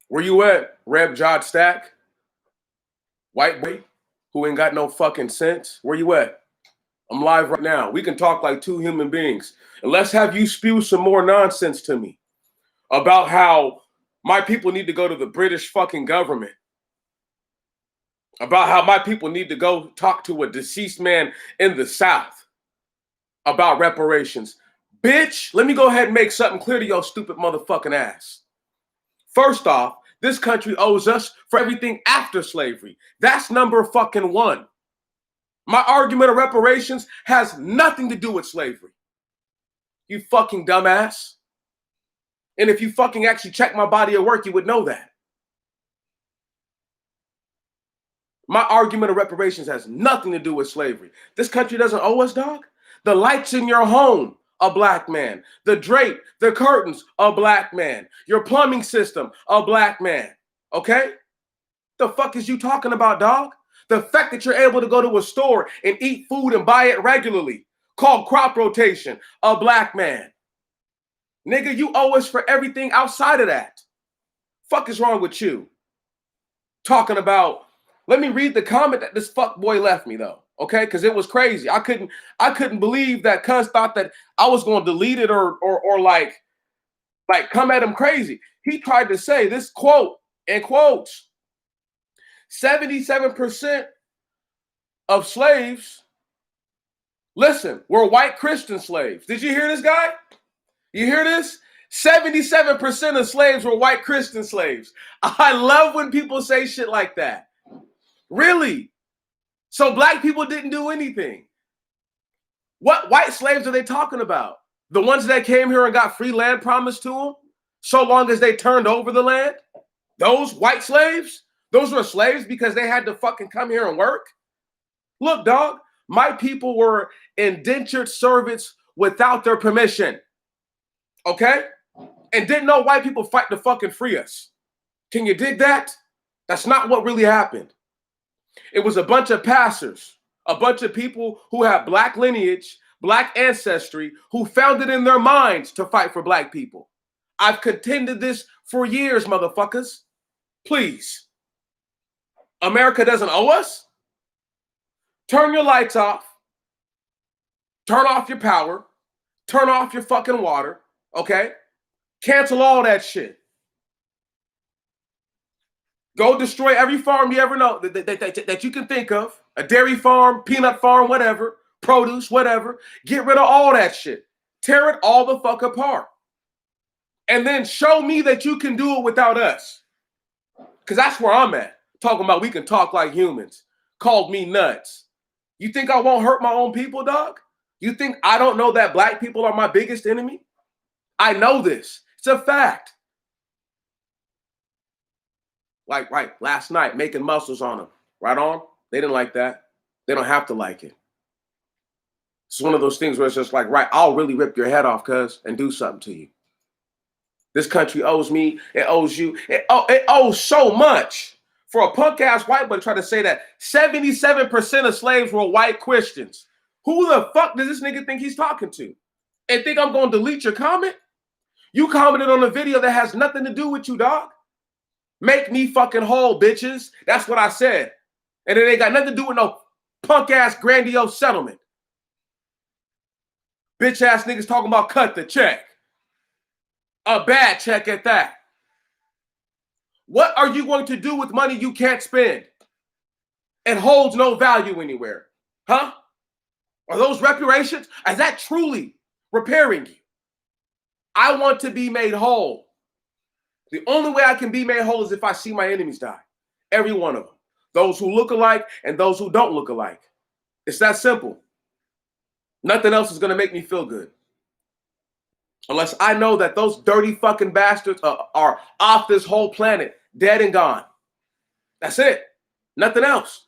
Where you at, Reb Jod Stack? White boy who ain't got no fucking sense? Where you at? I'm live right now. We can talk like two human beings. And let's have you spew some more nonsense to me about how my people need to go to the British fucking government. About how my people need to go talk to a deceased man in the South about reparations. Bitch, let me go ahead and make something clear to your stupid motherfucking ass. First off, this country owes us for everything after slavery. That's number fucking one. My argument of reparations has nothing to do with slavery. You fucking dumbass. And if you fucking actually check my body of work, you would know that. My argument of reparations has nothing to do with slavery. This country doesn't owe us, dog. The lights in your home, a black man. The drape, the curtains, a black man. Your plumbing system, a black man. Okay? The fuck is you talking about, dog? The fact that you're able to go to a store and eat food and buy it regularly, called crop rotation, a black man. Nigga, you owe us for everything outside of that. Fuck is wrong with you? Talking about, let me read the comment that this fuck boy left me though, okay? Because it was crazy. I couldn't believe that cuz thought that I was going to delete it or like come at him crazy. He tried to say this quote, in quotes, 77% of slaves, listen, were white Christian slaves. Did you hear this, guy? You hear this? 77% of slaves were white Christian slaves. I love when people say shit like that. Really? So black people didn't do anything. What white slaves are they talking about? The ones that came here and got free land promised to them so long as they turned over the land? Those white slaves? Those were slaves because they had to fucking come here and work? Look, dog, my people were indentured servants without their permission. Okay? And didn't know white people fight to fucking free us. Can you dig that? That's not what really happened. It was a bunch of passers, a bunch of people who had black lineage, black ancestry, who found it in their minds to fight for black people. I've contended this for years, motherfuckers. Please. America doesn't owe us? Turn your lights off. Turn off your power. Turn off your fucking water. Okay? Cancel all that shit. Go destroy every farm you ever know that you can think of. A dairy farm, peanut farm, whatever. Produce, whatever. Get rid of all that shit. Tear it all the fuck apart. And then show me that you can do it without us. Because that's where I'm at. Talking about we can talk like humans. Called me nuts. You think I won't hurt my own people, dog? You think I don't know that black people are my biggest enemy? I know this. It's a fact. Like, right, last night, making muscles on them. Right on? They didn't like that. They don't have to like it. It's one of those things where it's just like, right, I'll really rip your head off, cuz, and do something to you. This country owes me, it owes you, it owes so much. For a punk-ass white boy to try to say that 77% of slaves were white Christians. Who the fuck does this nigga think he's talking to? And think I'm going to delete your comment? You commented on a video that has nothing to do with you, dog. Make me fucking whole, bitches. That's what I said. And it ain't got nothing to do with no punk-ass grandiose settlement. Bitch-ass niggas talking about cut the check. A bad check at that. What are you going to do with money you can't spend? It holds no value anywhere. Huh? Are those reparations? Is that truly repairing you? I want to be made whole. The only way I can be made whole is if I see my enemies die. Every one of them. Those who look alike and those who don't look alike. It's that simple. Nothing else is going to make me feel good. Unless I know that those dirty fucking bastards are off this whole planet, dead and gone. That's it. Nothing else.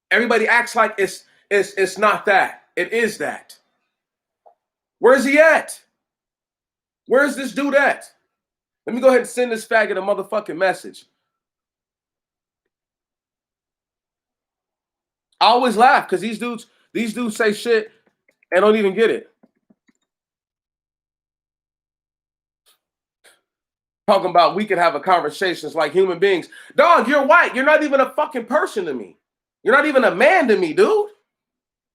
Everybody acts like it's not that. It is that. Where's he at? Where's this dude at? Let me go ahead and send this faggot a motherfucking message. I always laugh because these dudes say shit and don't even get it. Talking about we could have a conversations like human beings. Dog, you're white. You're not even a fucking person to me. You're not even a man to me, dude.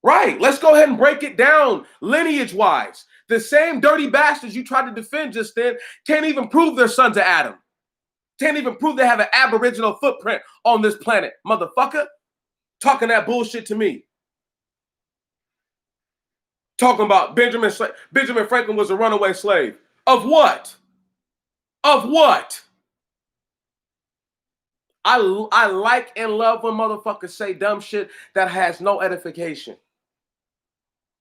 Right. Let's go ahead and break it down lineage-wise. The same dirty bastards you tried to defend just then can't even prove their sons of Adam. Can't even prove they have an aboriginal footprint on this planet, motherfucker. Talking that bullshit to me. Talking about Benjamin Franklin was a runaway slave. Of what? Of what? I like and love when motherfuckers say dumb shit that has no edification.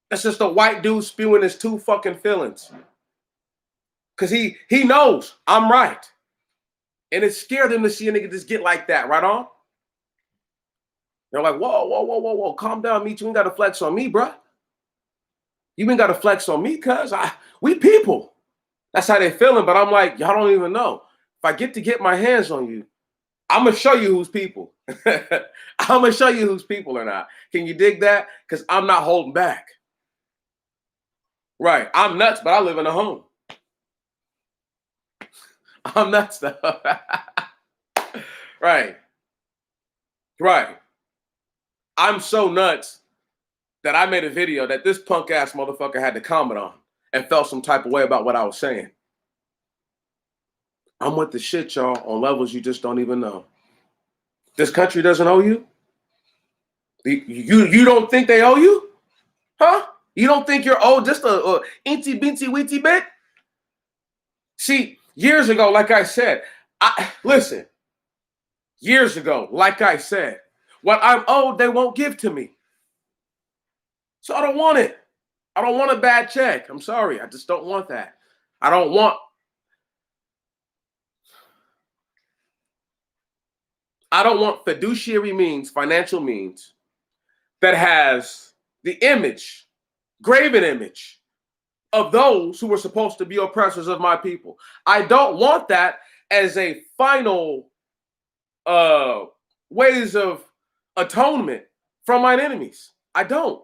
That's just a white dude spewing his two fucking feelings. Because he knows I'm right. And it scared him to see a nigga just get like that, right on? They're like, whoa, calm down, Meech. You ain't got to flex on me, bro. You ain't got to flex on me, cuz we people. That's how they feeling, but I'm like, y'all don't even know. If I get my hands on you, I'm going to show you who's people. I'm going to show you who's people or not. Can you dig that? Because I'm not holding back. Right. I'm nuts, but I live in a home. I'm nuts, though. Right. Right. I'm so nuts that I made a video that this punk ass motherfucker had to comment on and felt some type of way about what I was saying. I'm with the shit, y'all, on levels you just don't even know. This country doesn't owe you? You don't think they owe you? Huh? You don't think you're owed just a inty binty weety bit? See, years ago, like I said, listen, years ago, like I said, what I'm owed, they won't give to me. So I don't want it. I don't want a bad check. I'm sorry. I just don't want that. I don't want fiduciary means, financial means, that has the image, graven image, of those who were supposed to be oppressors of my people. I don't want that as a final ways of atonement from my enemies. I don't.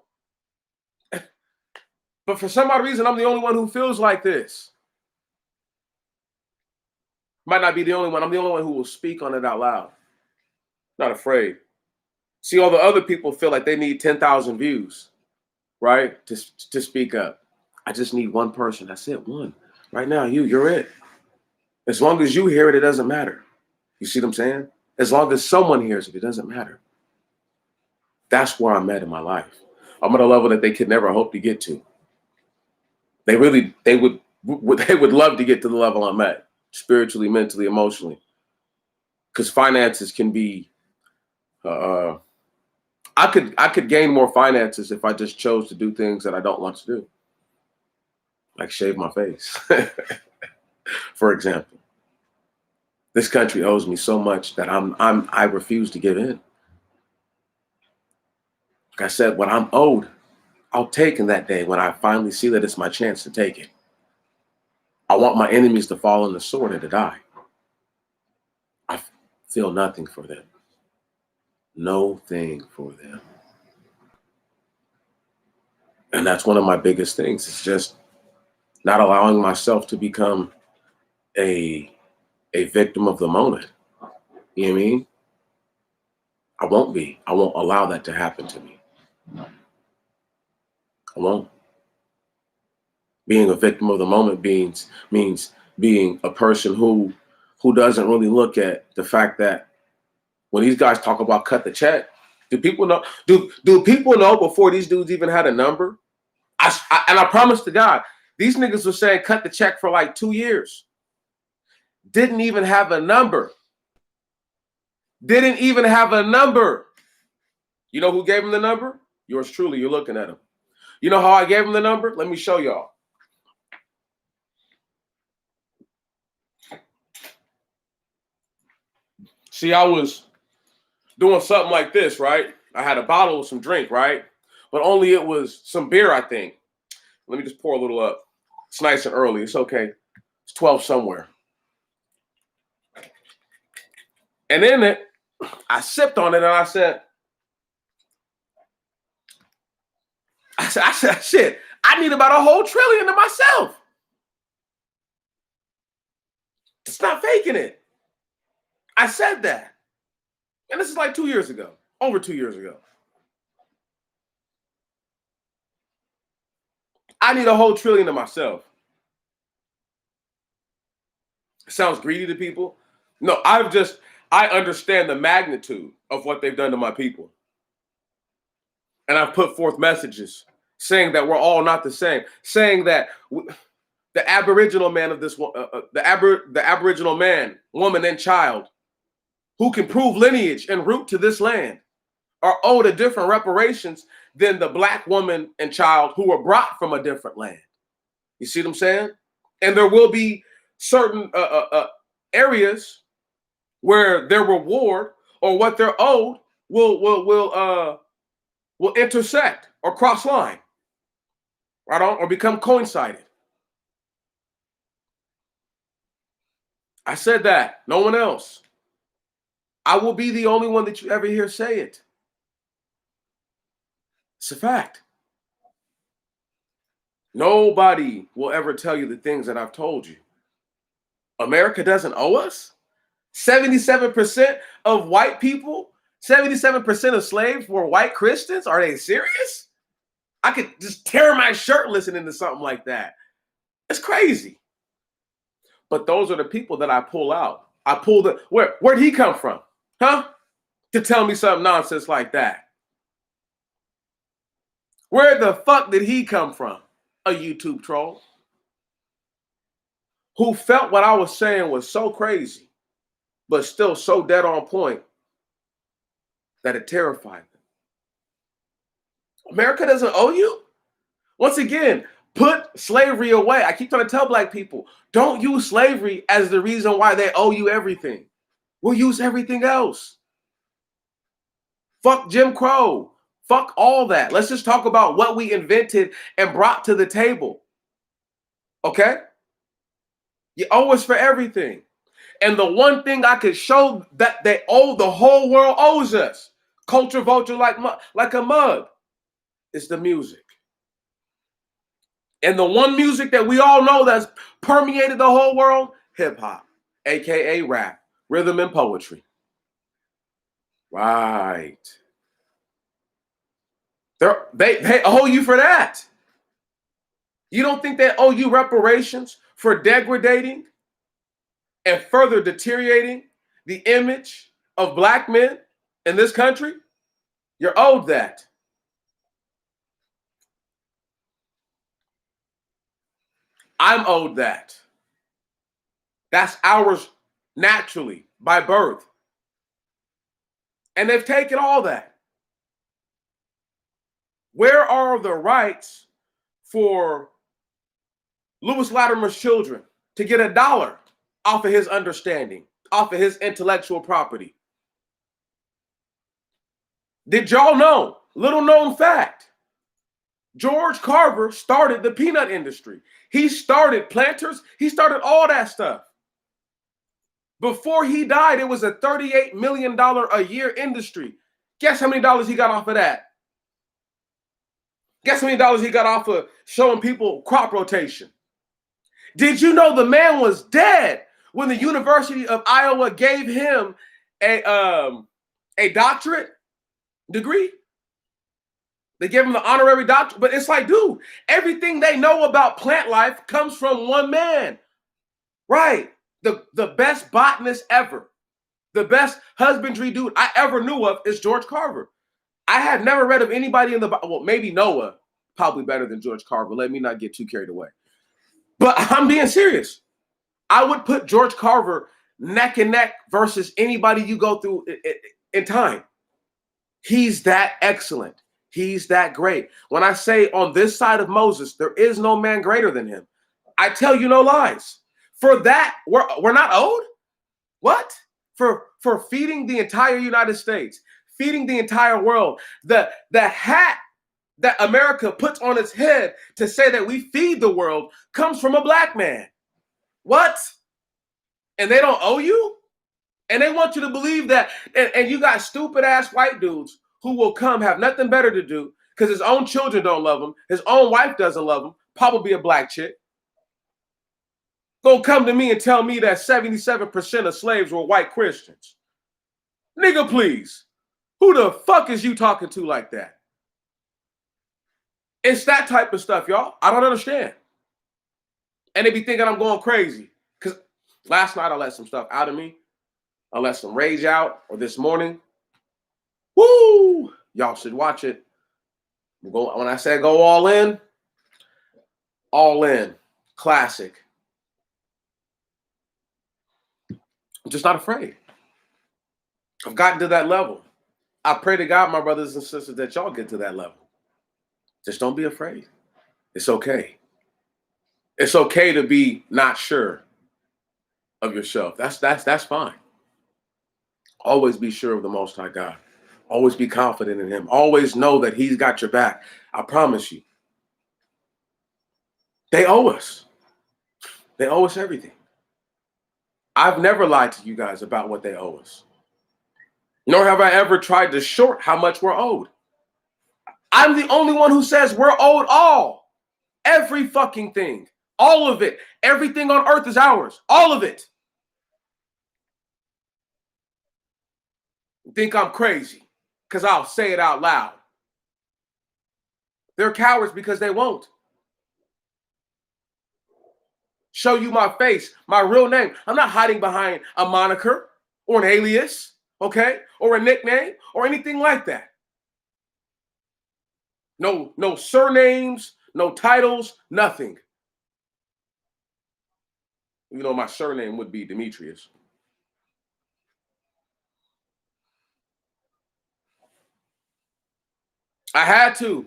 But for some odd reason, I'm the only one who feels like this. Might not be the only one. I'm the only one who will speak on it out loud. Not afraid. See, all the other people feel like they need 10,000 views, right? To speak up. I just need one person. That's it. One. Right now, you're it. As long as you hear it, it doesn't matter. You see what I'm saying? As long as someone hears it, it doesn't matter. That's where I'm at in my life. I'm at a level that they could never hope to get to. They would love to get to the level I'm at, spiritually, mentally, emotionally. Because finances can be, I could gain more finances if I just chose to do things that I don't want to do. Like shave my face, for example. This country owes me so much that I refuse to give in. Like I said, what I'm owed, I'll take in that day when I finally see that it's my chance to take it. I want my enemies to fall on the sword and to die. I feel nothing for them. No thing for them. And that's one of my biggest things. It's just not allowing myself to become a victim of the moment. You know what I mean? I won't be. I won't allow that to happen to me. I won't. Being a victim of the moment means being a person who doesn't really look at the fact that when these guys talk about cut the check, do people know? Do people know before these dudes even had a number? And I promise to God, these niggas were saying cut the check for like 2 years. Didn't even have a number. Didn't even have a number. You know who gave him the number? Yours truly. You're looking at him. You know how I gave him the number? Let me show y'all. See, I was doing something like this, right? I had a bottle of some drink, right? But only it was some beer, I think. Let me just pour a little up. It's nice and early. It's okay. It's 12 somewhere. And in it, I sipped on it and I said, shit, I need about a whole trillion to myself. It's not faking it. I said that. And this is like 2 years ago, over 2 years ago. I need a whole trillion to myself. It sounds greedy to people. No, I understand the magnitude of what they've done to my people. And I've put forth messages saying that we're all not the same, saying that the Aboriginal man of this, the Aboriginal man, woman, and child who can prove lineage and root to this land are owed a different reparations than the Black woman and child who were brought from a different land. You see what I'm saying? And there will be certain areas where their reward or what they're owed will intersect or cross line, right on, or become coincided. I said that, no one else. I will be the only one that you ever hear say it. It's a fact. Nobody will ever tell you the things that I've told you. America doesn't owe us. 77% of white people, 77% of slaves were white Christians. Are they serious? I could just tear my shirt listening to something like that. It's crazy. But those are the people that I pull out. I pull the, where'd he come from? Huh? To tell me some nonsense like that. Where the fuck did he come from? A YouTube troll who felt what I was saying was so crazy, but still so dead on point that it terrified them. America doesn't owe you. Once again, put slavery away. I keep trying to tell Black people, don't use slavery as the reason why they owe you everything. We'll use everything else. Fuck Jim Crow. Fuck all that. Let's just talk about what we invented and brought to the table. Okay? You owe us for everything. And the one thing I could show that they owe, the whole world owes us, culture vulture like a mug, is the music. And the one music that we all know that's permeated the whole world, hip hop, aka rap, rhythm and poetry. Right. They owe you for that. You don't think they owe you reparations for degrading and further deteriorating the image of Black men in this country? You're owed that. I'm owed that. That's ours naturally by birth. And they've taken all that. Where are the rights for Lewis Latimer's children to get $1 off of his understanding, off of his intellectual property? Did y'all know? Little known fact. George Carver started the peanut industry. He started Planters. He started all that stuff. Before he died, it was a $38 million a year industry. Guess how many dollars he got off of that? Guess how many dollars he got off of showing people crop rotation? Did you know the man was dead when the University of Iowa gave him a doctorate degree? They gave him the honorary doctorate. But it's like, dude, everything they know about plant life comes from one man. Right. The best botanist ever. The best husbandry dude I ever knew of is George Carver. I had never read of anybody in the Bible. Well, maybe Noah, probably better than George Carver. Let me not get too carried away. But I'm being serious. I would put George Carver neck and neck versus anybody you go through in time. He's that excellent. He's that great. When I say on this side of Moses, there is no man greater than him. I tell you no lies. For that, we're not owed? What? For feeding the entire United States, feeding the entire world, the hat that America puts on its head to say that we feed the world comes from a Black man. What? And they don't owe you? And they want you to believe that, and you got stupid ass white dudes who will come, have nothing better to do because his own children don't love him, his own wife doesn't love him, probably a Black chick. gonna come to me and tell me that 77% of slaves were white Christians. Nigga, please. Who the fuck is you talking to like that? It's that type of stuff, y'all. I don't understand. And they be thinking I'm going crazy. Because last night I let some stuff out of me. I let some rage out. Or this morning. Woo! Y'all should watch it. When I say go all in. All in. Classic. I'm just not afraid. I've gotten to that level. I pray to God, my brothers and sisters, that y'all get to that level. Just don't be afraid. It's okay. It's okay to be not sure of yourself. That's fine. Always be sure of the Most High God. Always be confident in Him. Always know that He's got your back. I promise you. They owe us. They owe us everything. I've never lied to you guys about what they owe us. Nor have I ever tried to short how much we're owed. I'm the only one who says we're owed all. Every fucking thing. All of it. Everything on earth is ours. All of it. You think I'm crazy because I'll say it out loud. They're cowards because they won't. Show you my face, my real name. I'm not hiding behind a moniker or an alias, okay? Or a nickname or anything like that. No surnames, no titles, nothing. You know, my surname would be Demetrius. I had to,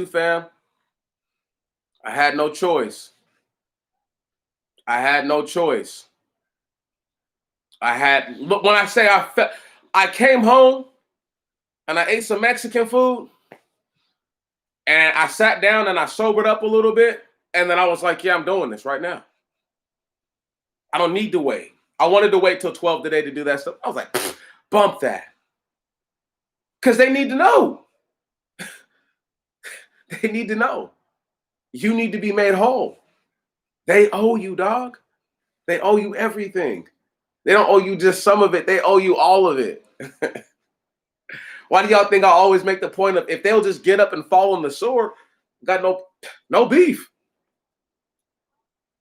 fam. I had no choice. Look, when I say I came home and I ate some Mexican food and I sat down and I sobered up a little bit. And then I was like, yeah, I'm doing this right now. I don't need to wait. I wanted to wait till 12 today to do that stuff. I was like, bump that. Because they need to know. They need to know. You need to be made whole. They owe you, dog. They owe you everything. They don't owe you just some of it. They owe you all of it. Why do y'all think I always make the point of if they'll just get up and fall on the sword, got no beef.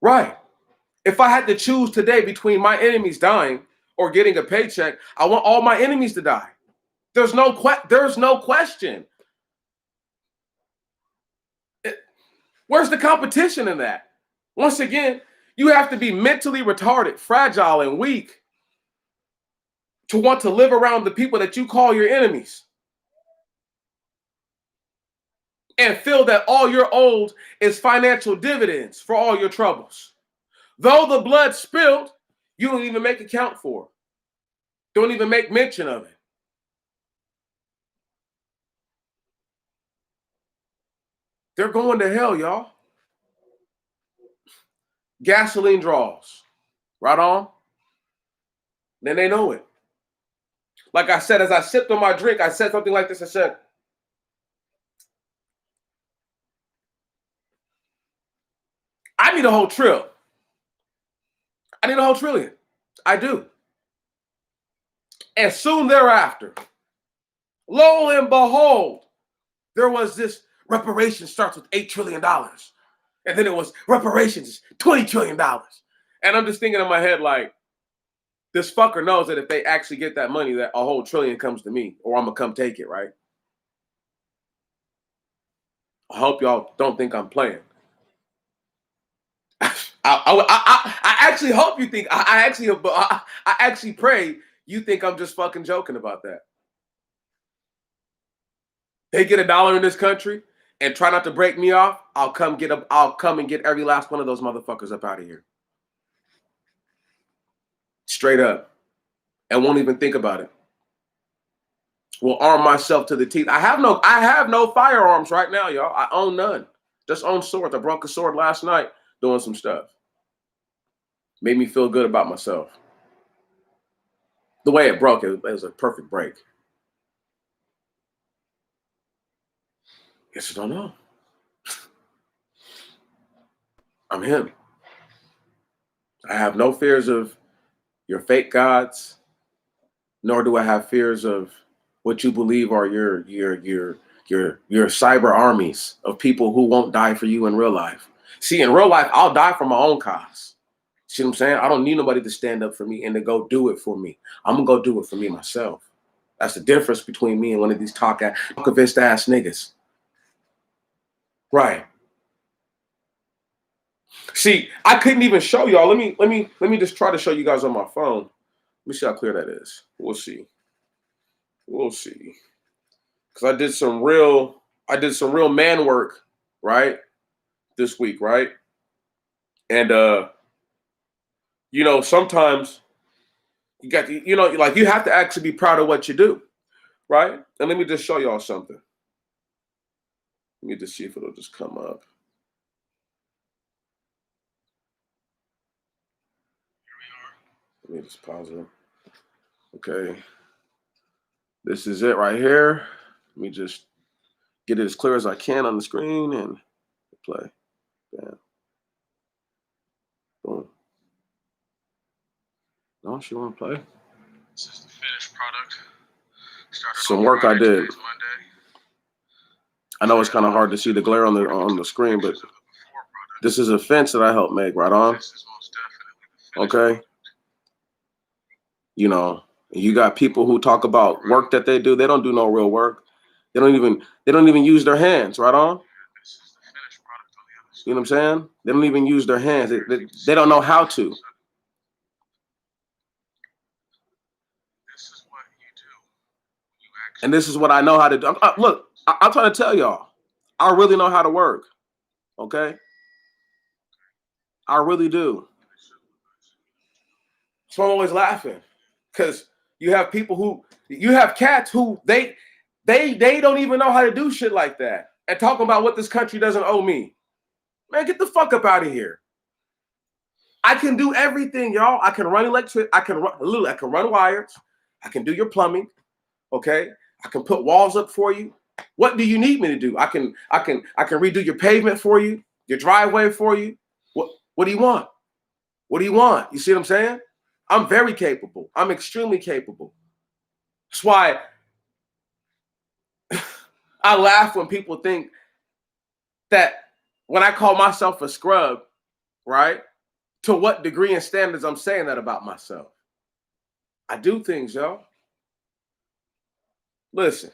Right. If I had to choose today between my enemies dying or getting a paycheck, I want all my enemies to die. There's no question. Where's the competition in that? Once again, you have to be mentally retarded, fragile, and weak to want to live around the people that you call your enemies and feel that all you're owed is financial dividends for all your troubles. Though the blood spilled, you don't even make account for. Don't even make mention of it. They're going to hell, y'all. Gasoline draws. Right on? Then they know it. Like I said, as I sipped on my drink, I said something like this. I said, I need a whole trill. I need a whole trillion. I do. And soon thereafter, lo and behold, there was this reparations starts with $8 trillion. And then it was reparations, $20 trillion. And I'm just thinking in my head, like, this fucker knows that if they actually get that money, that a whole trillion comes to me, or I'm going to come take it, right? I hope y'all don't think I'm playing. I actually hope you think, I actually pray you think I'm just fucking joking about that. They get $1 in this country and try not to break me off, I'll come and get every last one of those motherfuckers up out of here. Straight up. And won't even think about it. Will arm myself to the teeth. I have no firearms right now, y'all. I own none. Just own swords. I broke a sword last night doing some stuff. Made me feel good about myself. The way it broke, it was a perfect break. Guess I don't know. I'm him. I have no fears of your fake gods, nor do I have fears of what you believe are your cyber armies of people who won't die for you in real life. See, in real life, I'll die for my own cause. See what I'm saying? I don't need nobody to stand up for me and to go do it for me. I'm gonna go do it for me myself. That's the difference between me and one of these talkavist ass niggas. Right. See, I couldn't even show y'all. Let me just try to show you guys on my phone. Let me see how clear that is. We'll see. We'll see. Because I did some real man work, right? This week, right? And sometimes you got to, like you have to actually be proud of what you do, right? And let me just show y'all something. Let me just see if it'll just come up. Let me just pause it. Okay. This is it right here. Let me just get it as clear as I can on the screen and play. Bam. Boom. No, she won't play. This is the finished product. Some work I did. I know it's kind of hard to see the glare on the screen, but this is a fence that I helped make, right on. Okay. You got people who talk about work that they do. They don't do no real work. They don't even use their hands, right on. You know what I'm saying? They don't even use their hands. They don't know how to. And this is what I know how to do. Look, I'm trying to tell y'all, I really know how to work. Okay? I really do. So I'm always laughing because you have cats who they don't even know how to do shit like that and talking about what this country doesn't owe me. Man, get the fuck up out of here. I can do everything, y'all. I can run electric. I can run wires. I can do your plumbing. Okay. I can put walls up for you. What do you need me to do? I can redo your pavement for you, your driveway for you. What do you want? What do you want? You see what I'm saying? I'm very capable. I'm extremely capable. That's why I laugh when people think that when I call myself a scrub, right? To what degree and standards I'm saying that about myself. I do things, y'all. Listen,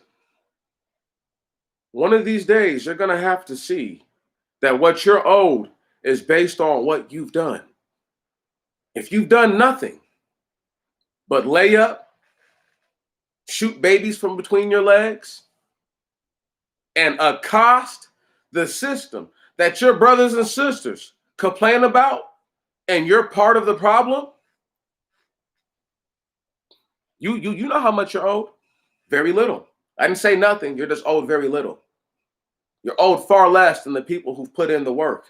one of these days you're going to have to see that what you're owed is based on what you've done. If you've done nothing but lay up, shoot babies from between your legs, and accost the system that your brothers and sisters complain about, and you're part of the problem, you know how much you're owed? Very little. I didn't say nothing. You're just owed very little. You're owed far less than the people who've put in the work,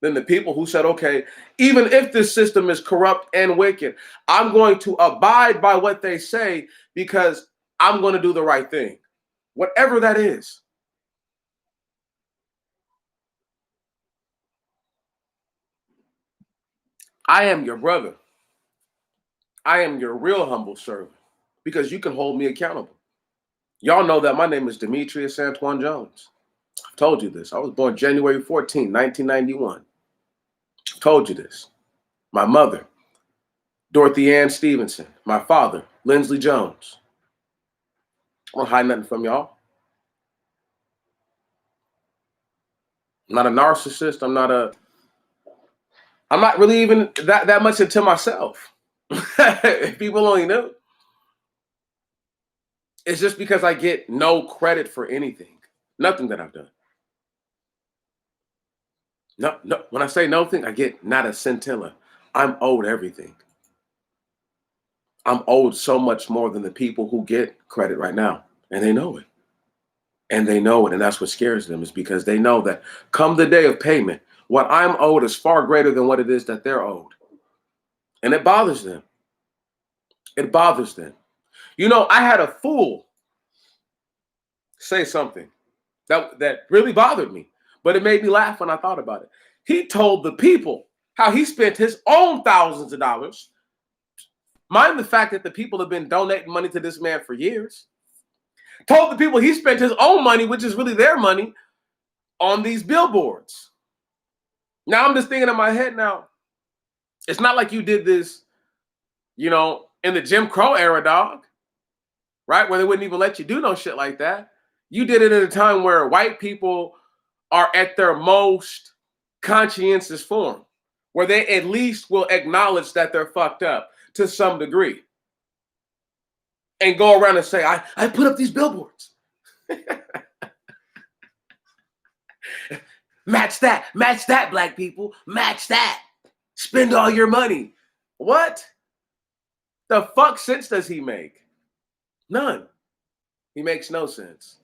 than the people who said, okay, even if this system is corrupt and wicked, I'm going to abide by what they say because I'm going to do the right thing, whatever that is. I am your brother. I am your real humble servant because you can hold me accountable. Y'all know that my name is Demetrius Antoine Jones. I've told you this. I was born January 14, 1991. I've told you this. My mother, Dorothy Ann Stevenson. My father, Lindsley Jones. I don't hide nothing from y'all. I'm not a narcissist. I'm not really even that much into myself. If people only knew. It's just because I get no credit for anything. Nothing that I've done. No, when I say nothing, I get not a scintilla. I'm owed everything. I'm owed so much more than the people who get credit right now. And they know it. And they know it. And that's what scares them, is because they know that come the day of payment, what I'm owed is far greater than what it is that they're owed. And it bothers them. It bothers them. I had a fool say something that really bothered me, but it made me laugh when I thought about it. He told the people how he spent his own thousands of dollars. Mind the fact that the people have been donating money to this man for years. Told the people he spent his own money, which is really their money, on these billboards. Now I'm just thinking in my head now, it's not like you did this, you know, in the Jim Crow era, dog, right? Where they wouldn't even let you do no shit like that. You did it at a time where white people are at their most conscientious form, where they at least will acknowledge that they're fucked up to some degree and go around and say, I put up these billboards. Match that, black people, match that. Spend all your money. What? The fuck sense does he make? None. He makes no sense.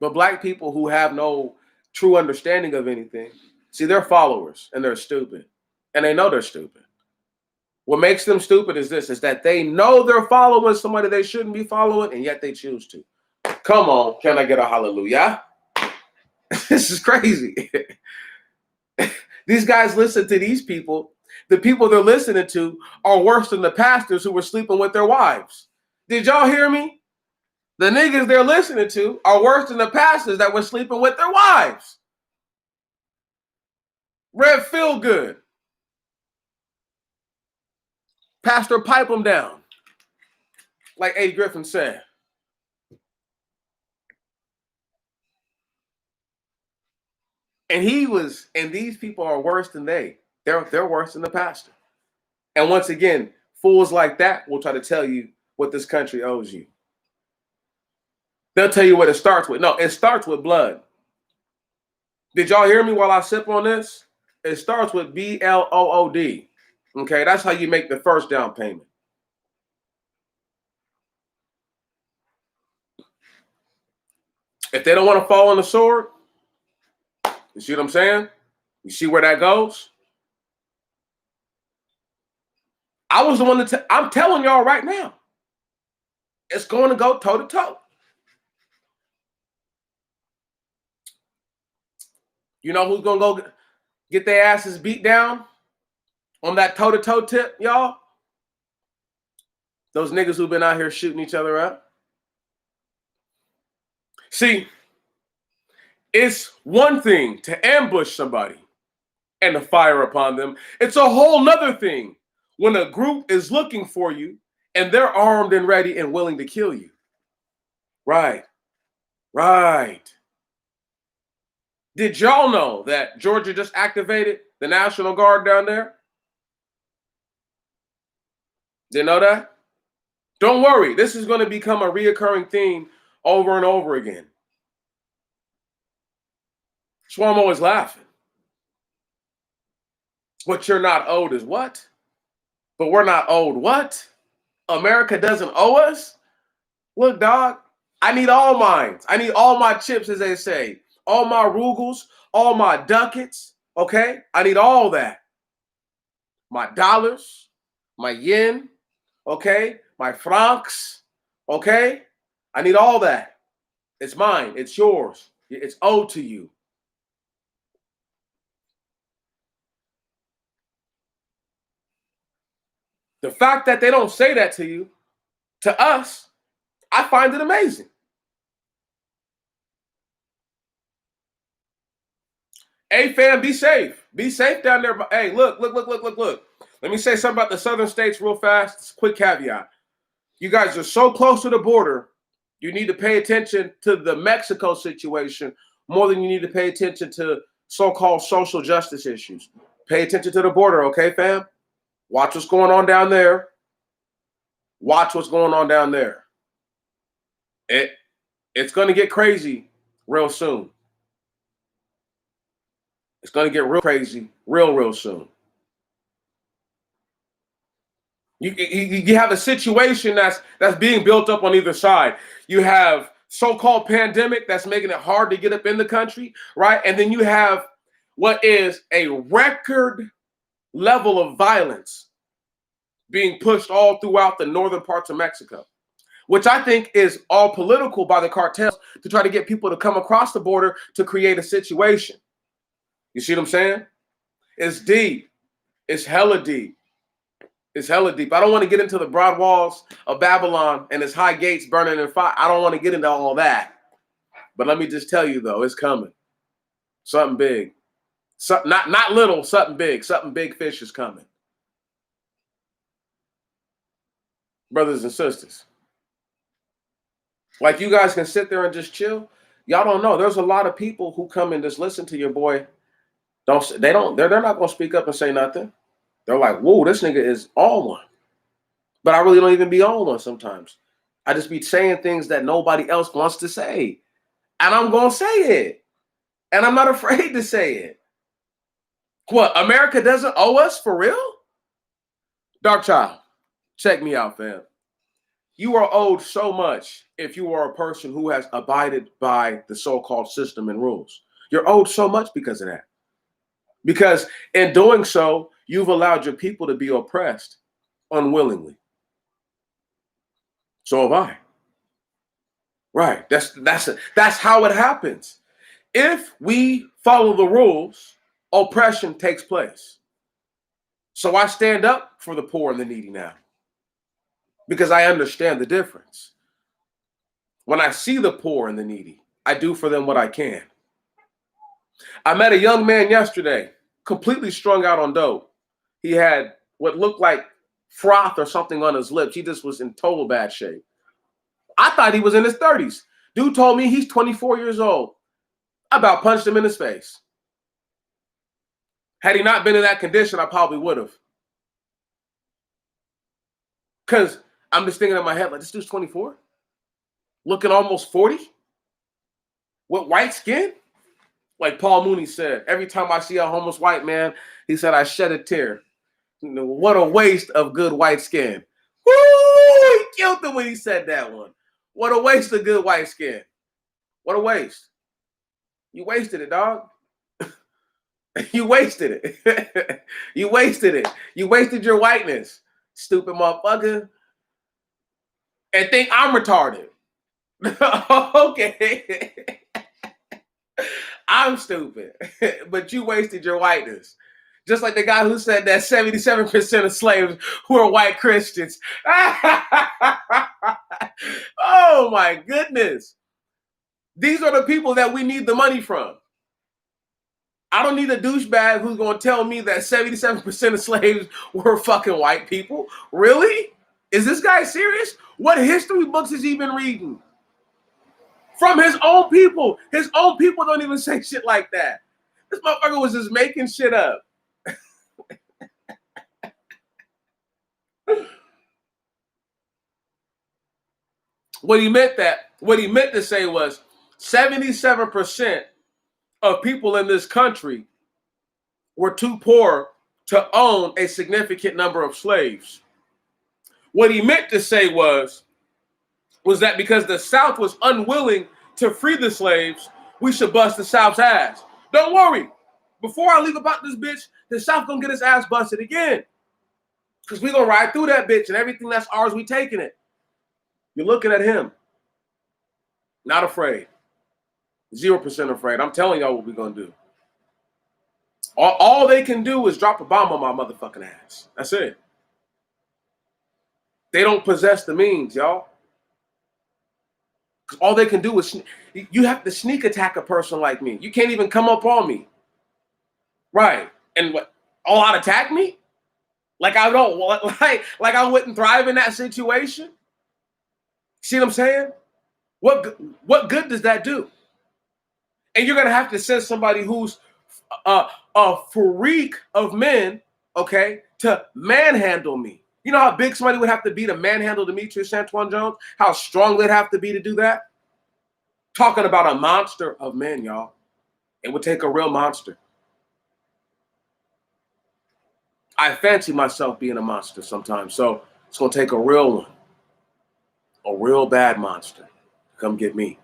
But black people who have no true understanding of anything, see, they're followers and they're stupid. And they know they're stupid. What makes them stupid is this, is that they know they're following somebody they shouldn't be following, and yet they choose to. Come on, can I get a hallelujah? This is crazy. These guys listen to these people. The people they're listening to are worse than the pastors who were sleeping with their wives. Did y'all hear me? The niggas they're listening to are worse than the pastors that were sleeping with their wives. Rev feel good. Pastor pipe them down. Like Eddie Griffin said. And these people are worse than they. They're worse than the pastor. And once again, fools like that will try to tell you what this country owes you. They'll tell you what it starts with. No, it starts with blood. Did y'all hear me while I sip on this? It starts with BLOOD. Okay, that's how you make the first down payment. If they don't want to fall on the sword, you see what I'm saying? You see where that goes? I was the one I'm telling y'all right now. It's going to go toe to toe. You know who's going to go get their asses beat down on that toe to toe tip, y'all? Those niggas who've been out here shooting each other up. See, it's one thing to ambush somebody and to fire upon them. It's a whole nother thing when a group is looking for you and they're armed and ready and willing to kill you. Right. Did y'all know that Georgia just activated the National Guard down there? Didn't know that? Don't worry. This is going to become a reoccurring theme over and over again. That's why I'm always laughing. What you're not owed is what? But we're not owed what? America doesn't owe us? Look, dog, I need all mine. I need all my chips, as they say. All my rugels, all my ducats, okay? I need all that. My dollars, my yen, okay? My francs, okay? I need all that. It's mine. It's yours. It's owed to you. The fact that they don't say that to you, to us, I find it amazing. Hey, fam, be safe. Be safe down there. Hey, look. Let me say something about the southern states real fast. It's a quick caveat. You guys are so close to the border, you need to pay attention to the Mexico situation more than you need to pay attention to so-called social justice issues. Pay attention to the border, okay, fam? Watch what's going on down there. Watch what's going on down there. It's going to get crazy real soon. It's going to get real crazy real soon. You have a situation that's being built up on either side. You have so-called pandemic that's making it hard to get up in the country, right? And then you have what is a record level of violence being pushed all throughout the northern parts of Mexico, which I think is all political by the cartels to try to get people to come across the border to create a situation. You see what I'm saying? It's deep. It's hella deep. It's hella deep. I don't want to get into the broad walls of Babylon and its high gates burning in fire. I don't want to get into all that. But let me just tell you, though, it's coming. Something big. Something, not little, something big. Something big fish is coming. Brothers and sisters. Like, you guys can sit there and just chill. Y'all don't know. There's a lot of people who come and just listen to your boy. They're not going to speak up and say nothing. They're like, whoa, this nigga is on one. But I really don't even be on one sometimes. I just be saying things that nobody else wants to say. And I'm going to say it. And I'm not afraid to say it. What, America doesn't owe us for real? Dark Child, check me out, fam. You are owed so much if you are a person who has abided by the so-called system and rules. You're owed so much because of that. Because in doing so, you've allowed your people to be oppressed unwillingly. So have I. Right. That's how it happens. If we follow the rules, oppression takes place. So I stand up for the poor and the needy now because I understand the difference. When I see the poor and the needy, I do for them what I can. I met a young man yesterday, completely strung out on dope. He had what looked like froth or something on his lips. He just was in total bad shape. I thought he was in his 30s. Dude told me he's 24 years old. I about punched him in his face. Had he not been in that condition, I probably would have. Because I'm just thinking in my head, like, this dude's 24? Looking almost 40? With white skin? Like Paul Mooney said, every time I see a homeless white man, he said, I shed a tear. What a waste of good white skin. Woo! He killed him when he said that one. What a waste of good white skin. What a waste. You wasted it, dog. You wasted it. You wasted it. You wasted your whiteness, stupid motherfucker. And think I'm retarded. Okay. I'm stupid. But you wasted your whiteness. Just like the guy who said that 77% of slaves were white Christians. Oh my goodness. These are the people that we need the money from. I don't need a douchebag who's going to tell me that 77% of slaves were fucking white people. Really? Is this guy serious? What history books has he been reading? From his own people. His own people don't even say shit like that. This motherfucker was just making shit up. What he meant to say was 77% of people in this country were too poor to own a significant number of slaves. What he meant to say was that because the South was unwilling to free the slaves, we should bust the South's ass. Don't worry. Before I leave about this bitch, the South gonna get his ass busted again. Because we gonna ride through that bitch and everything that's ours, we taking it. You're looking at him. Not afraid. 0% afraid. I'm telling y'all what we're gonna do. All they can do is drop a bomb on my motherfucking ass. That's it. They don't possess the means, y'all. All they can do is you have to sneak attack a person like me. You can't even come up on me. Right. And what? All out attack me? Like I don't like I wouldn't thrive in that situation? See what I'm saying? What good does that do? And you're gonna have to send somebody who's a freak of men, okay, to manhandle me. You know how big somebody would have to be to manhandle Demetrius Antoine Jones? How strong they'd have to be to do that? Talking about a monster of men, y'all. It would take a real monster. I fancy myself being a monster sometimes, so it's going to take a real one. A real bad monster to come get me.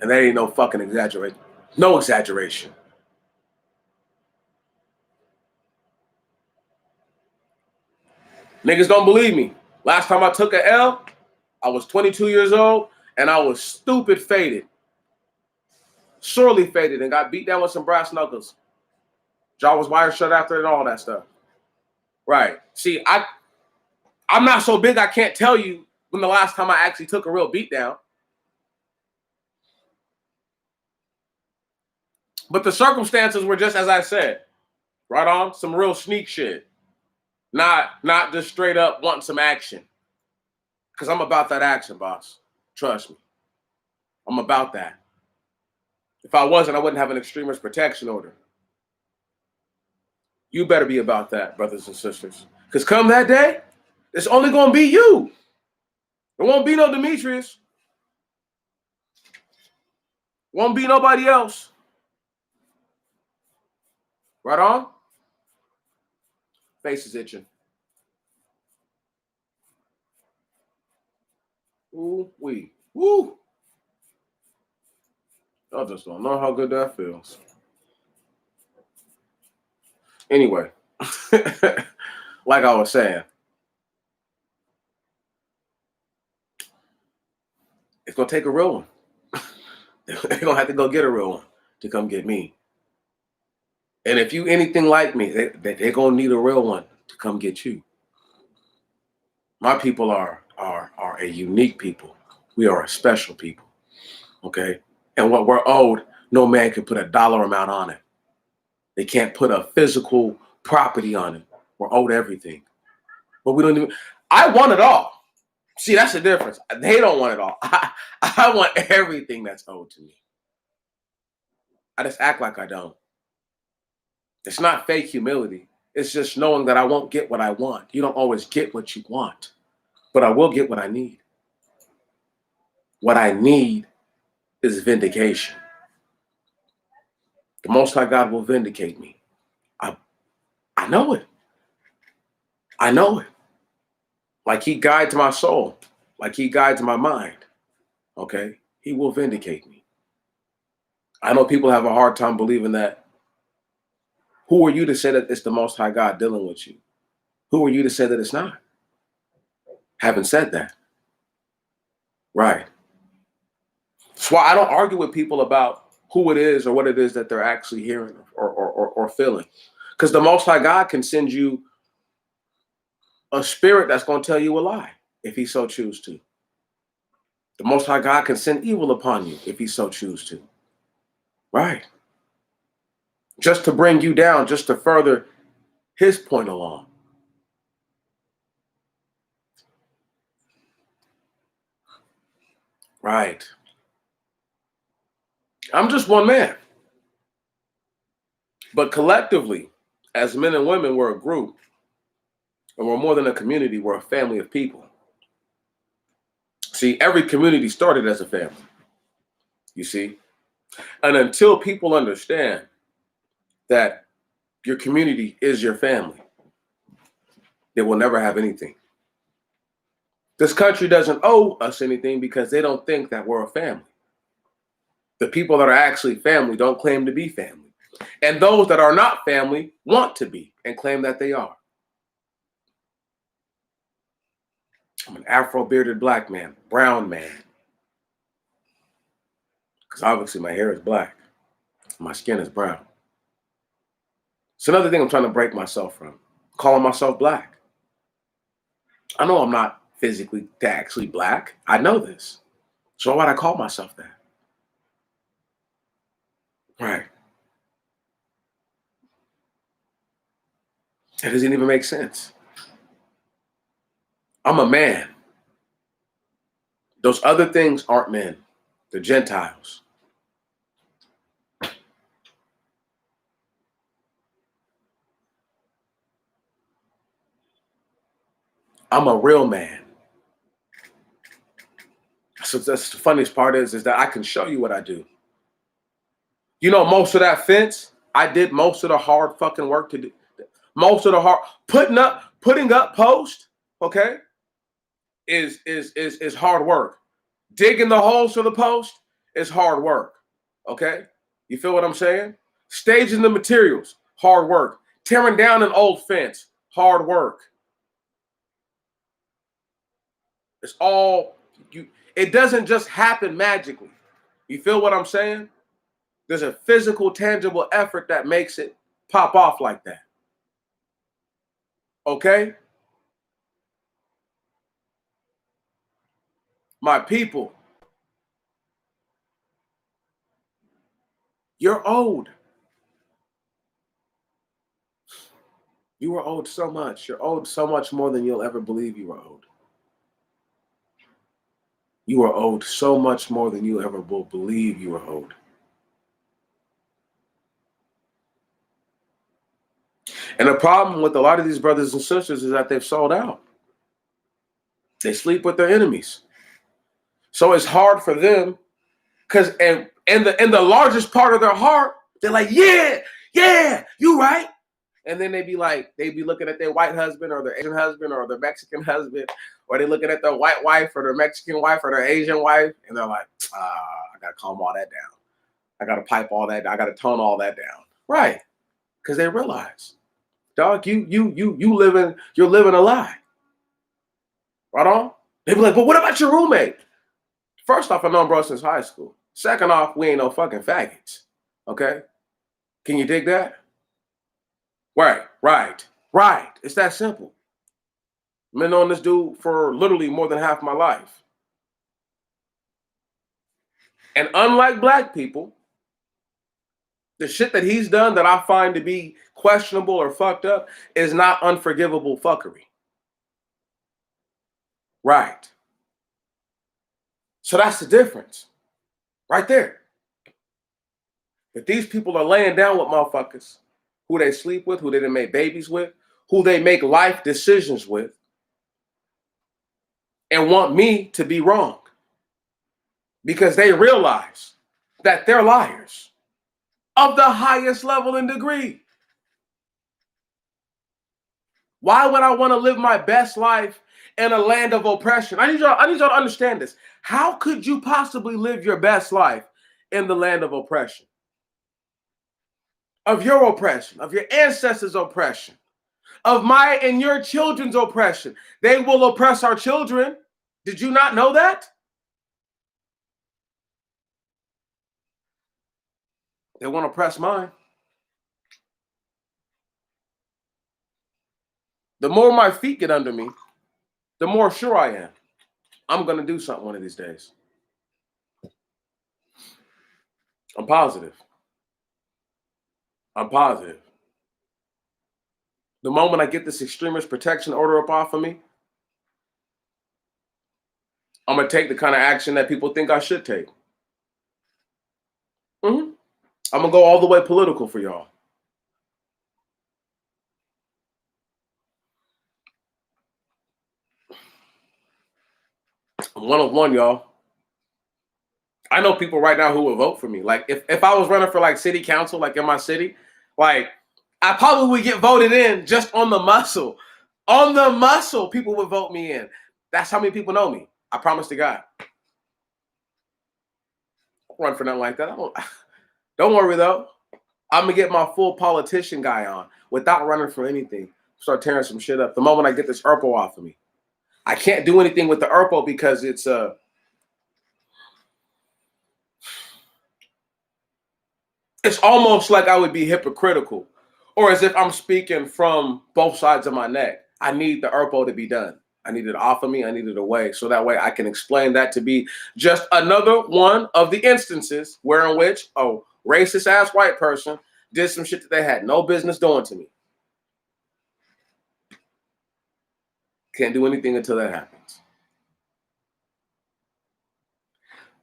And that ain't no fucking exaggeration. No exaggeration. Niggas don't believe me. Last time I took a L, I was 22 years old, and I was stupid faded. Sorely faded and got beat down with some brass knuckles. Jaw was wired shut after and all that stuff. Right. See, I'm not so big I can't tell you when the last time I actually took a real beat down. But the circumstances were just as I said. Right on? Some real sneak shit. Not just straight up wanting some action. Because I'm about that action, boss. Trust me. I'm about that. If I wasn't, I wouldn't have an extremist protection order. You better be about that, brothers and sisters. Because come that day, it's only going to be you. There won't be no Demetrius. Won't be nobody else. Right on? Face is itching. Ooh, wee. Woo. I just don't know how good that feels. Anyway, like I was saying, it's going to take a real one. They're going to have to go get a real one to come get me. And if you anything like me, they're going to need a real one to come get you. My people are a unique people. We are a special people. Okay? And what we're owed, no man can put a dollar amount on it. They can't put a physical property on it. We're owed everything. But we don't even, I want it all. See, that's the difference. They don't want it all. I want everything that's owed to me. I just act like I don't. It's not fake humility. It's just knowing that I won't get what I want. You don't always get what you want, but I will get what I need. What I need is vindication. The Most High God will vindicate me. I know it. I know it. Like he guides my soul, like he guides my mind. Okay? He will vindicate me. I know people have a hard time believing that. Who are you to say that it's the Most High God dealing with you? Who are you to say that it's not? Haven't said that. Right. That's why I don't argue with people about who it is or what it is that they're actually hearing or feeling. Because the Most High God can send you a spirit that's going to tell you a lie if he so choose to. The Most High God can send evil upon you if he so choose to. Right. Just to bring you down, just to further his point along. Right. I'm just one man. But collectively, as men and women, we're a group. And we're more than a community. We're a family of people. See, every community started as a family. You see? And until people understand that your community is your family, they will never have anything. This country doesn't owe us anything because they don't think that we're a family. The people that are actually family don't claim to be family. And those that are not family want to be and claim that they are. I'm an Afro-bearded black man, brown man. Because obviously my hair is black. My skin is brown. It's another thing I'm trying to break myself from, calling myself black. I know I'm not physically actually black. I know this. So why would I call myself that? Right. It doesn't even make sense. I'm a man. Those other things aren't men. They're Gentiles. I'm a real man. So that's the funniest part is that I can show you what I do. You know, most of that fence, I did most of the hard fucking work to do. Most of the hard putting up post, okay, is hard work. Digging the holes for the post is hard work. Okay? You feel what I'm saying? Staging the materials, hard work. Tearing down an old fence, hard work. It's all it doesn't just happen magically. You feel what I'm saying? There's a physical, tangible effort that makes it pop off like that. Okay? My people, you're owed. You are owed so much. You're owed so much more than you'll ever believe you are owed. You are owed so much more than you ever will believe you are owed. And the problem with a lot of these brothers and sisters is that they've sold out. They sleep with their enemies. So it's hard for them because and the largest part of their heart, they're like, yeah, you right. And then they be looking at their white husband or their Asian husband or their Mexican husband, or they looking at their white wife or their Mexican wife or their Asian wife, and they're like, I gotta calm all that down. I gotta pipe all that, I gotta tone all that down. Right. Because they realize, dog, you're living a lie. Right on? They be like, but what about your roommate? First off, I know bro since high school. Second off, we ain't no fucking faggots. Okay? Can you dig that? Right. It's that simple. I've been knowing this dude for literally more than half my life. And unlike black people, the shit that he's done that I find to be questionable or fucked up is not unforgivable fuckery. Right. So that's the difference. Right there. If these people are laying down with motherfuckers who they sleep with, who they done make babies with, who they make life decisions with, and want me to be wrong because they realize that they're liars of the highest level and degree. Why would I want to live my best life in a land of oppression? I need y'all to understand this. How could you possibly live your best life in the land of oppression? Of your oppression, of your ancestors' oppression, of my and your children's oppression. They will oppress our children. Did you not know that? They want to oppress mine. The more my feet get under me, the more sure I am I'm going to do something one of these days. I'm positive. The moment I get this extremist protection order up off of me, I'm going to take the kind of action that people think I should take. I'm going to go all the way political for y'all. I'm one of one, y'all. I know people right now who would vote for me. Like if I was running for like city council, like in my city, like I probably would get voted in just on the muscle. On the muscle, people would vote me in. That's how many people know me. I promise to God. I don't run for nothing like that. Don't worry though. I'm gonna get my full politician guy on without running for anything. Start tearing some shit up. The moment I get this ERPO off of me, I can't do anything with the ERPO because it's almost like I would be hypocritical, or as if I'm speaking from both sides of my neck. I need the ERPO to be done. I need it off of me. I need it away, so that way I can explain that to be just another one of the instances where in which a racist ass white person did some shit that they had no business doing to me. Can't do anything until that happens.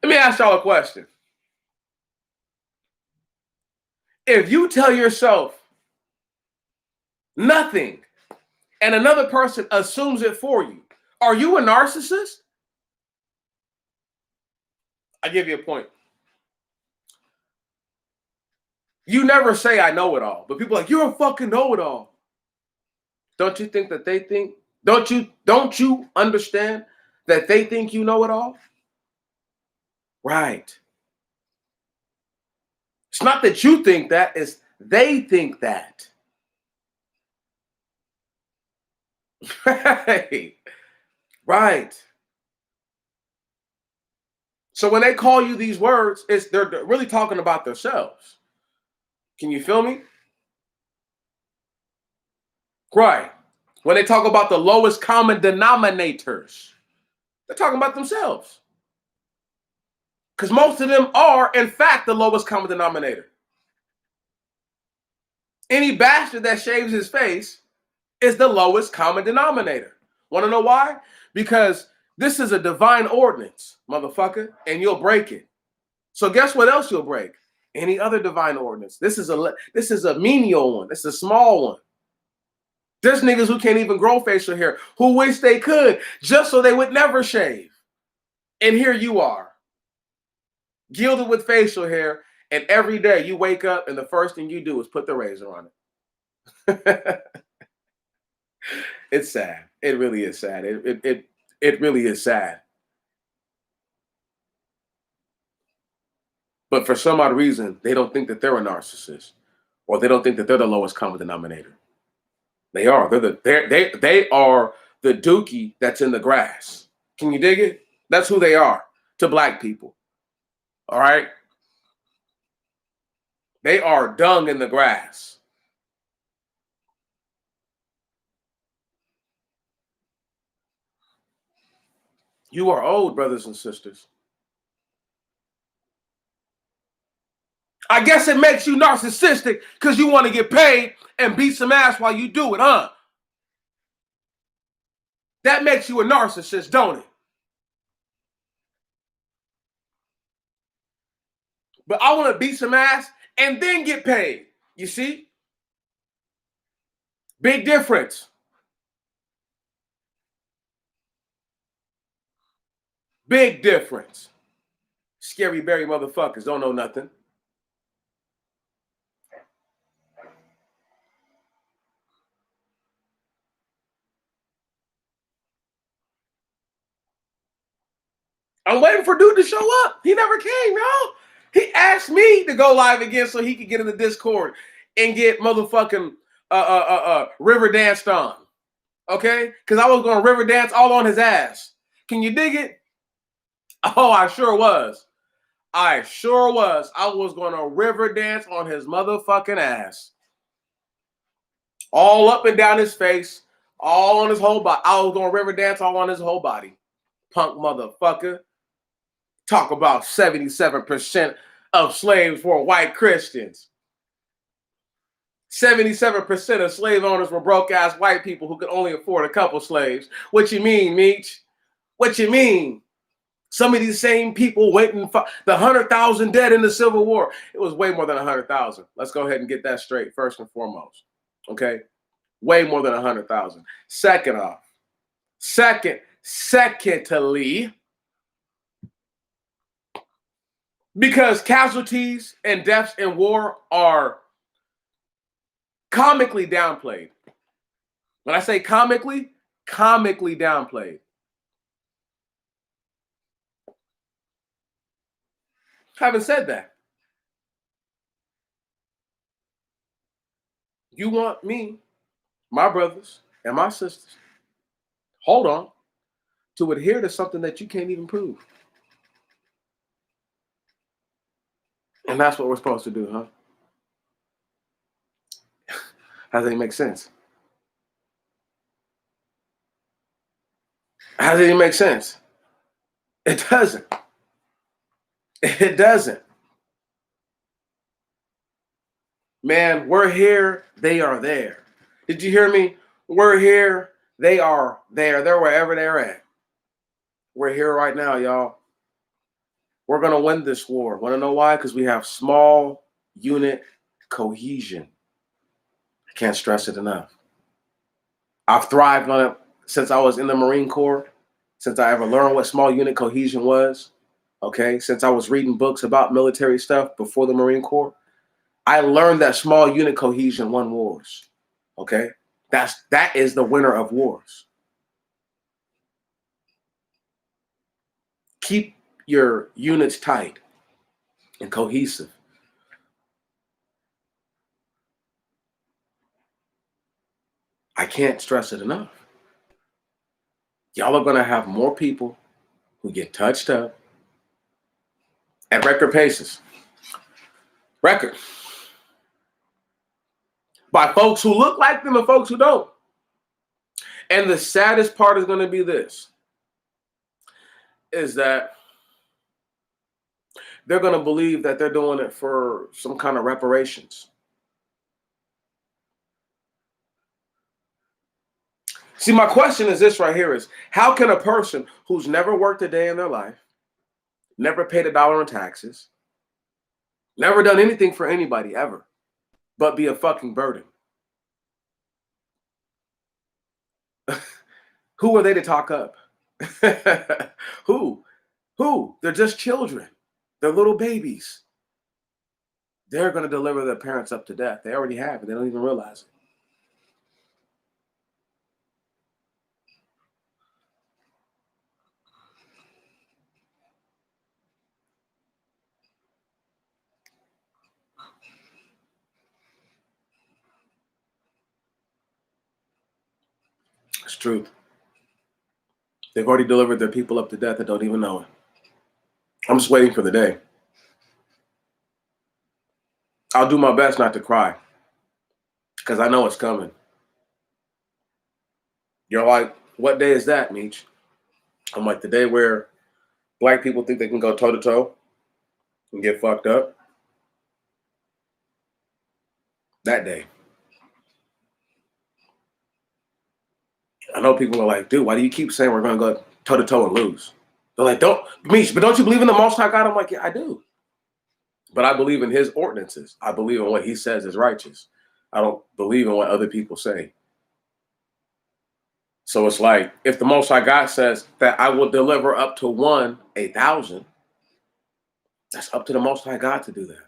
Let me ask y'all a question. If you tell yourself nothing and another person assumes it for you, are you a narcissist? I give you a point. You never say I know it all, but people are like, you're a fucking know-it-all. Don't you think that they think, don't you understand that they think you know it all? Right. It's not that you think that, it's they think that. Right. So when they call you these words, they're really talking about themselves. Can you feel me? Right. When they talk about the lowest common denominators, they're talking about themselves. Because most of them are, in fact, the lowest common denominator. Any bastard that shaves his face is the lowest common denominator. Want to know why? Because this is a divine ordinance, motherfucker, and you'll break it. So guess what else you'll break? Any other divine ordinance. This is a menial one. It's a small one. There's niggas who can't even grow facial hair, who wish they could, just so they would never shave. And here you are, gilded with facial hair, and every day you wake up and the first thing you do is put the razor on it. It's sad. It really is sad. It really is sad. But for some odd reason, they don't think that they're a narcissist, or they don't think that they're the lowest common denominator. They are. They are the dookie that's in the grass. Can you dig it? That's who they are to black people. All right? They are dung in the grass. You are old, brothers and sisters. I guess it makes you narcissistic because you want to get paid and beat some ass while you do it, huh? That makes you a narcissist, don't it? But I want to beat some ass and then get paid. You see? Big difference. Big difference. Scary Berry motherfuckers don't know nothing. I'm waiting for dude to show up. He never came, y'all. He asked me to go live again so he could get in the Discord and get motherfucking river danced on. Okay? Because I was going to river dance all on his ass. Can you dig it? Oh, I sure was. I sure was. I was going to river dance on his motherfucking ass. All up and down his face, all on his whole body. I was going to river dance all on his whole body. Punk motherfucker. Talk about 77% of slaves were white Christians. 77% of slave owners were broke-ass white people who could only afford a couple slaves. What you mean, Meech? What you mean? Some of these same people waiting for the 100,000 dead in the Civil War. It was way more than 100,000. Let's go ahead and get that straight first and foremost. Okay? Way more than 100,000. Secondly, because casualties and deaths in war are comically downplayed. When I say comically downplayed. Having said that, you want me, my brothers and my sisters, hold on, to adhere to something that you can't even prove. And that's what we're supposed to do, huh? How does it make sense? How does it make sense? It doesn't. It doesn't. Man, we're here, they are there. Did you hear me? We're here, they are there. They're wherever they're at. We're here right now, y'all. We're going to win this war. Want to know why? Because we have small unit cohesion. I can't stress it enough. I've thrived on it since I was in the Marine Corps, since I ever learned what small unit cohesion was, okay? Since I was reading books about military stuff before the Marine Corps, I learned that small unit cohesion won wars, okay? That is the winner of wars. Keep your units tight and cohesive. I can't stress it enough. Y'all are going to have more people who get touched up at record paces. Record. By folks who look like them and folks who don't. And the saddest part is going to be this, is that they're going to believe that they're doing it for some kind of reparations. See, my question is this right here is, how can a person who's never worked a day in their life, never paid a dollar in taxes, never done anything for anybody ever, but be a fucking burden? Who are they to talk up? Who? They're just children. They're little babies. They're going to deliver their parents up to death. They already have, and they don't even realize it. It's truth. They've already delivered their people up to death and don't even know it. I'm just waiting for the day. I'll do my best not to cry because I know it's coming. You're like, what day is that, Meech? I'm like, the day where black people think they can go toe to toe and get fucked up. That day. I know people are like, dude, why do you keep saying we're going to go toe to toe and lose? They're like, Meech, but don't you believe in the Most High God? I'm like, yeah, I do. But I believe in his ordinances. I believe in what he says is righteous. I don't believe in what other people say. So it's like, if the Most High God says that I will deliver up to 1,000, that's up to the Most High God to do that.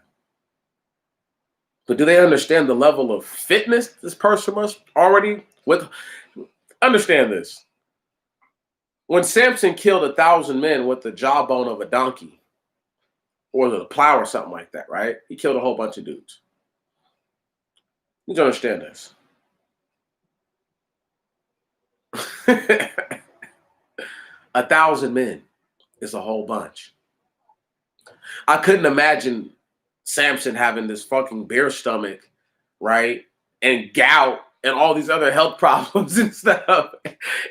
But do they understand the level of fitness this person must already with? Understand this. When Samson killed 1,000 men with the jawbone of a donkey or the plow or something like that, right? He killed a whole bunch of dudes. You need to understand this. 1,000 men is a whole bunch. I couldn't imagine Samson having this fucking bear stomach, right? And gout and all these other health problems and stuff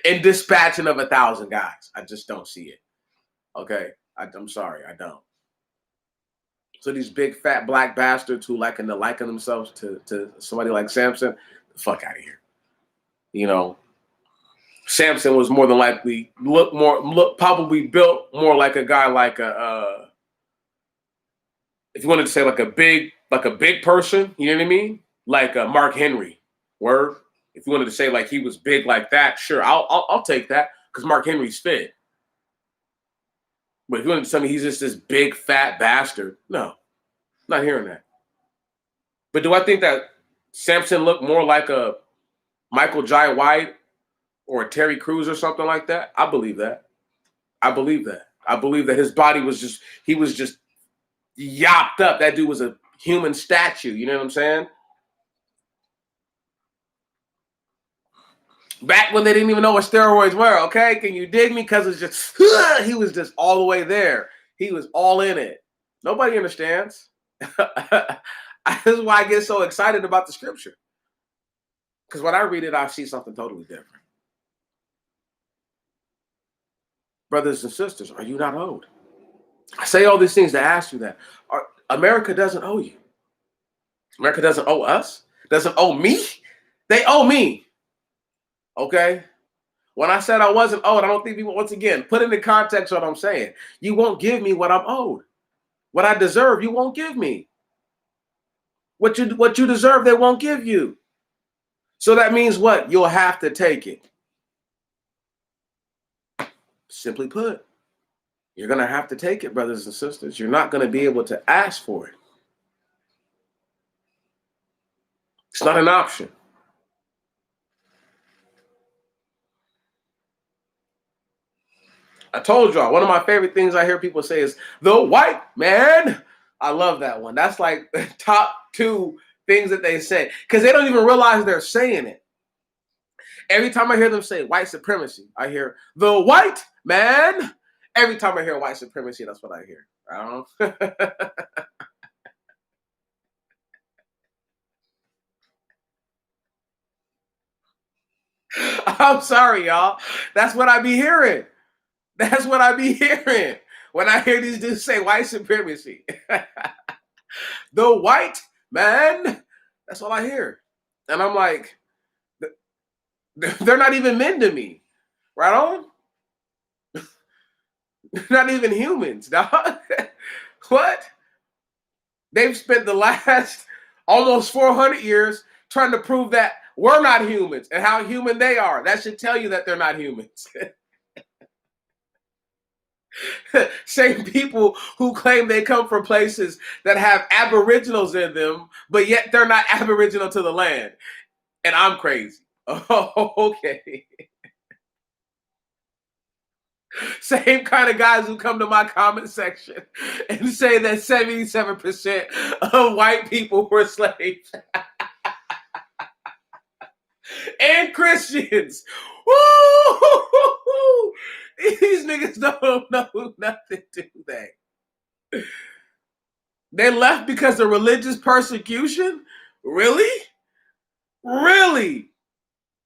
and dispatching of 1,000 guys. I just don't see it. Okay. I'm sorry. I don't. So these big fat black bastards who liken themselves to somebody like Samson, the fuck out of here. You know, Samson was more than likely probably built more like a guy like if you wanted to say like a big person, you know what I mean? Like Mark Henry. Word. If you wanted to say like he was big like that, sure, I'll take that because Mark Henry's fit. But if you wanted to tell me he's just this big fat bastard, no, not hearing that. But do I think that Samson looked more like a Michael Jai White or a Terry Crews or something like that? I believe that. I believe that. I believe that his body was just yopped up. That dude was a human statue. You know what I'm saying? Back when they didn't even know what steroids were, okay? Can you dig me? Because it's just, he was just all the way there. He was all in it. Nobody understands. That's why I get so excited about the scripture. Because when I read it, I see something totally different. Brothers and sisters, are you not owed? I say all these things to ask you that. America doesn't owe you. America doesn't owe us. Doesn't owe me. They owe me. Okay? When I said I wasn't owed, I don't think people, once again, put into context what I'm saying. You won't give me what I'm owed. What I deserve, you won't give me. What you deserve, they won't give you. So that means what? You'll have to take it. Simply put, you're going to have to take it, brothers and sisters. You're not going to be able to ask for it. It's not an option. I told y'all, one of my favorite things I hear people say is the white man. I love that one. That's like the top 2 things that they say because they don't even realize they're saying it. Every time I hear them say white supremacy, I hear the white man. Every time I hear white supremacy, that's what I hear. I don't know. I'm sorry, y'all. That's what I be hearing. That's what I be hearing when I hear these dudes say white supremacy. The white man. That's all I hear. And I'm like, they're not even men to me. Right on? Not even humans, dog. What? They've spent the last almost 400 years trying to prove that we're not humans and how human they are. That should tell you that they're not humans. Same people who claim they come from places that have aboriginals in them, but yet they're not aboriginal to the land. And I'm crazy. Oh, okay. Same kind of guys who come to my comment section and say that 77% of white people were slaves. And Christians. Woo! These niggas don't know nothing, do they? They left because of religious persecution? Really? Really?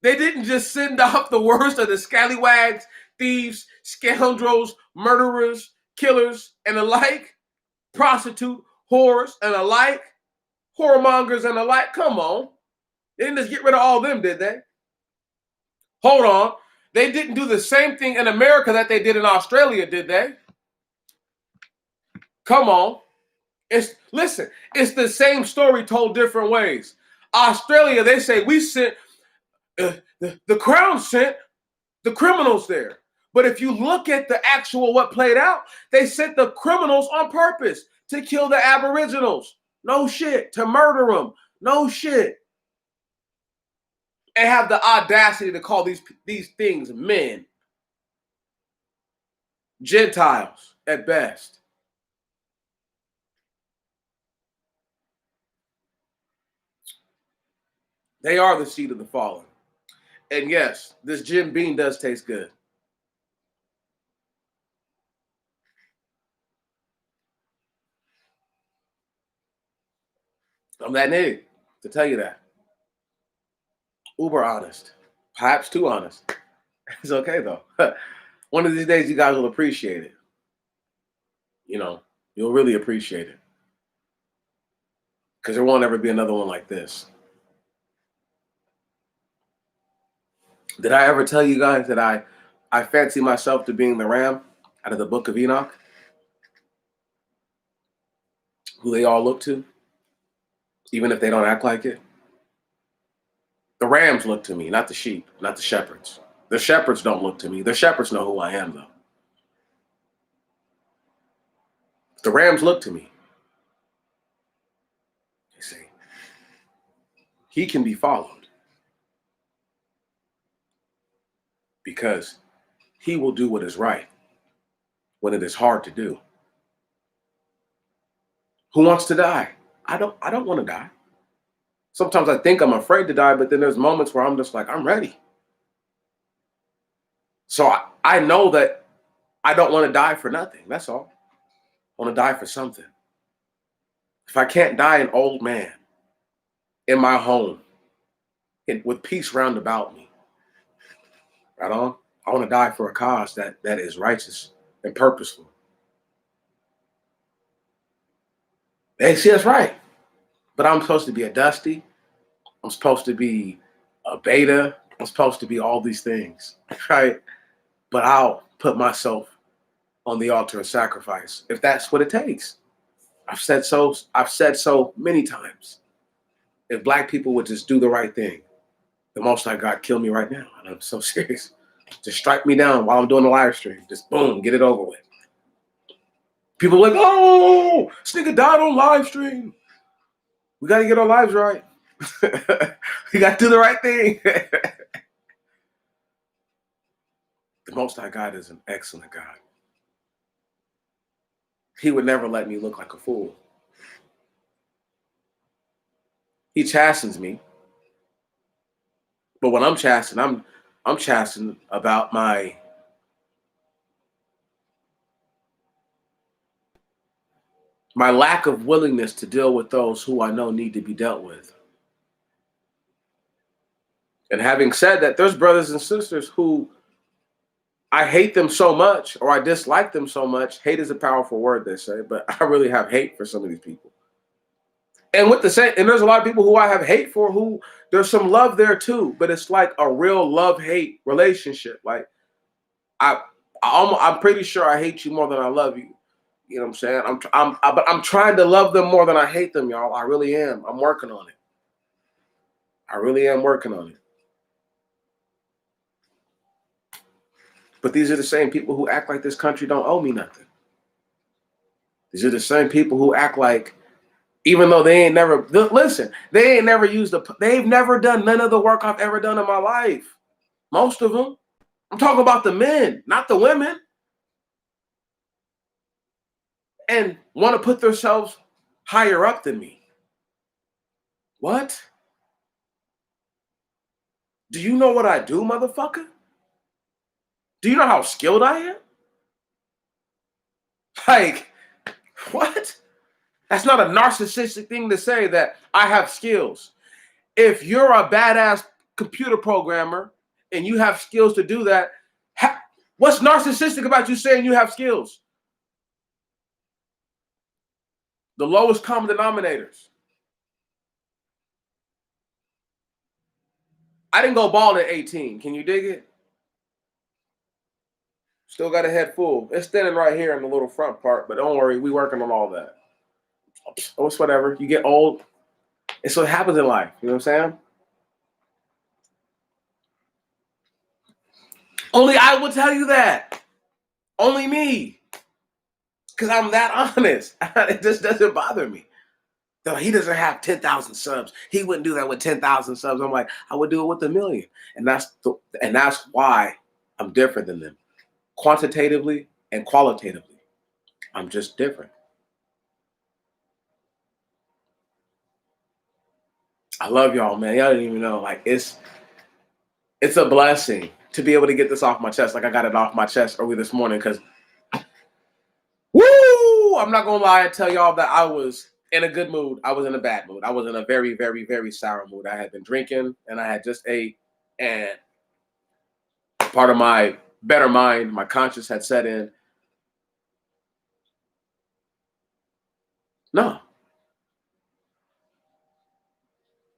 They didn't just send off the worst of the scallywags, thieves, scoundrels, murderers, killers, and the like, prostitute, whores, and the like, whoremongers, and the like. Come on. They didn't just get rid of all them, did they? Hold on. They didn't do the same thing in America that they did in Australia, did they? Come on. Listen, it's the same story told different ways. Australia, they say we sent the crown sent the criminals there. But if you look at the actual what played out, they sent the criminals on purpose to kill the Aboriginals. No shit. To murder them. No shit. And have the audacity to call these things men. Gentiles at best. They are the seed of the fallen. And yes, this Jim Beam does taste good. I'm that nigga to tell you that. Uber honest. Perhaps too honest. It's okay though. One of these days you guys will appreciate it. You know, you'll really appreciate it. Because there won't ever be another one like this. Did I ever tell you guys that I fancy myself to being the ram out of the book of Enoch? Who they all look to, even if they don't act like it? The rams look to me, not the sheep, not the shepherds. The shepherds don't look to me. The shepherds know who I am, though. The rams look to me. They say, he can be followed because he will do what is right when it is hard to do. Who wants to die? I don't want to die. Sometimes I think I'm afraid to die, but then there's moments where I'm just like, I'm ready. So I know that I don't want to die for nothing. That's all. I want to die for something. If I can't die an old man in my home with peace round about me, right on, I want to die for a cause that is righteous and purposeful. They see that's right. But I'm supposed to be a Dusty. I'm supposed to be a Beta. I'm supposed to be all these things, right? But I'll put myself on the altar of sacrifice if that's what it takes. I've said so many times. If black people would just do the right thing, the Most High God kill me right now. And I'm so serious. Just strike me down while I'm doing the live stream. Just boom, get it over with. People are like, oh, this nigga died on live stream. We got to get our lives right. We got to do the right thing. The Most High God is an excellent God. He would never let me look like a fool. He chastens me. But when I'm chastened, I'm chastened about my lack of willingness to deal with those who I know need to be dealt with. And having said that, there's brothers and sisters who I hate them so much or I dislike them so much. Hate is a powerful word, they say, but I really have hate for some of these people. And with the same, and there's a lot of people who I have hate for who there's some love there too, but it's like a real love-hate relationship. Like I, I'm pretty sure I hate you more than I love you. You know what I'm saying? But I'm trying to love them more than I hate them, y'all. I really am. I'm working on it. I really am working on it. But these are the same people who act like this country don't owe me nothing. These are the same people who act like, even though they ain't never listen, they ain't never they've never done none of the work I've ever done in my life. Most of them. I'm talking about the men, not the women. And want to put themselves higher up than me. What? Do you know what I do, motherfucker? Do you know how skilled I am? Like, what? That's not a narcissistic thing to say that I have skills. If you're a badass computer programmer and you have skills to do that, what's narcissistic about you saying you have skills? The lowest common denominators. I didn't go bald at 18. Can you dig it? Still got a head full. It's thinning right here in the little front part, but don't worry, we working on all that. Oh, it's whatever. You get old. It's what happens in life. You know what I'm saying? Only I will tell you that. Only me. Because I'm that honest. It just doesn't bother me. No, he doesn't have 10,000 subs. He wouldn't do that with 10,000 subs. I'm like, I would do it with 1,000,000. And that's why I'm different than them. Quantitatively and qualitatively. I'm just different. I love y'all, man. Y'all didn't even know. Like it's a blessing to be able to get this off my chest. Like I got it off my chest early this morning because woo! I'm not gonna lie and tell y'all that I was in a good mood. I was in a bad mood. I was in a very, very, very sour mood. I had been drinking and I had just ate, and part of my better mind, my conscience had set in. No,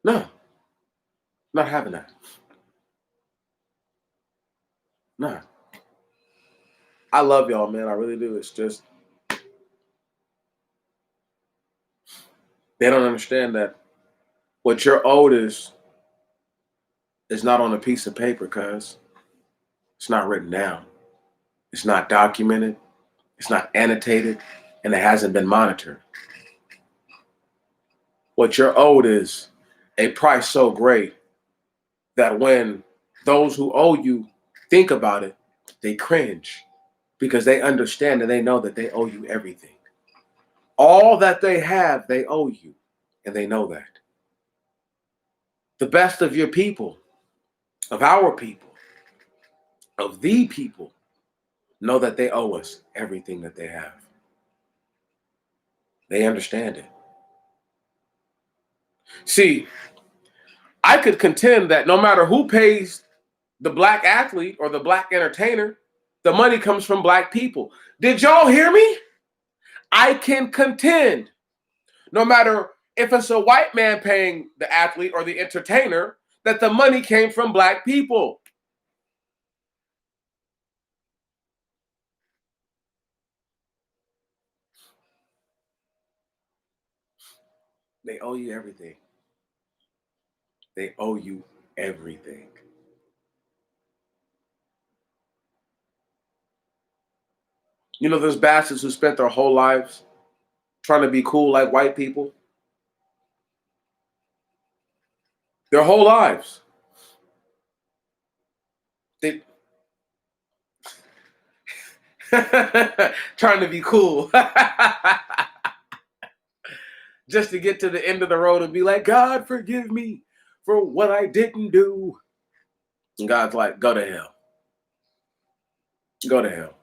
no, not having that. No. I love y'all, man. I really do. It's just they don't understand that what you're owed is not on a piece of paper, cuz it's not written down. It's not documented. It's not annotated, and it hasn't been monitored. What you're owed is a price so great that when those who owe you think about it, they cringe because they understand and they know that they owe you everything. All that they have, they owe you, and they know that. The best of your people, of our people, of the people, know that they owe us everything that they have. They understand it. See, I could contend that no matter who pays the black athlete or the black entertainer, the money comes from black people. Did y'all hear me? I can contend no matter if it's a white man paying the athlete or the entertainer, that the money came from black people. They owe you everything. They owe you everything. You know, there's bastards who spent their whole lives trying to be cool like white people. Their whole lives. They trying to be cool. Just to get to the end of the road and be like, God, forgive me for what I didn't do. And God's like, go to hell. Go to hell.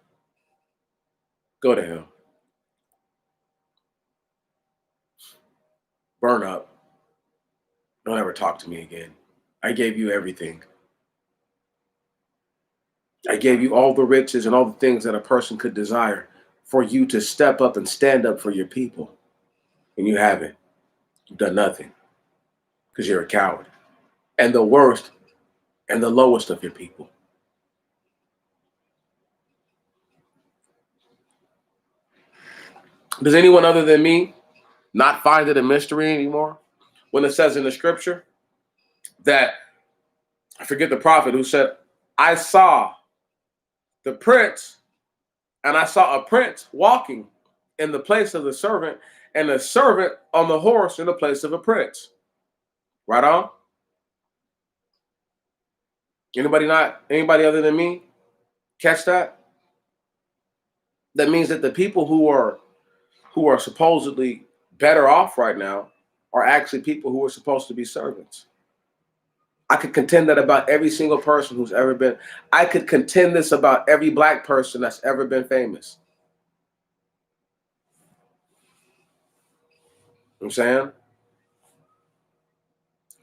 Go to hell. Burn up. Don't ever talk to me again. I gave you everything. I gave you all the riches and all the things that a person could desire for you to step up and stand up for your people. And you haven't. You've done nothing because you're a coward. And the worst and the lowest of your people. Does anyone other than me not find it a mystery anymore when it says in the scripture that, I forget the prophet who said, I saw the prince and I saw a prince walking in the place of the servant and a servant on the horse in the place of a prince. Right on? Anybody other than me catch that? That means that the people who are supposedly better off right now are actually people who are supposed to be servants. I could contend that about every single person who's ever been. I could contend this about every black person that's ever been famous. You know what I'm saying?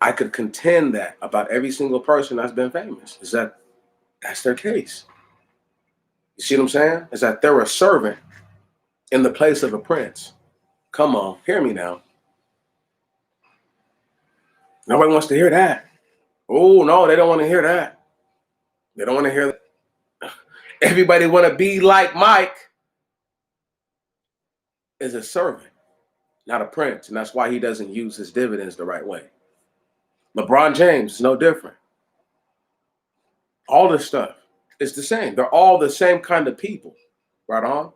I could contend that about every single person that's been famous. Is that that's their case. You see what I'm saying? Is that they're a servant in the place of a prince. Come on, hear me now. Nobody wants to hear that. Oh, no, they don't want to hear that. They don't want to hear that. Everybody want to be like Mike is a servant, not a prince. And that's why he doesn't use his dividends the right way. LeBron James is no different. All this stuff is the same. They're all the same kind of people. Right on?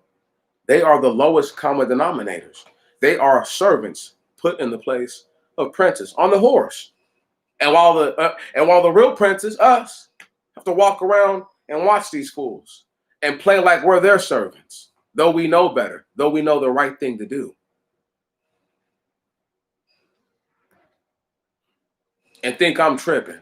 They are the lowest common denominators. They are servants put in the place of princes on the horse. And while the real princes, us, have to walk around and watch these fools and play like we're their servants, though we know better, though we know the right thing to do. And think I'm tripping.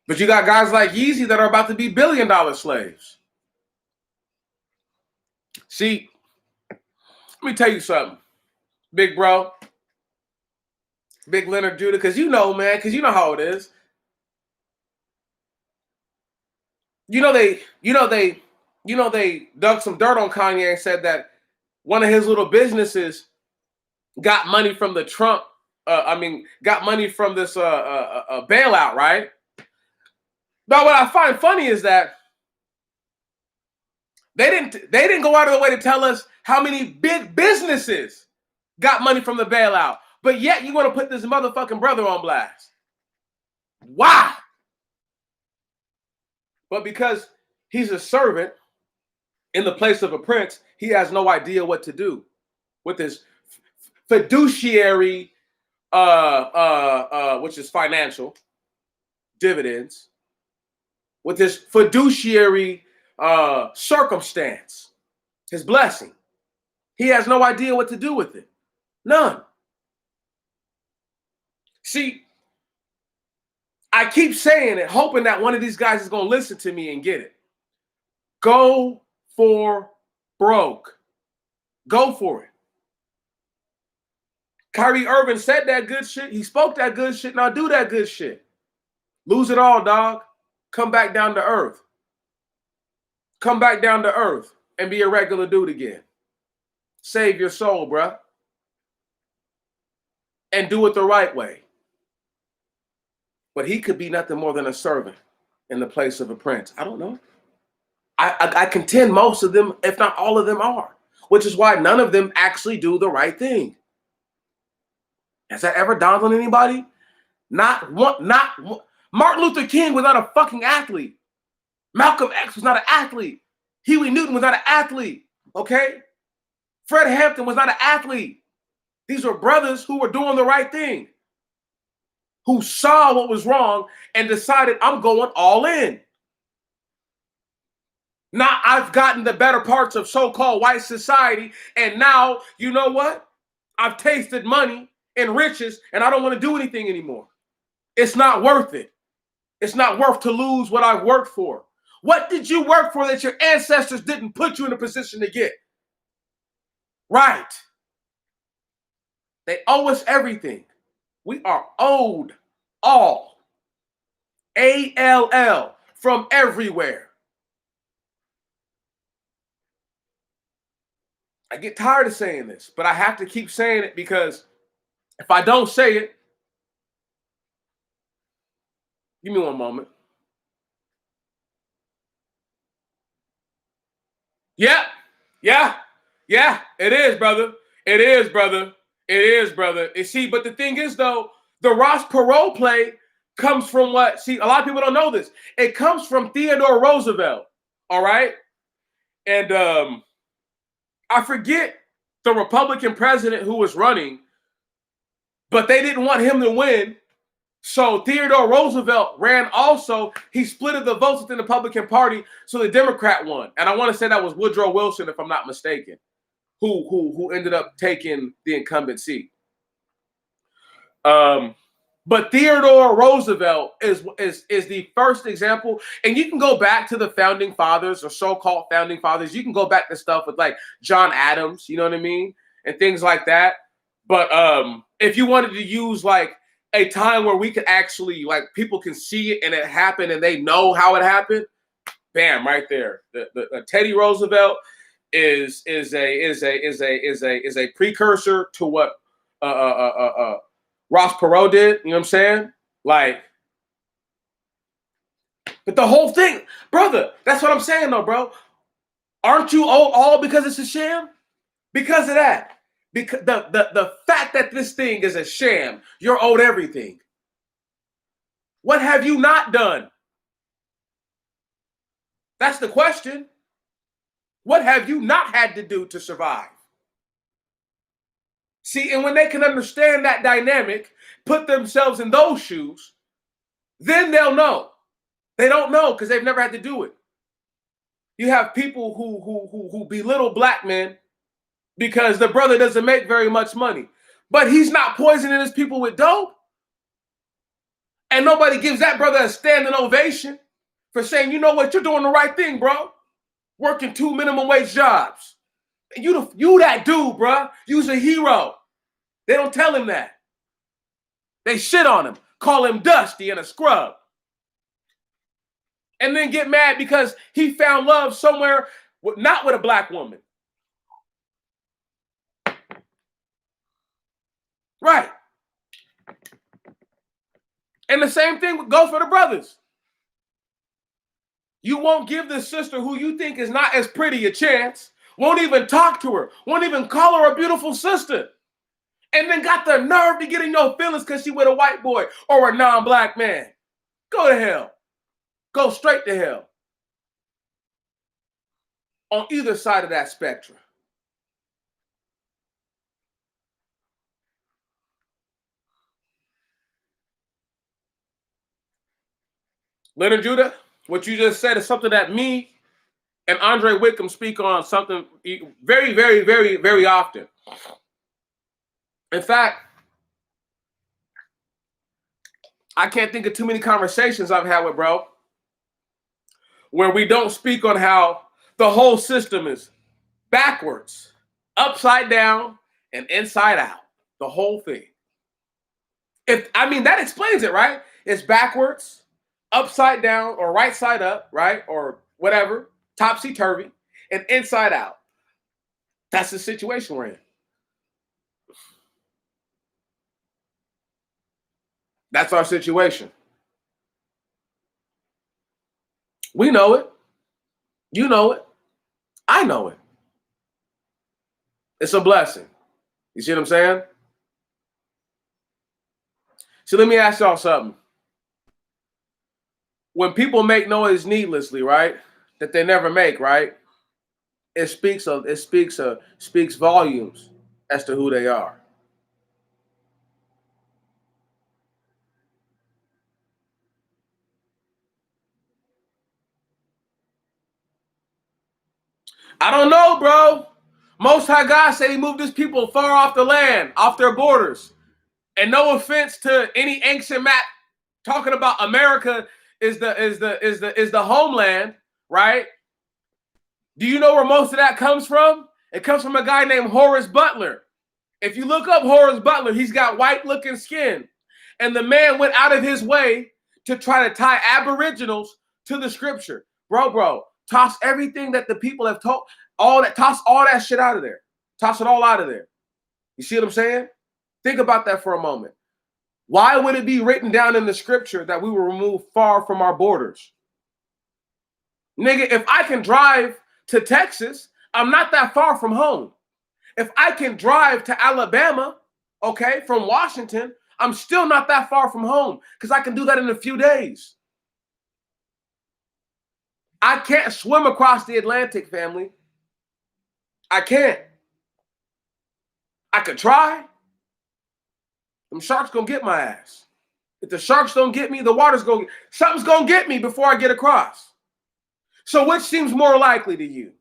But you got guys like Yeezy that are about to be billion-dollar slaves. See, let me tell you something, big bro, big Leonard Judah, because you know, man, because you know how it is. They dug some dirt on Kanye and said that one of his little businesses got money from the Trump. Got money from this bailout, right? Now, what I find funny is that they didn't go out of the way to tell us how many big businesses got money from the bailout, but yet you want to put this motherfucking brother on blast. Why? But because he's a servant in the place of a prince, he has no idea what to do with his fiduciary, which is financial dividends, with his fiduciary circumstance, his blessing. He has no idea what to do with it. None. See, I keep saying it, hoping that one of these guys is going to listen to me and get it. Go for broke. Go for it. Kyrie Irving said that good shit. He spoke that good shit. Now do that good shit. Lose it all, dog. Come back down to earth. Come back down to earth and be a regular dude again. Save your soul, bruh. And do it the right way. But he could be nothing more than a servant in the place of a prince. I don't know. I contend most of them, if not all of them, are. Which is why none of them actually do the right thing. Has that ever dawned on anybody? Not one. Martin Luther King was not a fucking athlete. Malcolm X was not an athlete. Huey Newton was not an athlete. Okay? Fred Hampton was not an athlete. These were brothers who were doing the right thing, who saw what was wrong and decided, I'm going all in. Now I've gotten the better parts of so-called white society, and now, you know what? I've tasted money and riches, and I don't want to do anything anymore. It's not worth it. It's not worth to lose what I've worked for. What did you work for that your ancestors didn't put you in a position to get? Right. They owe us everything. We are owed all. ALL from everywhere. I get tired of saying this, but I have to keep saying it because if I don't say it, give me one moment. Yeah, it is, brother. It is, brother. It is, brother. You see, but the thing is, though, the Ross Perot play comes from what? See, a lot of people don't know this. It comes from Theodore Roosevelt, all right? And I forget the Republican president who was running, but they didn't want him to win. So Theodore Roosevelt ran also. He splitted the votes within the Republican Party, so the Democrat won. And I want to say that was Woodrow Wilson, if I'm not mistaken, who ended up taking the incumbent seat. But Theodore Roosevelt is the first example. And you can go back to the founding fathers or so-called founding fathers. You can go back to stuff with like John Adams, you know what I mean? And things like that. But if you wanted to use like a time where we could actually, like, people can see it and it happened and they know how it happened, bam, right there. The Teddy Roosevelt is a precursor to what Ross Perot did. You know what I'm saying? Like, but the whole thing, brother, that's what I'm saying though, bro. Aren't you all because it's a sham? Because of that. Because the fact that this thing is a sham, you're owed everything. What have you not done? That's the question. What have you not had to do to survive? See, and when they can understand that dynamic, put themselves in those shoes, then they'll know. They don't know because they've never had to do it. You have people who belittle black men because the brother doesn't make very much money. But he's not poisoning his people with dope. And nobody gives that brother a standing ovation for saying, you know what, you're doing the right thing, bro. Working 2 minimum wage jobs. You that dude, bro. You's a hero. They don't tell him that. They shit on him, call him dusty and a scrub. And then get mad because he found love somewhere, not with a black woman. Right. And the same thing would go for the brothers. You won't give the sister who you think is not as pretty a chance, won't even talk to her, won't even call her a beautiful sister, and then got the nerve to get in your feelings because she with a white boy or a non-black man. Go to hell. Go straight to hell. On either side of that spectrum. Leonard Judah, what you just said is something that me and Andre Wickham speak on something very, very, very, very often. In fact, I can't think of too many conversations I've had with bro where we don't speak on how the whole system is backwards, upside down, and inside out. The whole thing. That explains it, right? It's backwards, upside down, or right side up, right? Or whatever, topsy-turvy, and inside out. That's the situation we're in. That's our situation. We know it. You know it. I know it. It's a blessing. You see what I'm saying? So let me ask y'all something. When people make noise needlessly, right, that they never make, right, it speaks volumes as to who they are. I don't know, bro. Most High God said he moved his people far off the land, off their borders. And no offense to any ancient map talking about America is the homeland, right? Do you know where most of that comes from? It comes from a guy named Horace Butler. If you look up Horace Butler, he's got white-looking skin. And the man went out of his way to try to tie aboriginals to the scripture. Bro, toss everything that the people have told, toss all that shit out of there. Toss it all out of there. You see what I'm saying? Think about that for a moment. Why would it be written down in the scripture that we will remove far from our borders? Nigga, if I can drive to Texas, I'm not that far from home. If I can drive to Alabama, okay, from Washington, I'm still not that far from home because I can do that in a few days. I can't swim across the Atlantic, family. I can't. I could try. Them sharks gonna get my ass. If the sharks don't get me, the water's gonna get, something's gonna get me before I get across. So which seems more likely to you?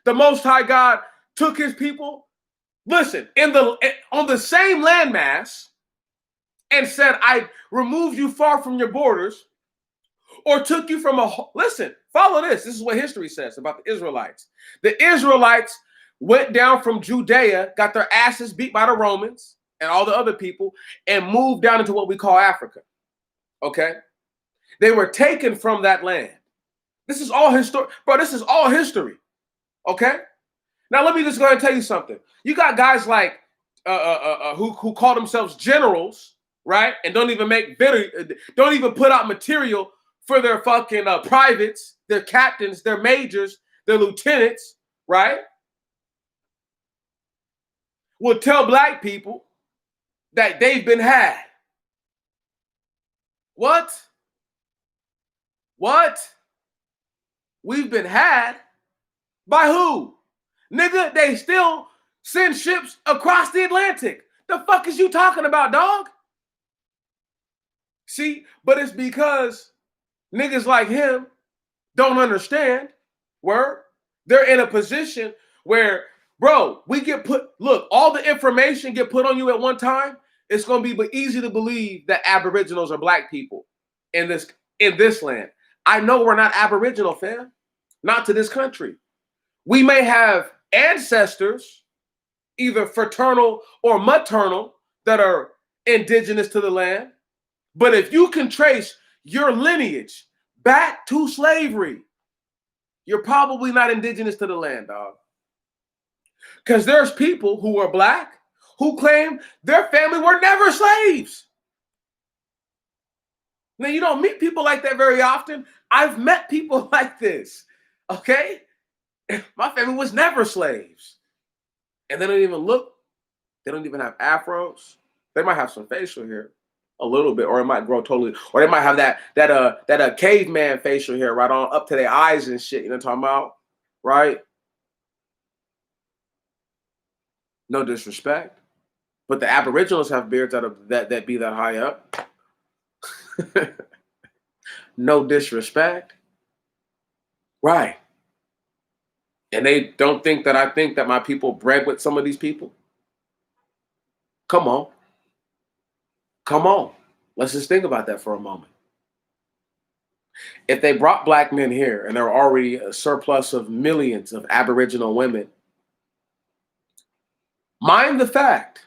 The Most High God took his people, listen, on the same landmass and said, I removed you far from your borders, or took you from listen, follow this. This is what history says about the Israelites. The Israelites went down from Judea, got their asses beat by the Romans and all the other people, and moved down into what we call Africa. Okay? They were taken from that land. This is all history. Bro, this is all history. Okay? Now let me just go ahead and tell you something. You got guys like who call themselves generals, right? And don't even put out material for their fucking privates, their captains, their majors, their lieutenants, right? Will tell black people that they've been had. What? We've been had? By who? Nigga, they still send ships across the Atlantic. The fuck is you talking about, dog? See, but it's because niggas like him don't understand. Word? They're in a position where, bro, look, all the information get put on you at one time. It's going to be easy to believe that aboriginals are black people in this land. I know we're not aboriginal, fam. Not to this country. We may have ancestors, either fraternal or maternal, that are indigenous to the land. But if you can trace your lineage back to slavery, you're probably not indigenous to the land, dog. Because there's people who are black who claim their family were never slaves. Now, you don't meet people like that very often. I've met people like this, okay? My family was never slaves. And they don't even look, they don't even have afros. They might have some facial hair, a little bit, or it might grow totally, or they might have that caveman facial hair right on up to their eyes and shit, you know what I'm talking about? Right? No disrespect. But the aboriginals have beards that be that high up. No disrespect. Right. And they don't think that I think that my people bred with some of these people. Come on. Let's just think about that for a moment. If they brought black men here and there were already a surplus of millions of aboriginal women, mind the fact.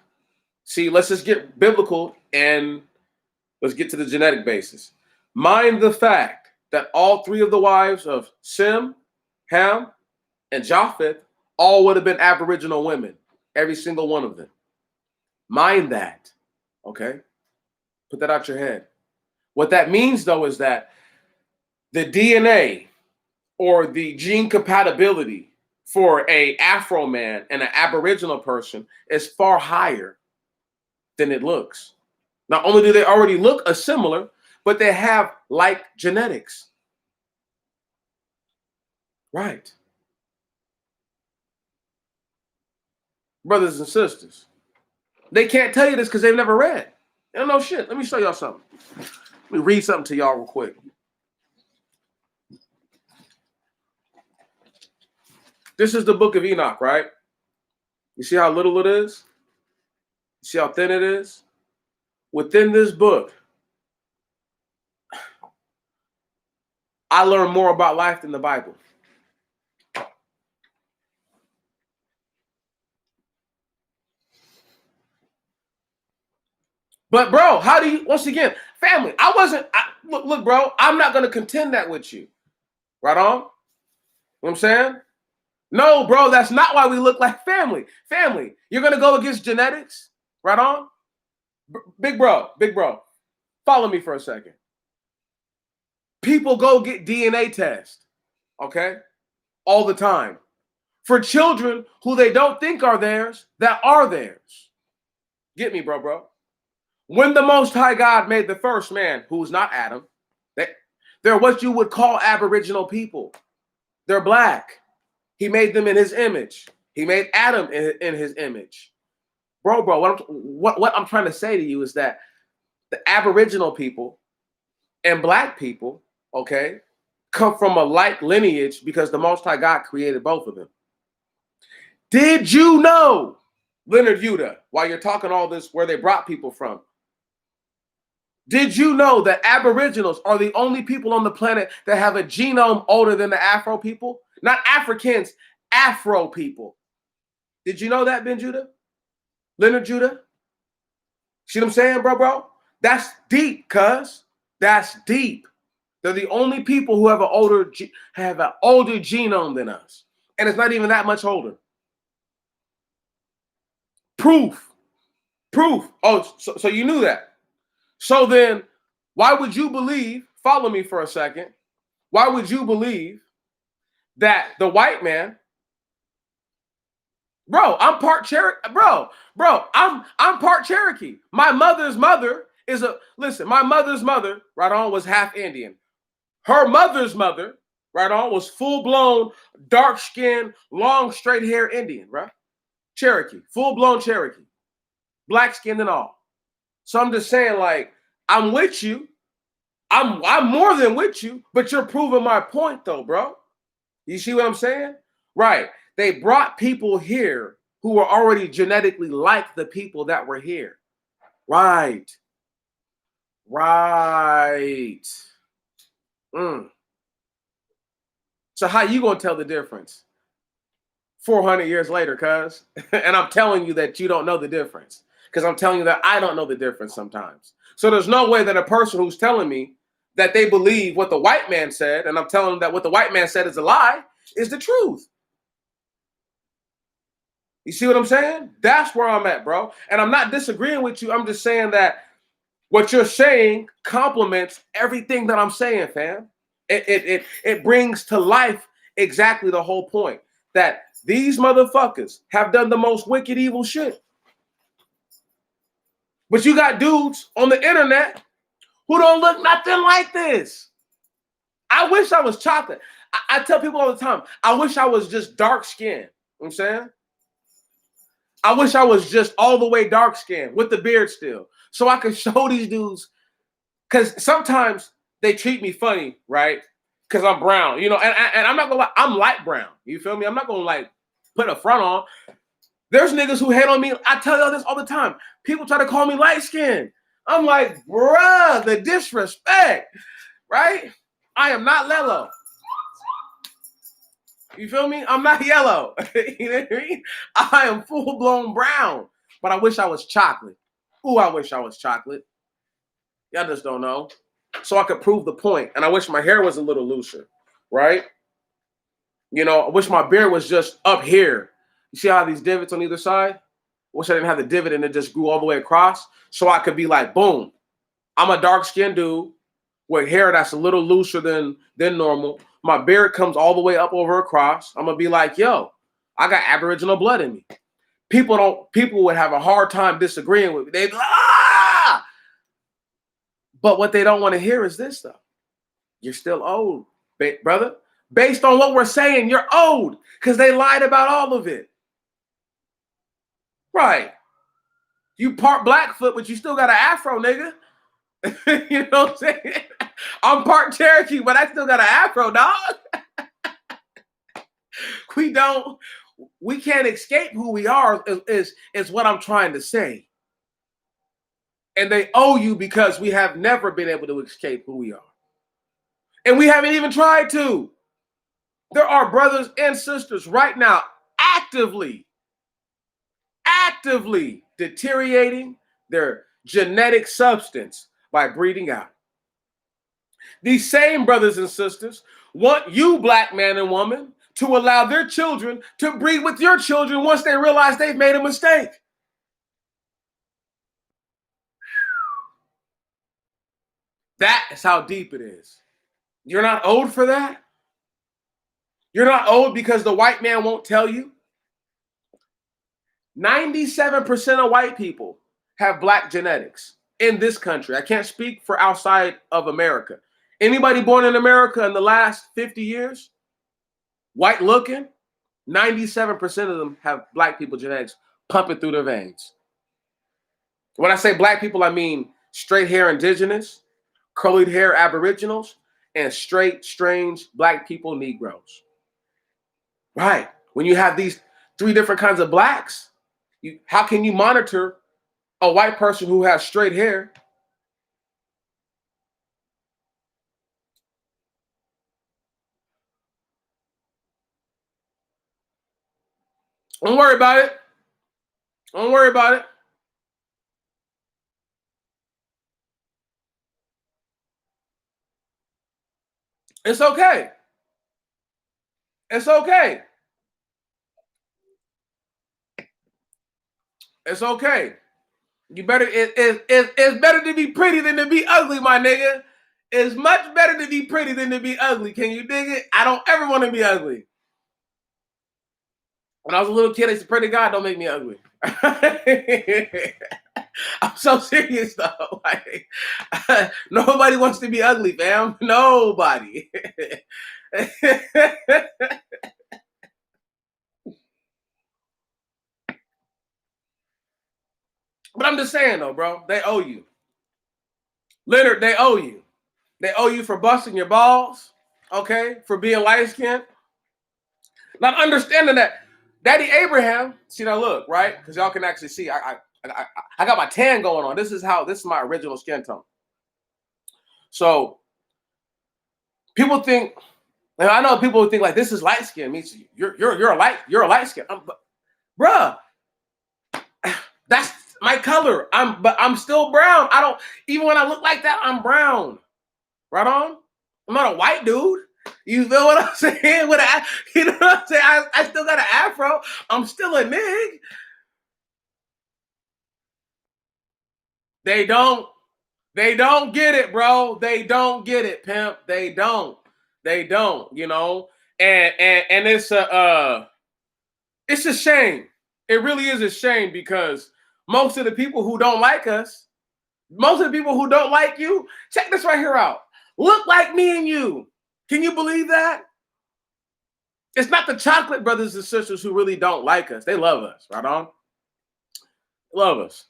See, let's just get biblical and let's get to the genetic basis. Mind the fact that all three of the wives of Sem, Ham, and Japheth all would have been aboriginal women. Every single one of them. Mind that. Okay? Put that out your head. What that means, though, is that the DNA or the gene compatibility for a Afro man and an Aboriginal person is far higher than it looks. Not only do they already look similar, but they have like genetics. Right. Brothers and sisters, they can't tell you this because they've never read. They don't know shit. Let me show y'all something. Let me read something to y'all real quick. This is the book of Enoch, right? You see how little it is? You see how thin it is? Within this book, I learned more about life than the Bible. But bro, how do you, once again, family, look, bro, I'm not going to contend that with you. Right on? You know what I'm saying? No, bro, that's not why we look like family. Family, you're going to go against genetics? Right on? Big bro, follow me for a second. People go get DNA tests, okay? All the time. For children who they don't think are theirs, that are theirs. Get me, bro. When the Most High God made the first man, who's not Adam, they're what you would call Aboriginal people. They're black. He made them in his image. He made Adam in his image. Bro, what I'm trying to say to you is that the Aboriginal people and black people, okay, come from a like lineage because the Most High God created both of them. Did you know, Leonard Yuta, while you're talking all this, where they brought people from? Did you know that Aboriginals are the only people on the planet that have a genome older than the Afro people? Not Africans, Afro people. Did you know that, Ben Judah? Leonard Judah? See what I'm saying, bro? That's deep, cuz. That's deep. They're the only people who have an older genome than us. And it's not even that much older. Proof. Oh, so you knew that. So then, why would you believe, follow me for a second, why would you believe that the white man, bro, I'm part Cherokee, I'm part Cherokee. My mother's mother my mother's mother, right on, was half Indian. Her mother's mother, right on, was full-blown, dark-skinned, long, straight hair Indian, right? Cherokee, full-blown Cherokee, black-skinned and all. So I'm just saying, like, I'm with you. I'm more than with you, but you're proving my point, though, bro. You see what I'm saying? Right. They brought people here who were already genetically like the people that were here. Right. So how you gonna tell the difference 400 years later, cuz? And I'm telling you that you don't know the difference. Because I'm telling you that I don't know the difference sometimes. So there's no way that a person who's telling me that they believe what the white man said, and I'm telling them that what the white man said is a lie, is the truth. You see what I'm saying? That's where I'm at, bro. And I'm not disagreeing with you. I'm just saying that what you're saying complements everything that I'm saying, fam. It brings to life exactly the whole point that these motherfuckers have done the most wicked, evil shit. But you got dudes on the internet who don't look nothing like this. I wish I was chocolate. I tell people all the time, I wish I was just dark skinned. You know what I'm saying? I wish I was just all the way dark skinned with the beard still. So I could show these dudes, because sometimes they treat me funny, right? Because I'm brown, you know, and I'm not gonna lie, I'm light brown. You feel me? I'm not gonna like put a front on. There's niggas who hate on me. I tell y'all this all the time. People try to call me light skinned. I'm like, bruh, the disrespect, right? I am not Lelo. You feel me? I'm not yellow. You know what I mean? I am full-blown brown. But I wish I was chocolate. Ooh, I wish I was chocolate. Y'all just don't know. So I could prove the point. And I wish my hair was a little looser, right? You know, I wish my beard was just up here. You see how these divots on either side? Wish I didn't have the divot and it just grew all the way across. So I could be like, boom, I'm a dark-skinned dude with hair that's a little looser than normal. My beard comes all the way up over across. I'm gonna be like, yo, I got Aboriginal blood in me. People would have a hard time disagreeing with me. They'd But what they don't want to hear is this though. You're still old, brother. Based on what we're saying, you're old because they lied about all of it. Right. You part Blackfoot, but you still got an afro, nigga. You know what I'm saying? I'm part Cherokee, but I still got an afro, dog. We can't escape who we are, is what I'm trying to say. And they owe you because we have never been able to escape who we are. And we haven't even tried to. There are brothers and sisters right now actively deteriorating their genetic substance by breeding out. These same brothers and sisters want you, black man and woman, to allow their children to breed with your children once they realize they've made a mistake. That is how deep it is. You're not owed for that? You're not owed because the white man won't tell you? 97% of white people have black genetics in this country. I can't speak for outside of America. Anybody born in America in the last 50 years, white looking, 97% of them have black people genetics pumping through their veins. When I say black people, I mean straight hair indigenous, curly hair aboriginals, and straight, strange black people, Negroes. Right. When you have these three different kinds of blacks, how can you monitor a white person who has straight hair? Don't worry about it. Don't worry about it. It's okay. It's okay. It's okay. You better. It's better to be pretty than to be ugly, my nigga. It's much better to be pretty than to be ugly. Can you dig it? I don't ever want to be ugly. When I was a little kid, I used to pray to God, don't make me ugly. I'm so serious though. Like, nobody wants to be ugly, fam. Nobody. But I'm just saying though, bro, they owe you. Leonard, they owe you. They owe you for busting your balls, okay, for being light skinned. Not understanding that Daddy Abraham, see now look, right? Because y'all can actually see I got my tan going on. This is my original skin tone. So people think, and I know people think like this is light skin. Means you're a light skin. Bruh, that's my color. But I'm still brown. I don't even when I look like that, I'm brown. Right on? I'm not a white dude. You feel what I'm saying? You know what I'm saying? I still got an afro. I'm still a nig. They don't get it, bro. They don't get it, pimp. They don't, you know. And it's a shame. It really is a shame because most of the people who don't like us, most of the people who don't like you, check this right here out. Look like me and you. Can you believe that? It's not the chocolate brothers and sisters who really don't like us. They love us, right on? Love us.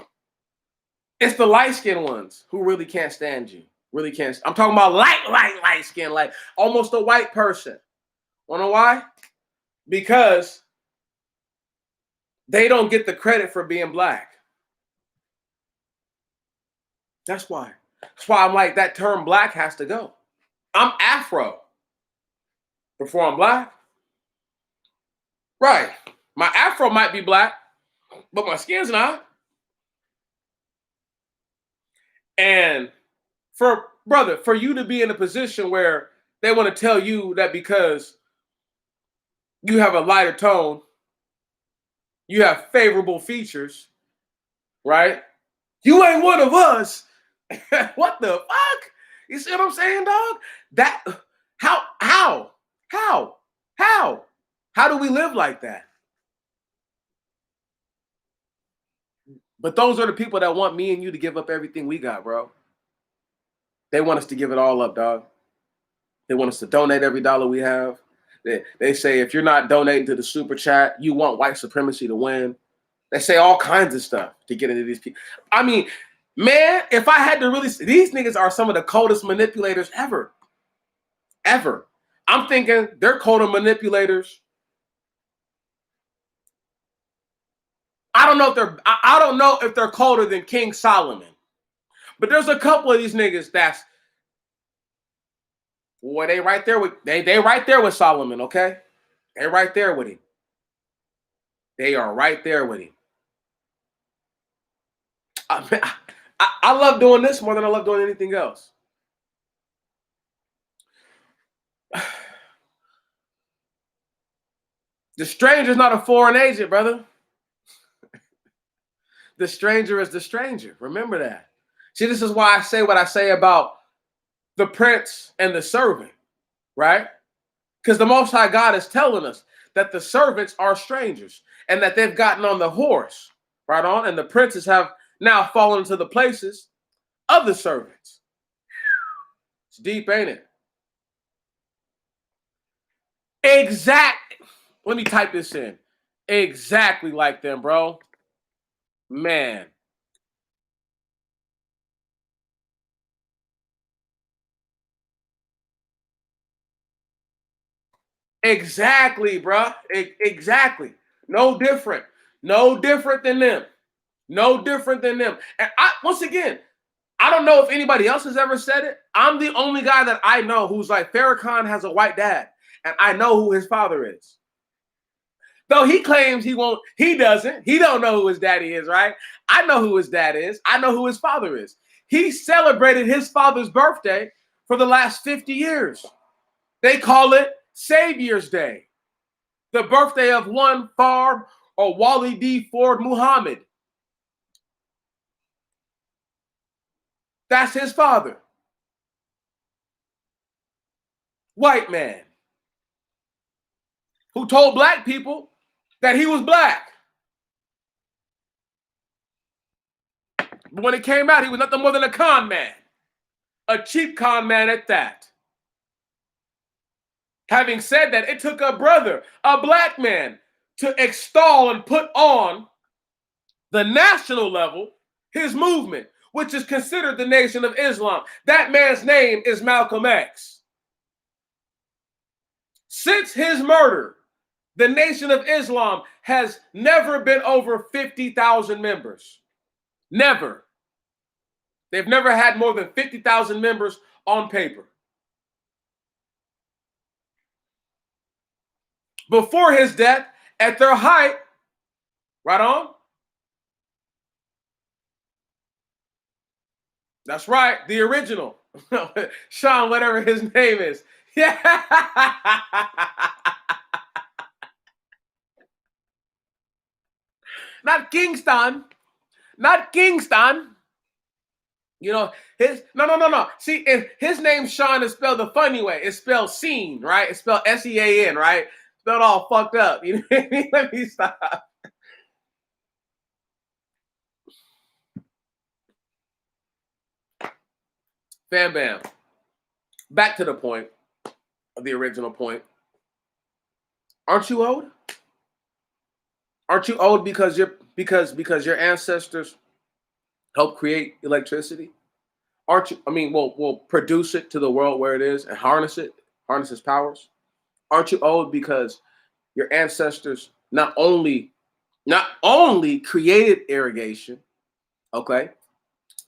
It's the light-skinned ones who really can't stand you. Really can't. I'm talking about light skin, like almost a white person. Wanna know why? Because they don't get the credit for being black. That's why. That's why I'm like, that term black has to go. I'm Afro before I'm black. Right. My Afro might be black, but my skin's not. And for you to be in a position where they want to tell you that because you have a lighter tone, you have favorable features, right? You ain't one of us. What the fuck? You see what I'm saying, dog? That how do we live like that? But those are the people that want me and you to give up everything we got, bro. They want us to give it all up, dog. They want us to donate every dollar we have. They say if you're not donating to the super chat, you want white supremacy to win. They say all kinds of stuff to get into these people. I mean, man, if I had to really, these niggas are some of the coldest manipulators ever. Ever. I'm thinking they're colder manipulators. I don't know if they're colder than King Solomon. But there's a couple of these niggas that's Boy, they right there with they right there with Solomon, okay? They right there with him. They are right there with him. I love doing this more than I love doing anything else. The stranger's not a foreign agent, brother. The stranger is the stranger. Remember that. See, this is why I say what I say about the prince and the servant, right? Because the Most High God is telling us that the servants are strangers and that they've gotten on the horse, right on, and the princes have now fallen into the places of the servants. It's deep, ain't it? Let me type this in. Exactly like them, bro. Man. Exactly, bro. Exactly. No different. No different than them. No different than them. And once again, I don't know if anybody else has ever said it. I'm the only guy that I know who's like, Farrakhan has a white dad, and I know who his father is. Though he claims he won't, he doesn't. He don't know who his daddy is, right? I know who his dad is. I know who his father is. He celebrated his father's birthday for the last 50 years. They call it Savior's Day, the birthday of one Fard or Wally D. Ford Muhammad. That's his father. White man who told black people that he was black. But when it came out, he was nothing more than a con man, a cheap con man at that. Having said that, it took a brother, a black man, to extol and put on the national level his movement, which is considered the Nation of Islam. That man's name is Malcolm X. Since his murder, the Nation of Islam has never been over 50,000 members. Never. They've never had more than 50,000 members on paper. Before his death, at their height, right on? That's right, the original. Sean, whatever his name is. Yeah. Not Kingston. Not Kingston. You know, no. See, his name Sean is spelled the funny way. It's spelled Sean, right? It's spelled S-E-A-N, right? Spelled all fucked up. You know what I mean? Let me stop. Bam bam. Back to the point of the original point. Aren't you old? Aren't you old because your ancestors helped create electricity? Aren't you? I mean, we'll produce it to the world where it is and harness its powers. Aren't you old because your ancestors not only created irrigation, okay,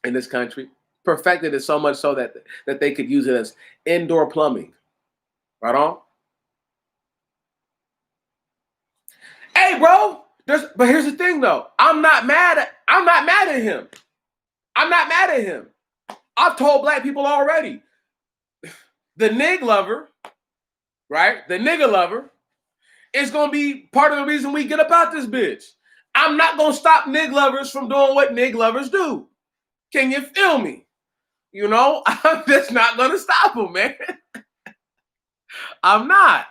in this country, perfected it so much so that they could use it as indoor plumbing, right on? Hey, bro, but here's the thing though. I'm not mad at him. I'm not mad at him. I've told black people already. The nig lover, right? The nigga lover is gonna be part of the reason we get about this bitch. I'm not gonna stop nig lovers from doing what nig lovers do. Can you feel me? You know, I'm just not gonna stop them, man. I'm not.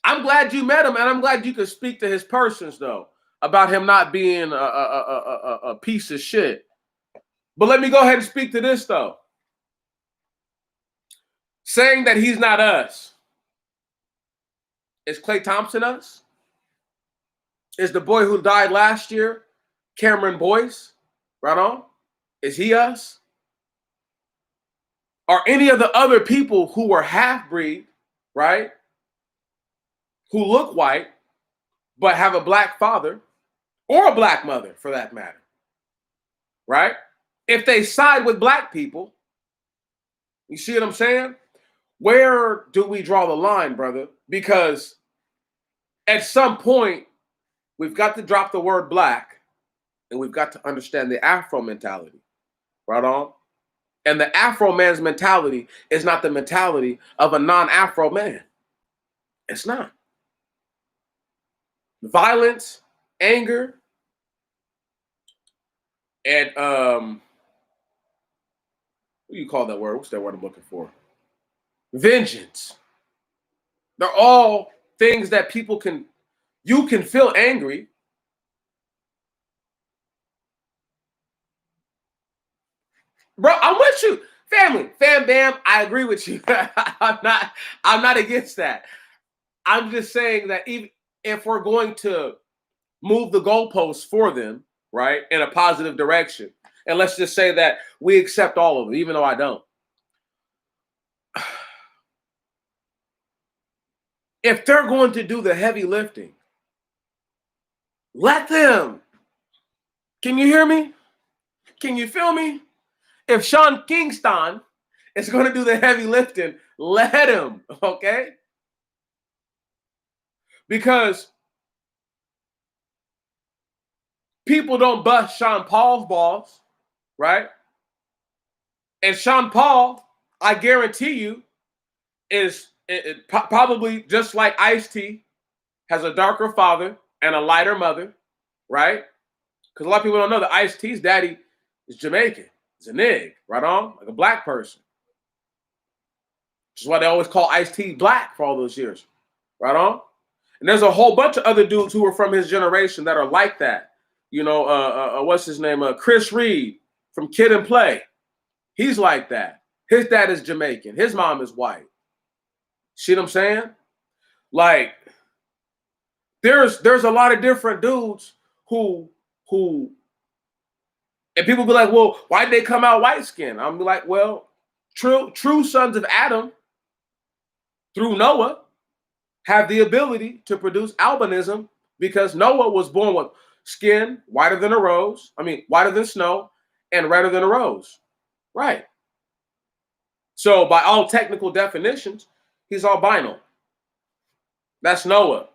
I'm glad you met him, and I'm glad you could speak to his persons, though, about him not being a piece of shit. But let me go ahead and speak to this, though. Saying that he's not us. Is Klay Thompson us? Is the boy who died last year, Cameron Boyce, right on? Is he us? Are any of the other people who were half-breed, right, who look white, but have a black father, or a black mother, for that matter, right? If they side with black people, You see what I'm saying? Where do we draw the line, brother? Because at some point, we've got to drop the word black and we've got to understand the Afro mentality. Right on? And the Afro man's mentality is not the mentality of a non-Afro man. It's not. Violence, anger, and what do you call that word? What's that word I'm looking for? Vengeance. They're all things that you can feel angry. Bro, I'm with you. Family, fam bam, I agree with you. I'm not against that. I'm just saying that even if we're going to move the goalposts for them, right, in a positive direction, and let's just say that we accept all of them, even though I don't. If they're going to do the heavy lifting, let them. Can you hear me? Can you feel me? If Sean Kingston is going to do the heavy lifting, let him, okay? Because people don't bust Sean Paul's balls, right? And Sean Paul, I guarantee you, is probably just like Ice-T, has a darker father and a lighter mother, right? Because a lot of people don't know that Ice-T's daddy is Jamaican. He's a nig, right on? Like a black person. Which is why they always call Ice-T black for all those years, right on? And there's a whole bunch of other dudes who are from his generation that are like that. You know, what's his name? Chris Reed from Kid and Play. He's like that. His dad is Jamaican. His mom is white. See what I'm saying? Like, there's a lot of different dudes who and people be like, well, why'd they come out white skinned? I'm like, well, true sons of Adam through Noah have the ability to produce albinism because Noah was born with skin whiter than a rose. I mean, whiter than snow and redder than a rose. Right. So by all technical definitions, he's albino. That's Noah.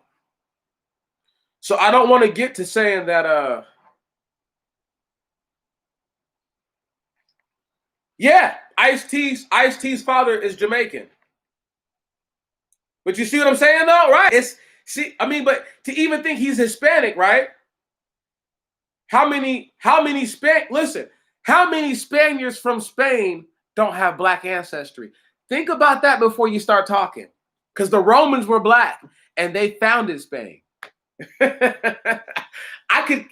So I don't want to get to saying that, yeah, Ice-T's father is Jamaican. But you see what I'm saying though, right? But to even think he's Hispanic, right? How many Spaniards from Spain don't have black ancestry? Think about that before you start talking. Because the Romans were black and they founded Spain. I could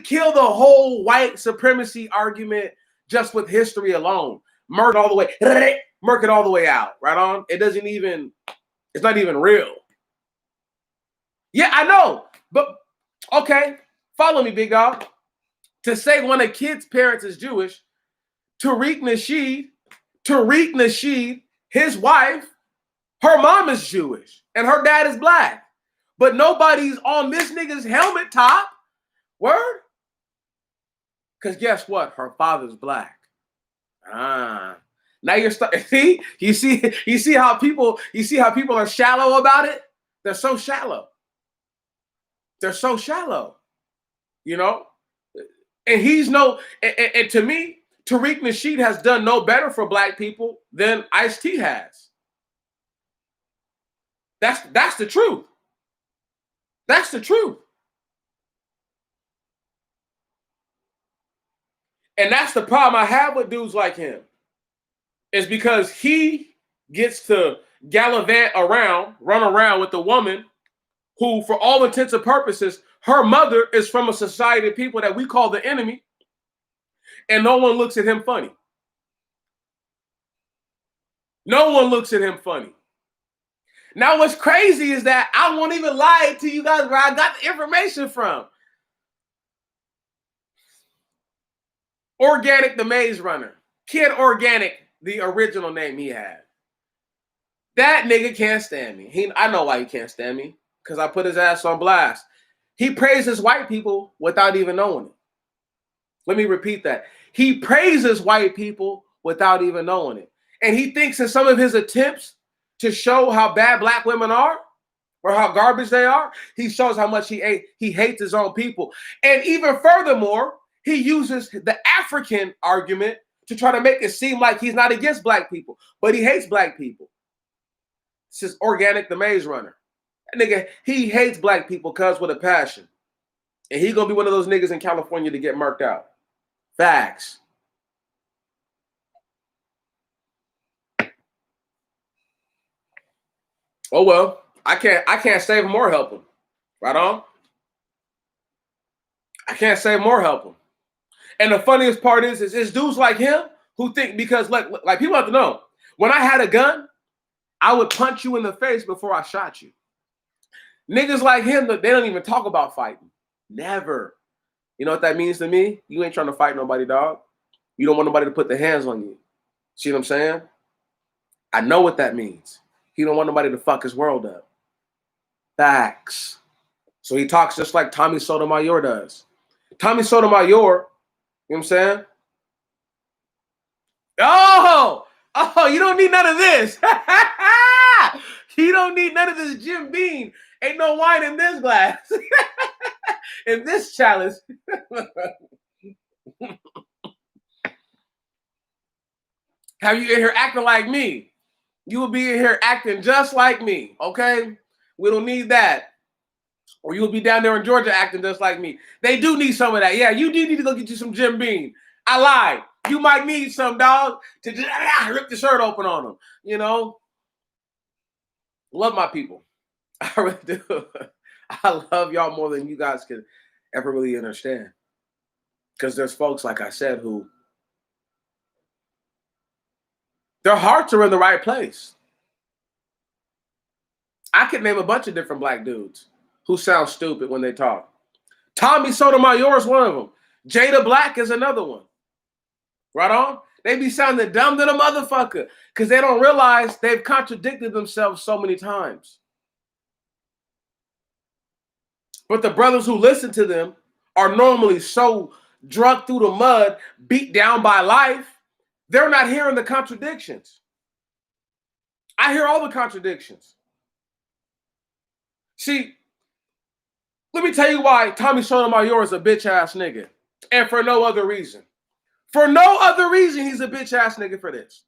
kill the whole white supremacy argument just with history alone. Murk it all the way out, right on? It's not even real. Yeah, I know. But okay, follow me, big dog. To say when a kid's parents is Jewish, Tariq Nasheed, his wife, her mom is Jewish and her dad is black. But nobody's on this nigga's helmet top. Word? Because guess what? Her father's black. Now you're see? You see how people are shallow about it? They're so shallow. You know? And and to me, Tariq Nasheed has done no better for black people than Ice-T has. That's the truth. That's the truth. And that's the problem I have with dudes like him. Is because he gets to gallivant around, run around with a woman who, for all intents and purposes, her mother is from a society of people that we call the enemy, and no one looks at him funny. No one looks at him funny. Now, what's crazy is that I won't even lie to you guys where I got the information from. Organic, the Maze Runner. Kid Organic, the original name he had. That nigga can't stand me. I know why he can't stand me. Because I put his ass on blast. He praises white people without even knowing it. Let me repeat that. He praises white people without even knowing it. And he thinks in some of his attempts to show how bad black women are or how garbage they are, he shows how much he hates his own people. And even furthermore, he uses the African argument to try to make it seem like he's not against black people, but he hates black people. This is Organic the Maze Runner. That nigga, he hates black people cuz with a passion. And he gonna be one of those niggas in California to get murked out. Facts. Oh well, I can't save him or help him. Right on? I can't save him or help him. And the funniest part is it's dudes like him who think because like people have to know, when I had a gun, I would punch you in the face before I shot you. Niggas like him, they don't even talk about fighting. Never. You know what that means to me? You ain't trying to fight nobody, dog. You don't want nobody to put their hands on you. See what I'm saying? I know what that means. He don't want nobody to fuck his world up. Facts. So he talks just like Tommy Sotomayor does. Tommy Sotomayor, you know what I'm saying? Oh, you don't need none of this. You don't need none of this Jim Beam. Ain't no wine in this glass. In this chalice. Have you in here acting like me? You will be in here acting just like me, okay? We don't need that. Or you'll be down there in Georgia acting just like me. They do need some of that. Yeah, you do need to go get you some Jim Beam. I lied. You might need some, dog, to just rip the shirt open on them. You know? Love my people. I really do. I love y'all more than you guys can ever really understand. Because there's folks, like I said, who their hearts are in the right place. I could name a bunch of different black dudes who sound stupid when they talk. Tommy Sotomayor is one of them. Jada Black is another one. Right on? They be sounding dumb to the motherfucker because they don't realize they've contradicted themselves so many times. But the brothers who listen to them are normally so drunk through the mud, beat down by life, they're not hearing the contradictions. I hear all the contradictions. See, let me tell you why Tommy Sotomayor is a bitch ass nigga. And for no other reason. For no other reason, he's a bitch ass nigga for this.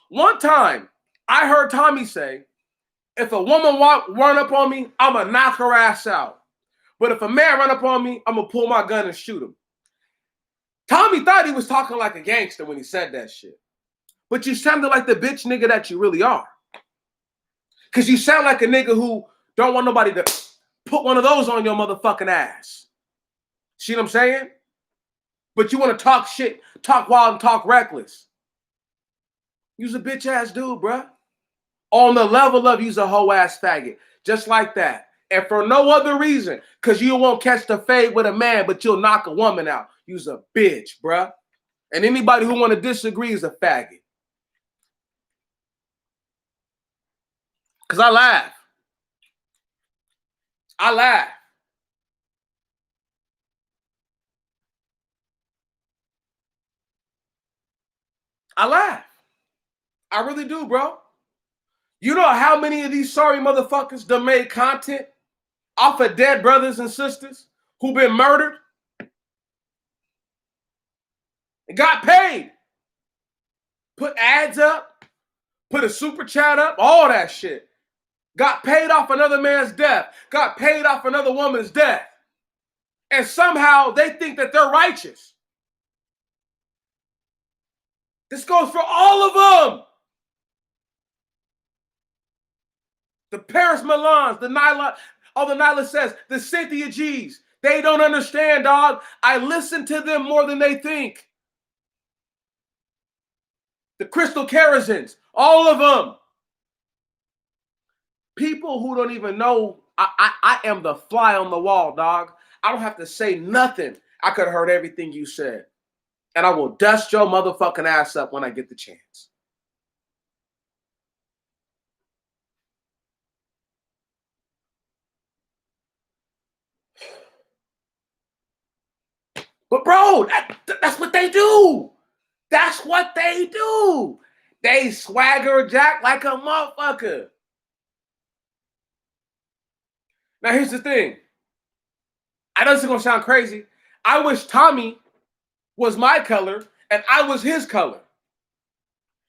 One time, I heard Tommy say, if a woman run up on me, I'm going to knock her ass out. But if a man run up on me, I'm going to pull my gun and shoot him. Tommy thought he was talking like a gangster when he said that shit. But you sounded like the bitch nigga that you really are. Because you sound like a nigga who don't want nobody to put one of those on your motherfucking ass. See what I'm saying? But you want to talk shit, talk wild, and talk reckless. You's a bitch ass dude, bruh. On the level of you's a hoe ass faggot. Just like that. And for no other reason. Because you won't catch the fade with a man, but you'll knock a woman out. You's a bitch, bruh. And anybody who want to disagree is a faggot. Because I laugh. I laugh. I laugh. I really do, bro. You know how many of these sorry motherfuckers done made content off of dead brothers and sisters who been murdered and got paid? Put ads up, put a super chat up, all that shit. Got paid off another man's death. Got paid off another woman's death. And somehow they think that they're righteous. This goes for all of them. The Paris Milans, the Nyla, all the Nyla says, the Cynthia G's. They don't understand, dog. I listen to them more than they think. The Crystal Karazins, all of them. People who don't even know, I am the fly on the wall, dog. I don't have to say nothing. I could have heard everything you said. And I will dust your motherfucking ass up when I get the chance. But bro, that's what they do. That's what they do. They swagger jack like a motherfucker. Now, here's the thing. I know this is going to sound crazy. I wish Tommy was my color and I was his color.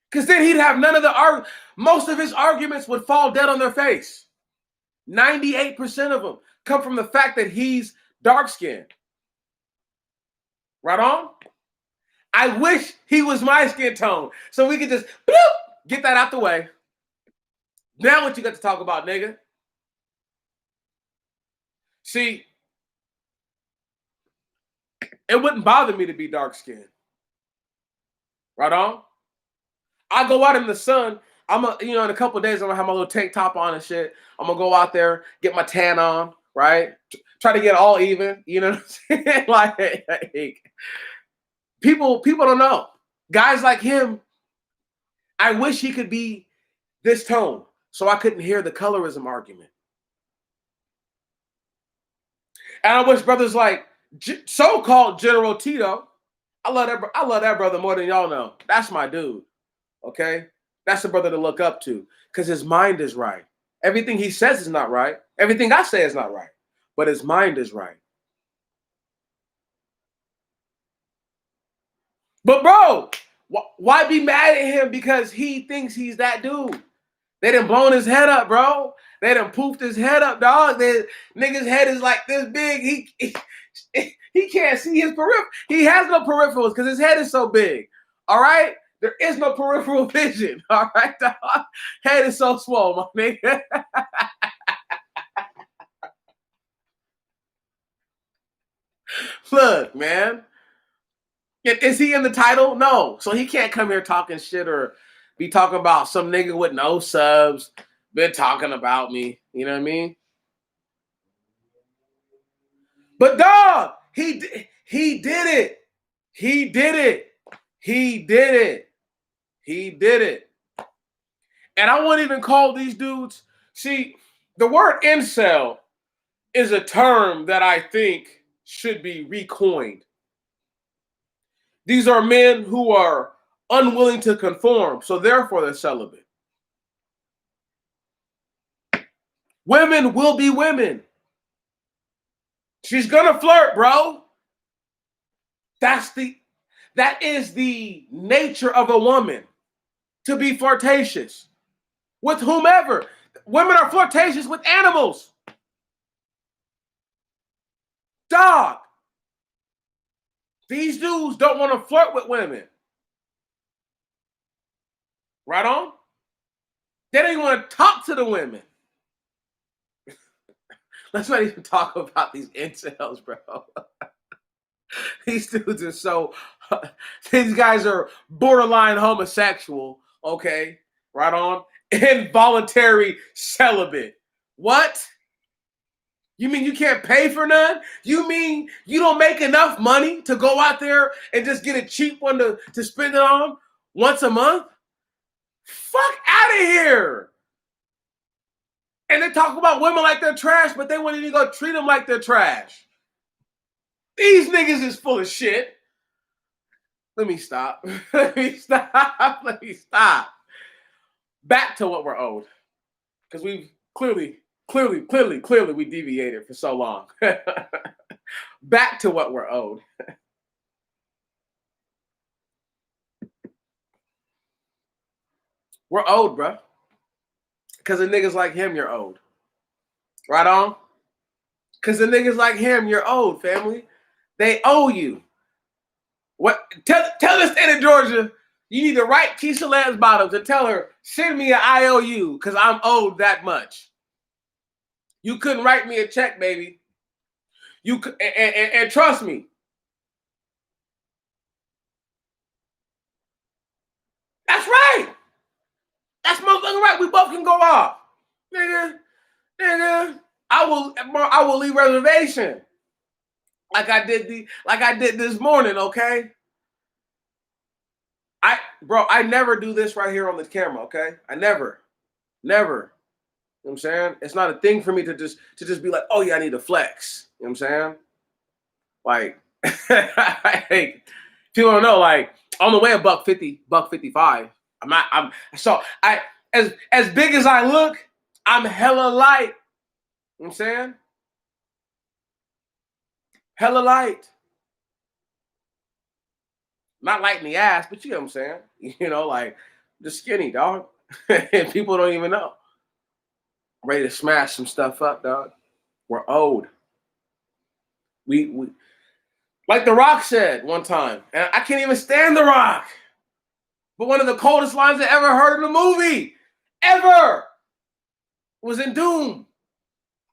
Because then he'd have none of the most of his arguments would fall dead on their face. 98% of them come from the fact that he's dark-skinned. Right on? I wish he was my skin tone so we could just bloop, get that out the way. Now what you got to talk about, nigga? See, it wouldn't bother me to be dark-skinned. Right on? I go out in the sun. In a couple of days, I'm gonna have my little tank top on and shit. I'm gonna go out there, get my tan on, right? Try to get all even. You know what I'm saying? Like, people don't know. Guys like him, I wish he could be this tone so I couldn't hear the colorism argument. And I wish brothers like so-called General Tito. I love that brother more than y'all know. That's my dude. Okay? That's the brother to look up to because his mind is right. Everything he says is not right. Everything I say is not right. But his mind is right. But bro, why be mad at him because he thinks he's that dude? They done blown his head up, bro. They done poofed his head up, dog. Nigga's head is like this big. He can't see his peripheral. He has no peripherals because his head is so big. All right? There is no peripheral vision. All right, dog? Head is so small, my nigga. Look, man. Is he in the title? No. So he can't come here talking shit or be talking about some nigga with no subs been talking about me. You know what I mean? But dog, he did it. He did it. He did it. He did it. And I won't even call these dudes. See, the word incel is a term that I think should be recoined. These are men who are unwilling to conform, so therefore they're celibate. Women will be women. She's gonna flirt, bro. That is the nature of a woman, to be flirtatious with whomever. Women are flirtatious with animals. Dog. These dudes don't want to flirt with women. Right on? They don't even want to talk to the women. Let's not even talk about these incels, bro. These dudes are so... These guys are borderline homosexual, okay? Right on? Involuntary celibate. What? You mean you can't pay for none? You mean you don't make enough money to go out there and just get a cheap one to spend it on once a month? Fuck out of here. And they talk about women like they're trash, but they won't even go treat them like they're trash. These niggas is full of shit. Let me stop. Let me stop. Back to what we're owed. Because we've clearly we deviated for so long. Back to what we're owed. We're owed, bro. Because of niggas like him, you're owed. Right on? Because of niggas like him, you're owed, family. They owe you. What? Tell the state of Georgia, you need to write Keisha Lance Bottoms and tell her, send me an IOU because I'm owed that much. You couldn't write me a check, baby. You and trust me. That's right. That's motherfucking right. We both can go off. Nigga. I will leave reservation. Like I did this morning, okay? I never do this right here on the camera, okay? I never. You know what I'm saying? It's not a thing for me to just be like, oh yeah, I need to flex. You know what I'm saying? Like, people don't know, like, On the way, a $1.50, $1.55. As big as I look, I'm hella light. You know what I'm saying? Hella light. Not light in the ass, but you know what I'm saying? You know, like just skinny, dog. And people don't even know. Ready to smash some stuff up, dog. We're old. We like The Rock said one time, and I can't even stand The Rock. But one of the coldest lines I ever heard in a movie, ever, was in Doom.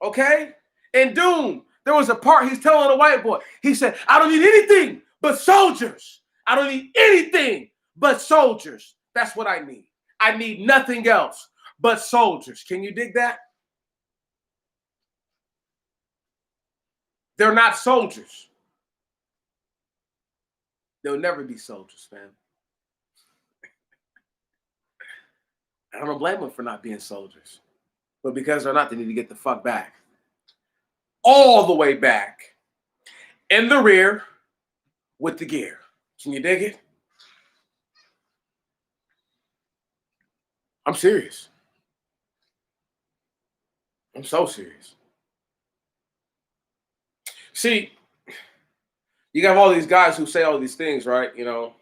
Okay? In Doom, there was a part he's telling a white boy. He said, I don't need anything but soldiers. I don't need anything but soldiers. That's what I need. I need nothing else but soldiers. Can you dig that? They're not soldiers. They'll never be soldiers, fam. I don't blame them for not being soldiers. But because they're not, they need to get the fuck back. All the way back. In the rear with the gear. Can you dig it? I'm serious. I'm so serious. See, you got all these guys who say all these things, right? You know,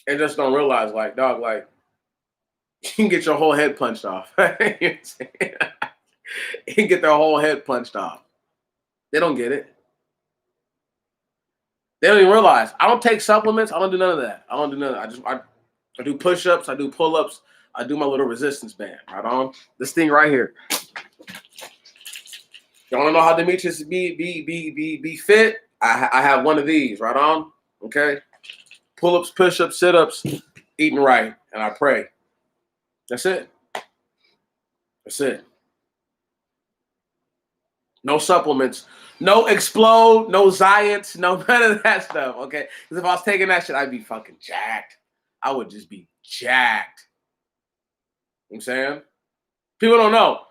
and just don't realize, like, dog, like, you can get your whole head punched off. You can get their whole head punched off. They don't get it. They don't even realize. I don't take supplements. I don't do none of that. I don't do none of that. I do push-ups. I do pull-ups. I do my little resistance band. Right on. This thing right here. You want to know how Demetrius be fit? I have one of these. Right on. Okay. Pull-ups, push-ups, sit-ups, eating right, and I pray. That's it. That's it. No supplements, no Explode, no Zions, no none of that stuff, okay? Because if I was taking that shit, I'd be fucking jacked. I would just be jacked. You know what I'm saying? People don't know.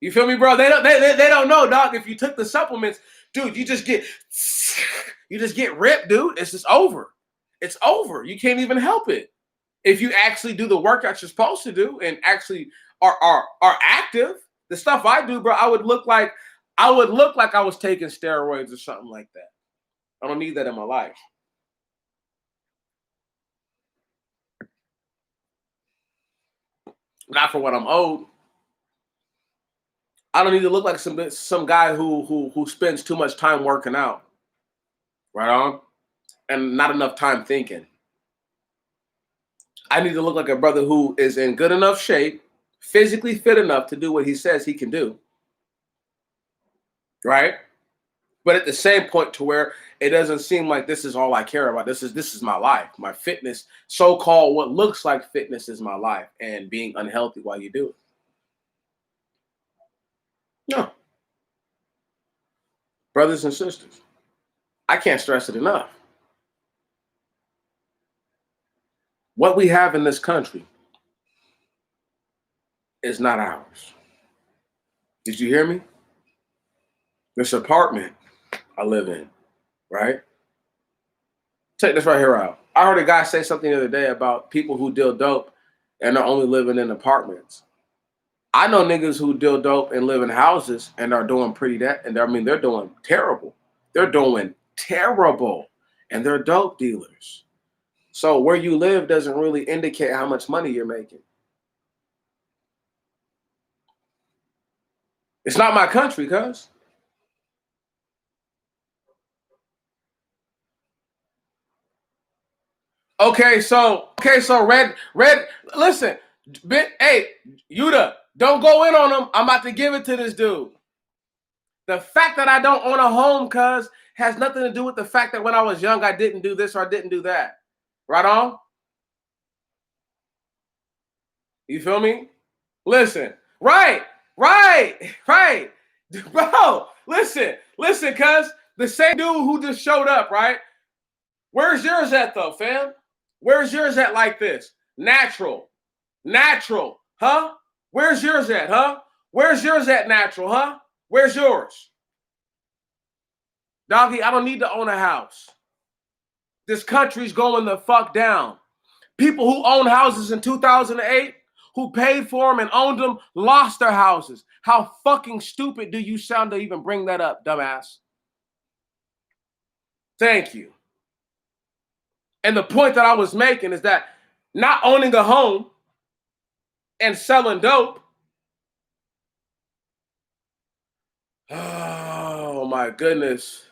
You feel me, bro? They don't know, dog. If you took the supplements, dude, you just get ripped, dude. It's just over. It's over. You can't even help it. If you actually do the workouts you're supposed to do and actually are active, the stuff I do, bro, I would look like I was taking steroids or something like that. I don't need that in my life. Not for what I'm owed. I don't need to look like some guy who spends too much time working out. Right on? And not enough time thinking. I need to look like a brother who is in good enough shape, physically fit enough to do what he says he can do. Right? But at the same point to where it doesn't seem like this is all I care about. This is my life. My fitness, so-called what looks like fitness is my life, and being unhealthy while you do it. No. Brothers and sisters, I can't stress it enough. What we have in this country is not ours. Did you hear me? This apartment I live in, right? Check this right here out. I heard a guy say something the other day about people who deal dope and are only living in apartments. I know niggas who deal dope and live in houses and are doing they're doing terrible. They're doing terrible, and they're dope dealers. So where you live doesn't really indicate how much money you're making. It's not my country, cuz. Okay, so red, listen, hey, Yuda, don't go in on him. I'm about to give it to this dude. The fact that I don't own a home, cuz, has nothing to do with the fact that when I was young, I didn't do this or I didn't do that. Right on? You feel me? Listen, right. Bro, listen, cuz, the same dude who just showed up, right? Where's yours at, though, fam? Where's yours at like this? Natural, huh? Where's yours at, huh? Where's yours at natural, huh? Where's yours? Doggy, I don't need to own a house. this country's going the fuck down. People who own houses in 2008, who paid for them and owned them, lost their houses. How fucking stupid do you sound to even bring that up, dumbass? Thank you. And the point that I was making is that not owning a home and selling dope. Oh my goodness.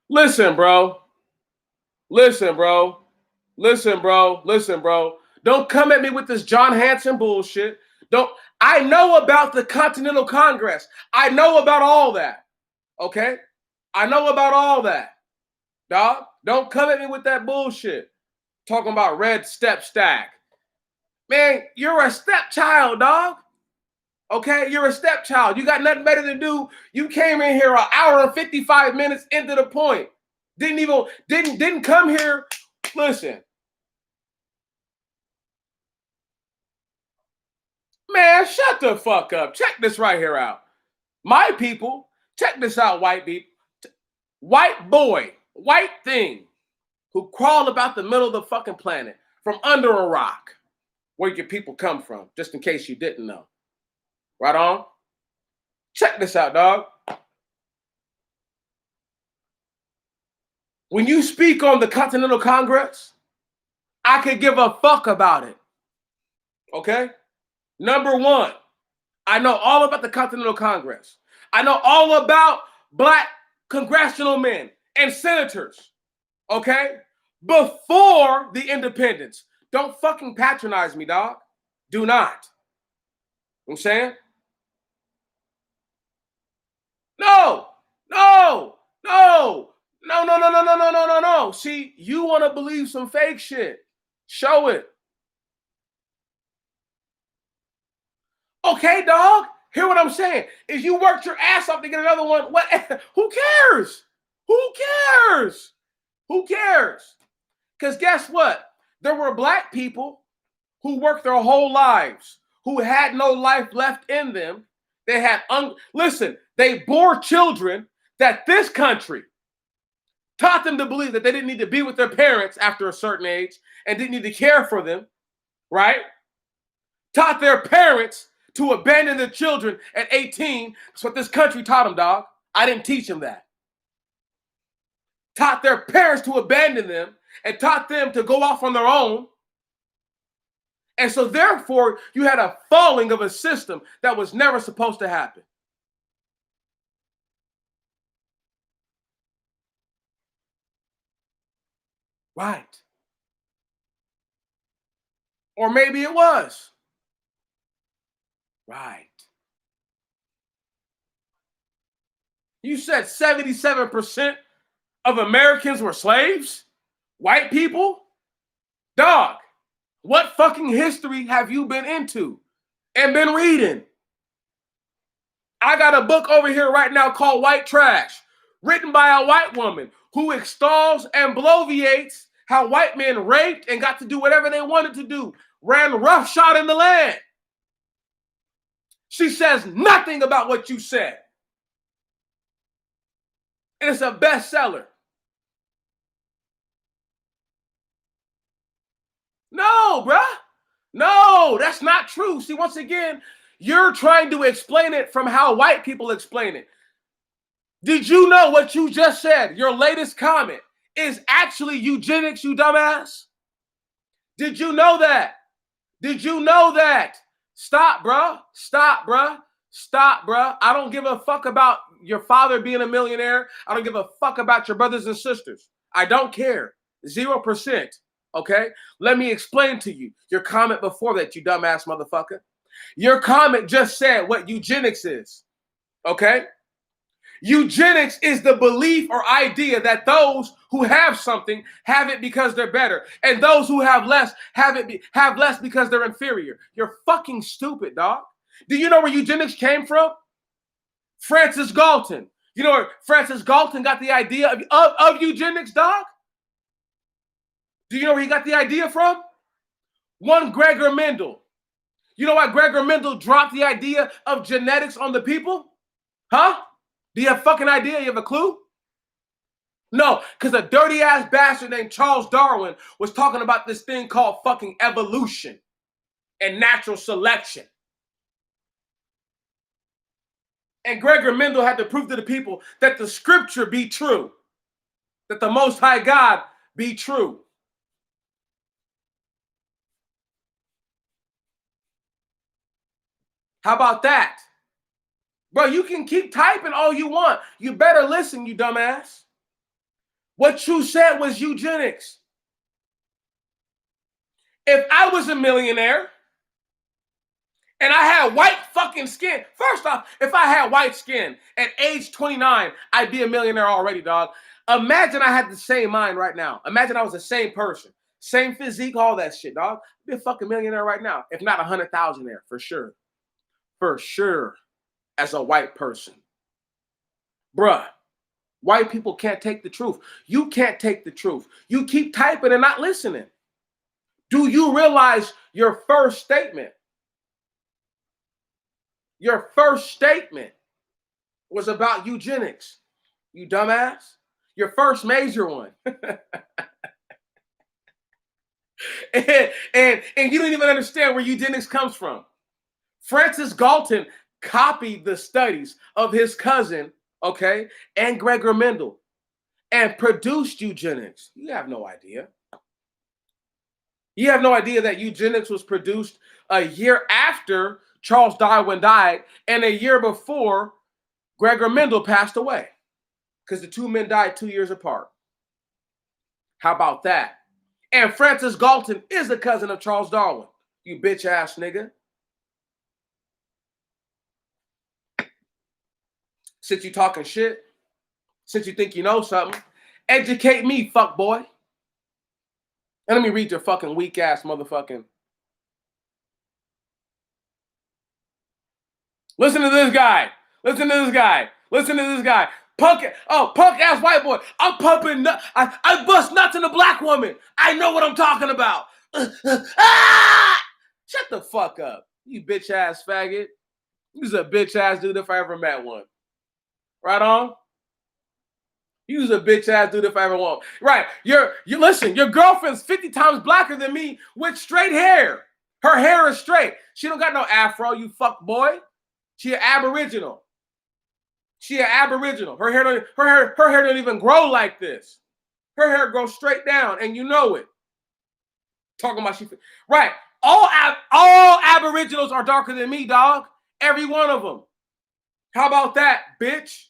Listen, bro. Listen, bro. Listen, bro. Listen, bro. Don't come at me with this John Hanson bullshit. I know about the Continental Congress. I know about all that. Okay? I know about all that. Dog, don't come at me with that bullshit. Talking about red step stack. Man, you're a stepchild, dog. Okay? You're a stepchild. You got nothing better to do. You came in here an hour and 55 minutes into the point. Didn't come here. Listen. Man, shut the fuck up. Check this right here out. My people, check this out, white people. White boy, white thing, who crawled about the middle of the fucking planet from under a rock. Where your people come from, just in case you didn't know. Right on? Check this out, dog. When you speak on the Continental Congress, I could give a fuck about it. Okay? Number one, I know all about the Continental Congress. I know all about black congressional men and senators. Okay? Before the independence. Don't fucking patronize me, dog. Do not. You know what I'm saying? No. See, you want to believe some fake shit. Show it. Okay, dog. Hear what I'm saying? If you worked your ass off to get another one, what? Who cares? Who cares? Who cares? Because guess what? There were black people who worked their whole lives, who had no life left in them. They had, listen, they bore children that this country taught them to believe that they didn't need to be with their parents after a certain age and didn't need to care for them, right? Taught their parents to abandon their children at 18. That's what this country taught them, dog. I didn't teach them that. Taught their parents to abandon them and taught them to go off on their own. And so therefore, you had a falling of a system that was never supposed to happen. Right. Or maybe it was. Right. You said 77% of Americans were slaves? White people? Dog, what fucking history have you been into and been reading? I got a book over here right now called White Trash, written by a white woman who extols and bloviates how white men raped and got to do whatever they wanted to do, ran roughshod in the land. She says nothing about what you said. And it's a bestseller. No, bruh. No, that's not true. See, once again, you're trying to explain it from how white people explain it. Did you know what you just said? Your latest comment is actually eugenics, you dumbass. Did you know that? Did you know that? Stop, bruh. Stop, bruh. Stop, bruh. I don't give a fuck about your father being a millionaire. I don't give a fuck about your brothers and sisters. I don't care. 0%. Okay? Let me explain to you your comment before that, you dumbass motherfucker. Your comment just said what eugenics is. Okay? Eugenics is the belief or idea that those who have something have it because they're better, and those who have less have less because they're inferior. You're fucking stupid, dog. Do you know where eugenics came from? Francis Galton. You know where Francis Galton got the idea of eugenics, dog? Do you know where he got the idea from? One Gregor Mendel. You know why Gregor Mendel dropped the idea of genetics on the people? Huh? Do you have a fucking idea? You have a clue? No, because a dirty ass bastard named Charles Darwin was talking about this thing called fucking evolution and natural selection. And Gregor Mendel had to prove to the people that the scripture be true, that the Most High God be true. How about that? Bro, you can keep typing all you want. You better listen, you dumbass. What you said was eugenics. If I was a millionaire and I had white fucking skin, first off, if I had white skin at age 29, I'd be a millionaire already, dog. Imagine I had the same mind right now. Imagine I was the same person, same physique, all that shit, dog. I'd be a fucking millionaire right now, if not 100,000 there, for sure. For sure, as a white person. Bruh, white people can't take the truth. You can't take the truth. You keep typing and not listening. Do you realize your first statement? Your first statement was about eugenics, you dumbass. Your first major one. and you don't even understand where eugenics comes from. Francis Galton copied the studies of his cousin, okay, and Gregor Mendel, and produced eugenics. You have no idea. You have no idea that eugenics was produced a year after Charles Darwin died and a year before Gregor Mendel passed away, because the two men died 2 years apart. How about that? And Francis Galton is a cousin of Charles Darwin, you bitch ass nigga. Since you talking shit, since you think you know something, educate me, fuck boy. And let me read your fucking weak ass motherfucking. Listen to this guy. Listen to this guy. Listen to this guy. Punk ass white boy. I'm pumping nuts. I bust nuts in a black woman. I know what I'm talking about. Shut the fuck up, you bitch ass faggot. You's a bitch ass dude if I ever met one. Right on? You's a bitch ass dude if I ever want. Right. You listen, your girlfriend's 50 times blacker than me with straight hair. Her hair is straight. She don't got no afro, you fuck boy. She an aboriginal. She an aboriginal. Her hair don't even grow like this. Her hair grows straight down, and you know it. Talking about she right. All aboriginals are darker than me, dog. Every one of them. How about that, bitch?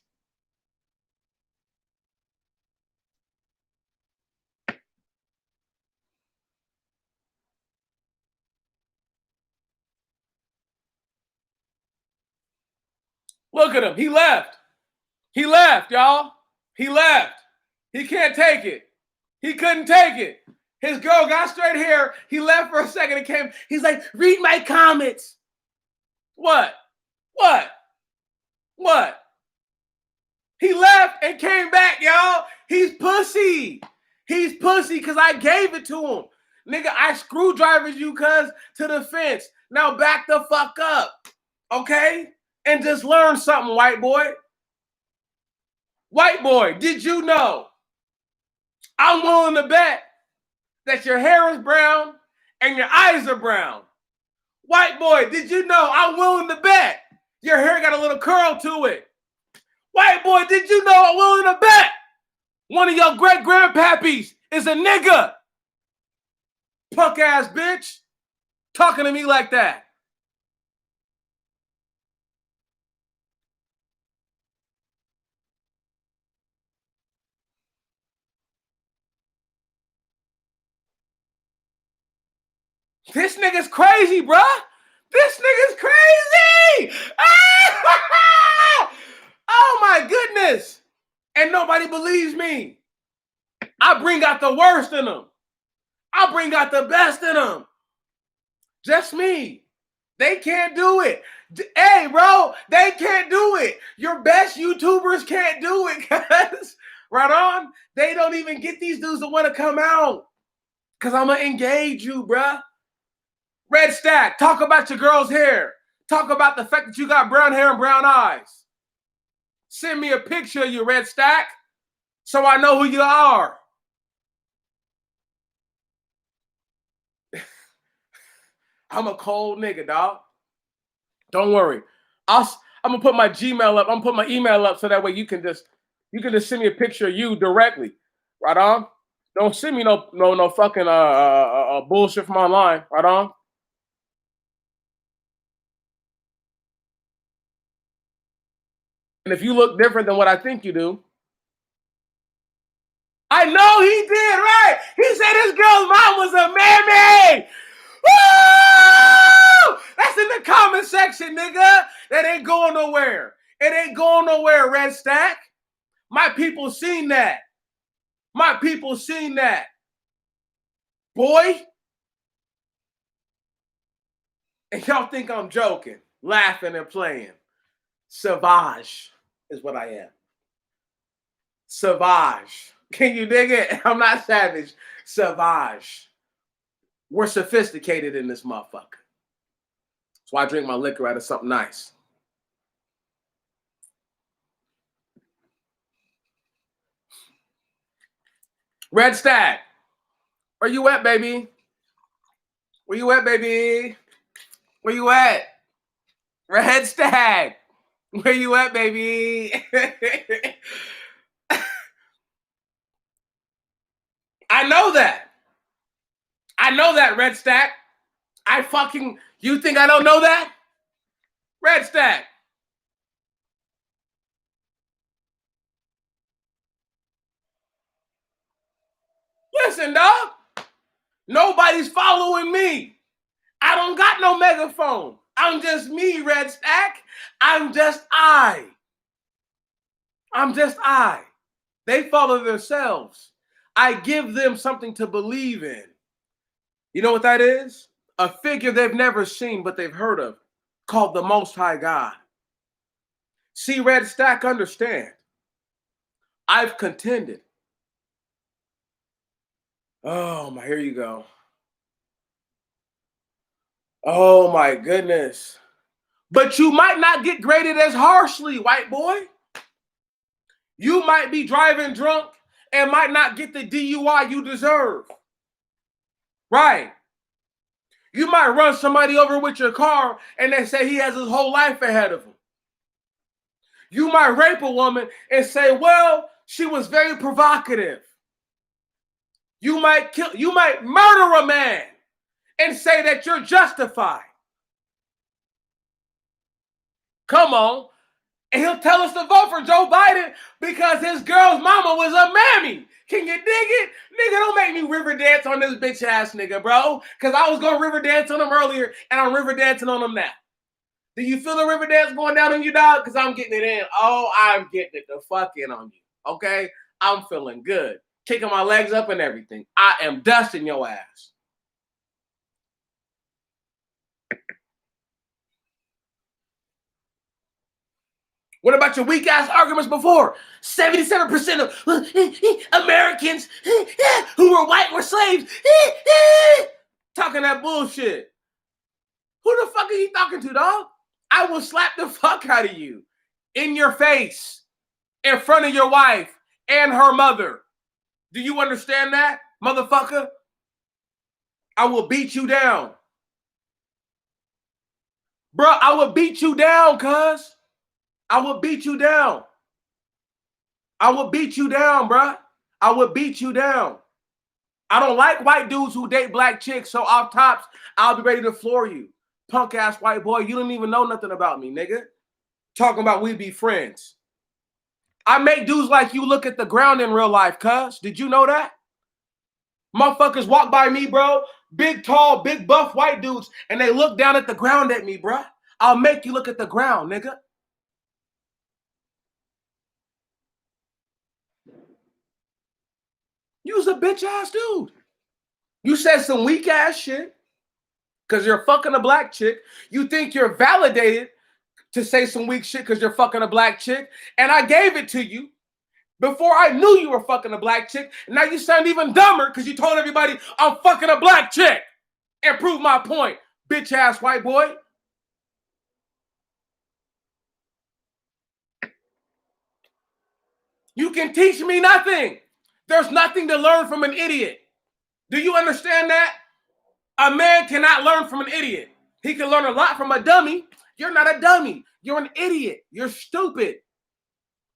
Look at him. He left. He left, y'all. He left. He can't take it. He couldn't take it. His girl got straight hair. He left for a second and came. He's like, read my comments. What? What? What? He left and came back, y'all. He's pussy. He's pussy because I gave it to him. Nigga, I screwdrivered you, cuz, to the fence. Now back the fuck up. Okay? And just learn something, white boy. White boy, did you know? I'm willing to bet that your hair is brown and your eyes are brown. White boy, did you know? I'm willing to bet your hair got a little curl to it. White boy, did you know? I'm willing to bet one of your great-grandpappies is a nigga. Punk ass bitch. Talking to me like that. This nigga's crazy, bruh. This nigga's crazy. Oh my goodness. And nobody believes me. I bring out the worst in them. I bring out the best in them. Just me. They can't do it. Hey, bro, they can't do it. Your best YouTubers can't do it, guys. Right on? They don't even get these dudes to want to come out. Because I'm going to engage you, bruh. Red Stack, talk about your girl's hair. Talk about the fact that you got brown hair and brown eyes. Send me a picture of you, Red Stack. so I know who you are. I'm a cold nigga, dog. Don't worry. I'm gonna put my Gmail up. I'm gonna put my email up so that way you can just send me a picture of you directly. Right on? Don't send me no fucking bullshit from online. Right on? And if you look different than what I think you do, I know he did, right? He said his girl's mom was a mammy. Woo! That's in the comment section, nigga. That ain't going nowhere. It ain't going nowhere, Red Stack. My people seen that. My people seen that. Boy. And y'all think I'm joking, laughing and playing. Savage is what I am. Savage. Can you dig it? I'm not savage. Savage. We're sophisticated in this motherfucker. That's why I drink my liquor out of something nice. Red Stack. Where you at, baby? Where you at, baby? Where you at? Red Stack. Where you at, baby? I know that. I know that, Red Stack. You think I don't know that? Red Stack. Listen, dog. Nobody's following me. I don't got no megaphone. I'm just me, Red Stack. I'm just I. I'm just I. They follow themselves. I give them something to believe in. You know what that is? A figure they've never seen, but they've heard of, called the Most High God. See, Red Stack, understand. I've contended. Oh, my, here you go. Oh, my goodness. But you might not get graded as harshly, white boy. You might be driving drunk and might not get the DUI you deserve. Right. You might run somebody over with your car and they say he has his whole life ahead of him. You might rape a woman and say, well, she was very provocative. You might murder a man and say that you're justified. Come on. And he'll tell us to vote for Joe Biden because his girl's mama was a mammy. Can you dig it? Nigga, don't make me river dance on this bitch ass nigga, bro. Because I was going to river dance on him earlier and I'm river dancing on him now. Do you feel the river dance going down on you, dog? Because I'm getting it in. Oh, I'm getting it the fuck in on you. Okay? I'm feeling good. Kicking my legs up and everything. I am dusting your ass. What about your weak ass arguments before? 77% of Americans who were white were slaves. Talking that bullshit. Who the fuck are you talking to, dog? I will slap the fuck out of you in your face, in front of your wife and her mother. Do you understand that, motherfucker? I will beat you down. Bro, I will beat you down, cuz. I will beat you down. I will beat you down, bro. I will beat you down. I don't like white dudes who date black chicks, so off tops, I'll be ready to floor you. Punk ass white boy, you don't even know nothing about me, nigga. Talking about we be friends. I make dudes like you look at the ground in real life, cuz. Did you know that? Motherfuckers walk by me, bro. Big, tall, big, buff white dudes, and they look down at the ground at me, bro. I'll make you look at the ground, nigga. You's a bitch ass dude. You said some weak ass shit because you're fucking a black chick. You think you're validated to say some weak shit because you're fucking a black chick. And I gave it to you before I knew you were fucking a black chick. And now you sound even dumber because you told everybody I'm fucking a black chick. And prove my point, bitch ass white boy. You can teach me nothing. There's nothing to learn from an idiot. Do you understand that? A man cannot learn from an idiot. He can learn a lot from a dummy. You're not a dummy. You're an idiot. You're stupid.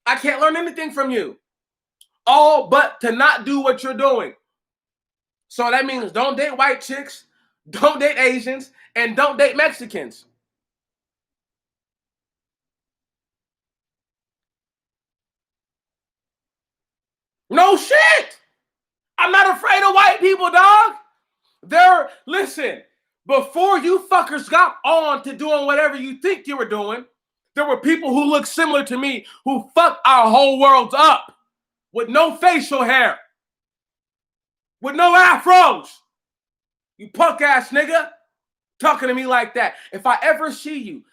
I can't learn anything from you. All but to not do what you're doing. So that means don't date white chicks, don't date Asians, and don't date Mexicans. No shit. I'm not afraid of white people, dog. Listen, before you fuckers got on to doing whatever you think you were doing, there were people who looked similar to me who fucked our whole world up with no facial hair, with no afros. You punk ass nigga talking to me like that. If I ever see you,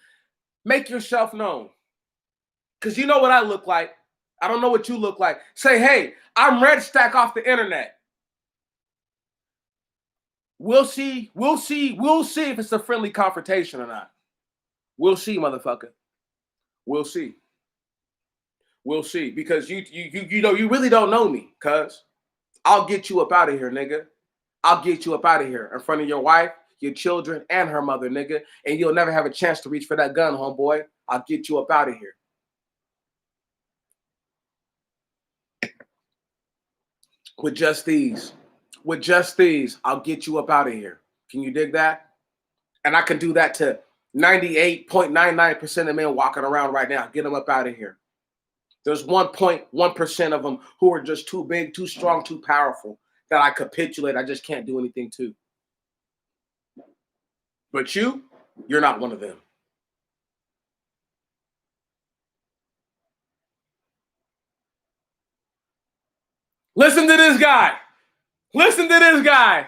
make yourself known. Because you know what I look like. I don't know what you look like. Say, hey, I'm Red Stack off the internet. We'll see if it's a friendly confrontation or not. We'll see, motherfucker. We'll see. We'll see. Because you know, you really don't know me, cuz. I'll get you up out of here, nigga. I'll get you up out of here in front of your wife, your children, and her mother, nigga. And you'll never have a chance to reach for that gun, homeboy. I'll get you up out of here. With just these, I'll get you up out of here. Can you dig that? And I can do that to 98.99% of men walking around right now. Get them up out of here. There's 1.1% of them who are just too big, too strong, too powerful that I capitulate. I just can't do anything to. But you're not one of them. Listen to this guy. Listen to this guy.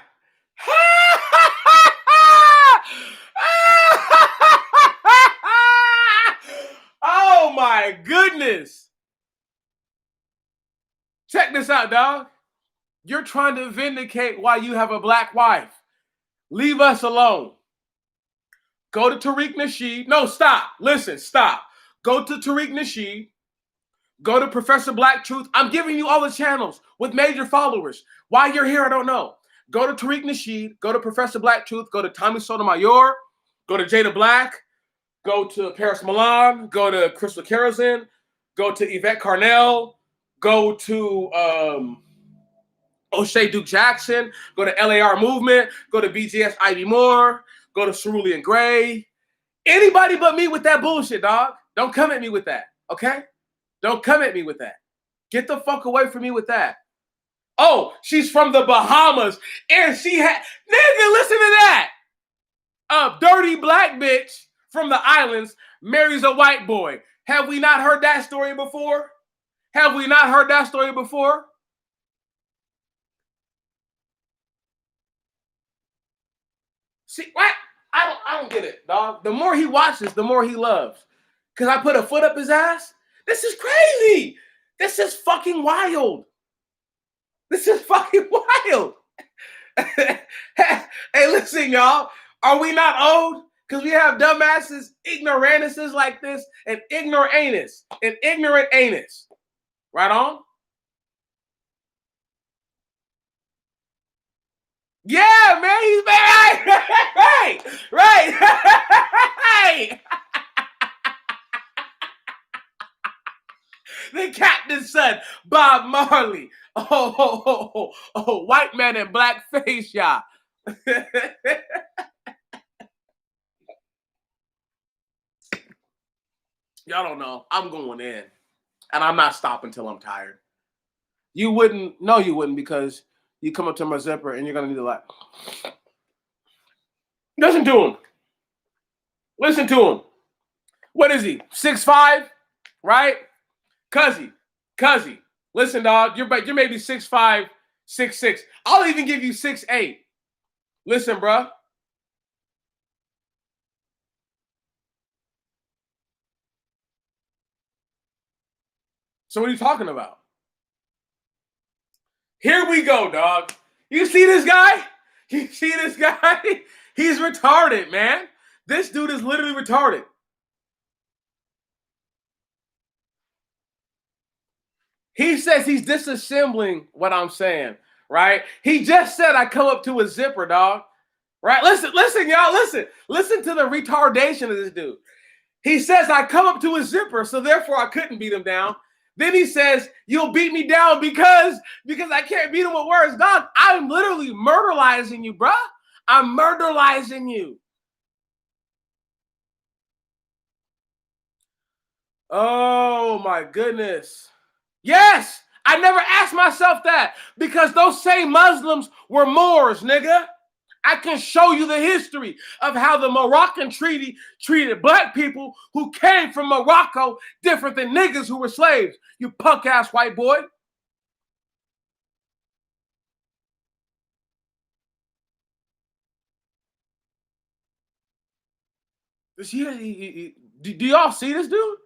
Oh my goodness. Check this out, dog. You're trying to vindicate why you have a black wife. Leave us alone. Go to Tariq Nasheed. No, stop. Listen, stop. Go to Tariq Nasheed. Go to Professor Black Truth. I'm giving you all the channels with major followers. Why you're here, I don't know. Go to Tariq Nasheed. Go to Professor Black Truth. Go to Tommy Sotomayor. Go to Jada Black. Go to Paris Milan. Go to Crystal Kerosene. Go to Yvette Carnell. Go to O'Shea Duke Jackson. Go to LAR Movement. Go to BGS Ivy Moore. Go to Cerulean Gray. Anybody but me with that bullshit, dog. Don't come at me with that, okay? Don't come at me with that. Get the fuck away from me with that. Oh, she's from the Bahamas. And she had... Nigga, listen to that. A dirty black bitch from the islands marries a white boy. Have we not heard that story before? Have we not heard that story before? See, what? I don't get it, dog. The more he watches, the more he loves. Because I put a foot up his ass? This is crazy. This is fucking wild. This is fucking wild. Hey, listen, y'all. Are we not old? Because we have dumbasses, ignorantuses like this, and ignorantus, and ignorant anus. Right on? Yeah, man, he's right. Right. The captain's son, Bob Marley. Oh, white man in black face, y'all. Y'all don't know. I'm going in. And I'm not stopping till I'm tired. You wouldn't. No, you wouldn't, because you come up to my zipper and you're going to need a lot. Listen to him. Listen to him. What is he? 6'5", right? Cuzzy. Listen, dog. You're maybe 6'5", 6'6". I'll even give you 6'8". Listen, bruh. So what are you talking about? Here we go, dog. You see this guy? You see this guy? He's retarded, man. This dude is literally retarded. He says he's disassembling what I'm saying, right? He just said I come up to a zipper, dog. Right? Listen, y'all, listen. Listen to the retardation of this dude. He says I come up to a zipper, so therefore I couldn't beat him down. Then he says, you'll beat me down because I can't beat him with words. Dog, I'm literally murderizing you, bruh. I'm murderizing you. Oh my goodness. Yes, I never asked myself that because those same Muslims were Moors, nigga. I can show you the history of how the Moroccan treaty treated black people who came from Morocco different than niggas who were slaves. You punk ass white boy. Do y'all see this dude?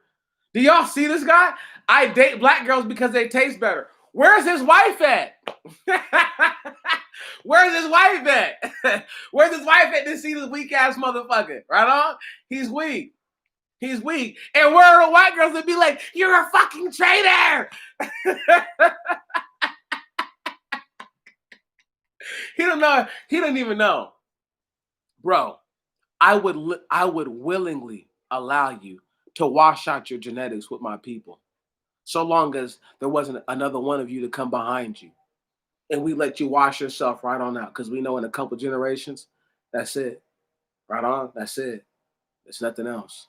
Do y'all see this guy? I date black girls because they taste better. Where's his wife at? Where's his wife at? Where's his wife at to see this weak ass motherfucker? Right on? He's weak. He's weak. And where are the white girls that be like, you're a fucking traitor? He don't know. He don't even know. Bro, I would willingly allow you to wash out your genetics with my people. So long as there wasn't another one of you to come behind you. And we let you wash yourself right on out. Because we know in a couple generations, that's it. Right on. That's it. There's nothing else.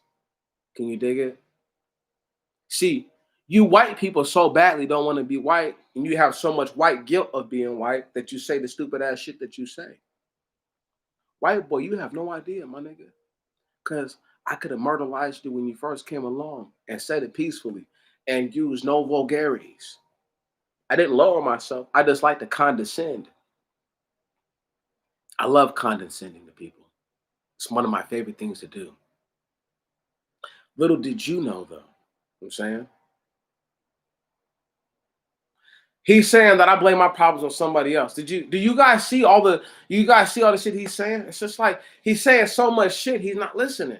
Can you dig it? See, you white people so badly don't want to be white, and you have so much white guilt of being white that you say the stupid ass shit that you say. White boy, you have no idea, my nigga. Because I could have murderized you when you first came along and said it peacefully and used no vulgarities. I didn't lower myself. I just like to condescend. I love condescending to people. It's one of my favorite things to do. Little did you know, though, I'm saying? He's saying that I blame my problems on somebody else. Do you guys see all the shit he's saying? It's just like he's saying so much shit, he's not listening.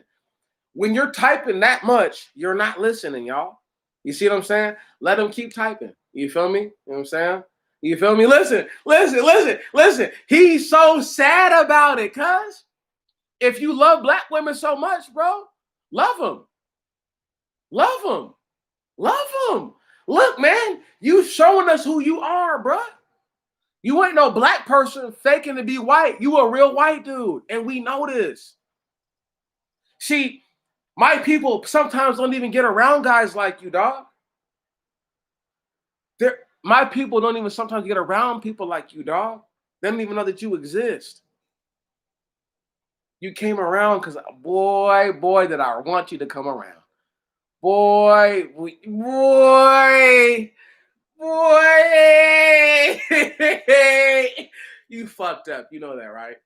When you're typing that much, you're not listening, y'all. You see what I'm saying? Let him keep typing. You feel me? You know what I'm saying? You feel me? Listen. He's so sad about it, cuz. If you love black women so much, bro, love them. Love them. Love them. Look, man, you showing us who you are, bro. You ain't no black person faking to be white. You a real white dude, and we know this. See, my people sometimes don't even get around guys like you, dog. My people don't even sometimes get around people like you, dog. They don't even know that you exist. You came around because, boy, did I want you to come around. Boy. You fucked up. You know that, right?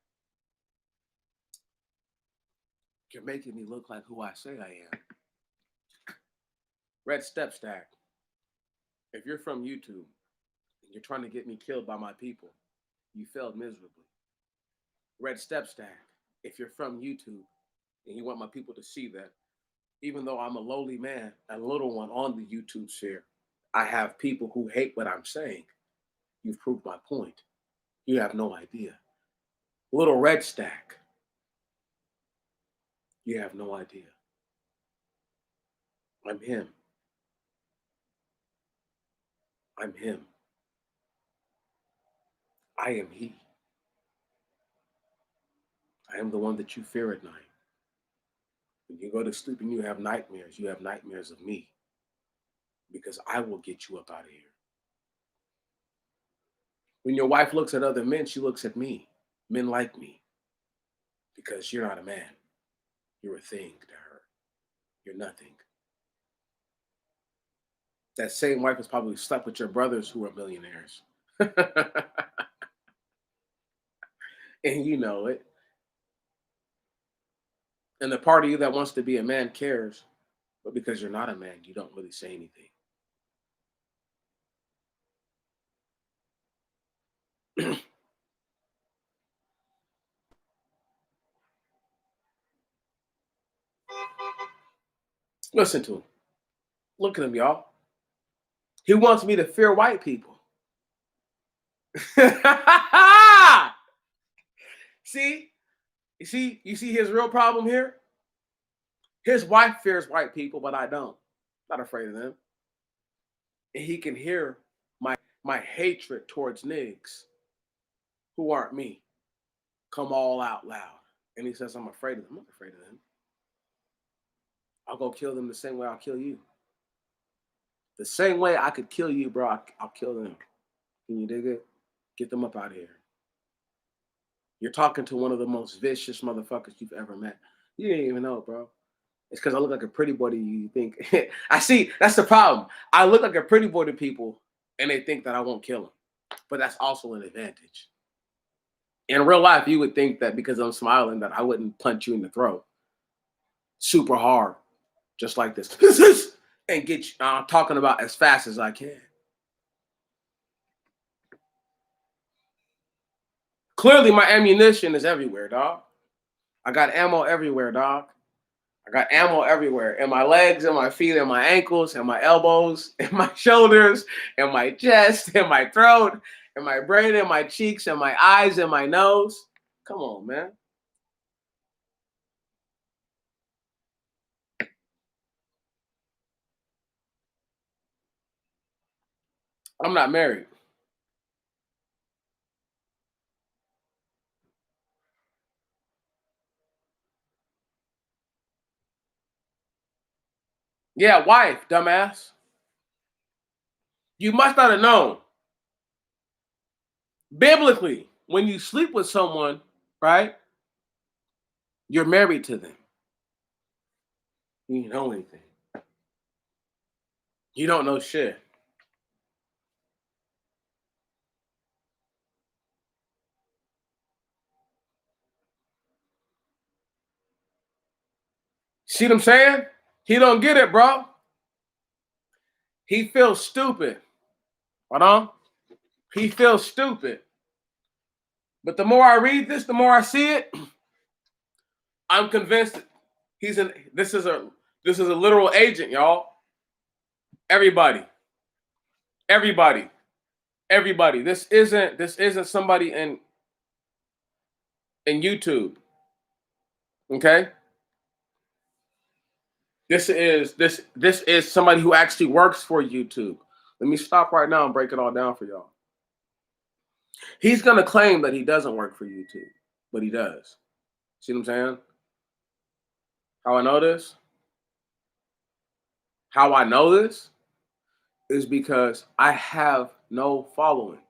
You're making me look like who I say I am. Red Step Stack. If you're from YouTube and you're trying to get me killed by my people, you failed miserably. Red Step Stack. If you're from YouTube and you want my people to see that, even though I'm a lowly man, a little one on the YouTube sphere, I have people who hate what I'm saying. You've proved my point. You have no idea. Little Red Stack. You have no idea. I'm him. I'm him. I am he. I am the one that you fear at night. When you go to sleep and you have nightmares of me. Because I will get you up out of here. When your wife looks at other men, she looks at me. Men like me. Because you're not a man. You're a thing to her. You're nothing. That same wife has probably slept with your brothers who are millionaires. And you know it. And the part of you that wants to be a man cares, but because you're not a man, you don't really say anything. Listen to him. Look at him, y'all. He wants me to fear white people. See? You see his real problem here? His wife fears white people, but I don't. Not afraid of them. And he can hear my hatred towards niggas who aren't me come all out loud. And he says, I'm afraid of them. I'm not afraid of them. I'll go kill them the same way I'll kill you. The same way I could kill you, bro, I'll kill them. Can you dig it? Get them up out of here. You're talking to one of the most vicious motherfuckers you've ever met. You didn't even know, bro. It's because I look like a pretty boy to you. You think I see, that's the problem. I look like a pretty boy to people and they think that I won't kill them. But that's also an advantage. In real life, you would think that because I'm smiling that I wouldn't punch you in the throat super hard, just like this, and get you talking about as fast as I can. Clearly, my ammunition is everywhere, dog. I got ammo everywhere, dog. I got ammo everywhere, in my legs, in my feet, in my ankles, in my elbows, in my shoulders, in my chest, in my throat, in my brain, in my cheeks, in my eyes, in my nose. Come on, man. I'm not married. Yeah, wife, dumbass. You must not have known. Biblically, when you sleep with someone, right, you're married to them. You don't know anything. You don't know shit. See what I'm saying? He don't get it, bro. He feels stupid. Hold on. He feels stupid. But the more I read this, the more I see it, I'm convinced this is a literal agent, y'all. Everybody. This isn't somebody in YouTube. Okay? This is somebody who actually works for YouTube. Let me stop right now and break it all down for y'all. He's gonna claim that he doesn't work for YouTube, but he does. See what I'm saying? How I know this? How I know this is because I have no following.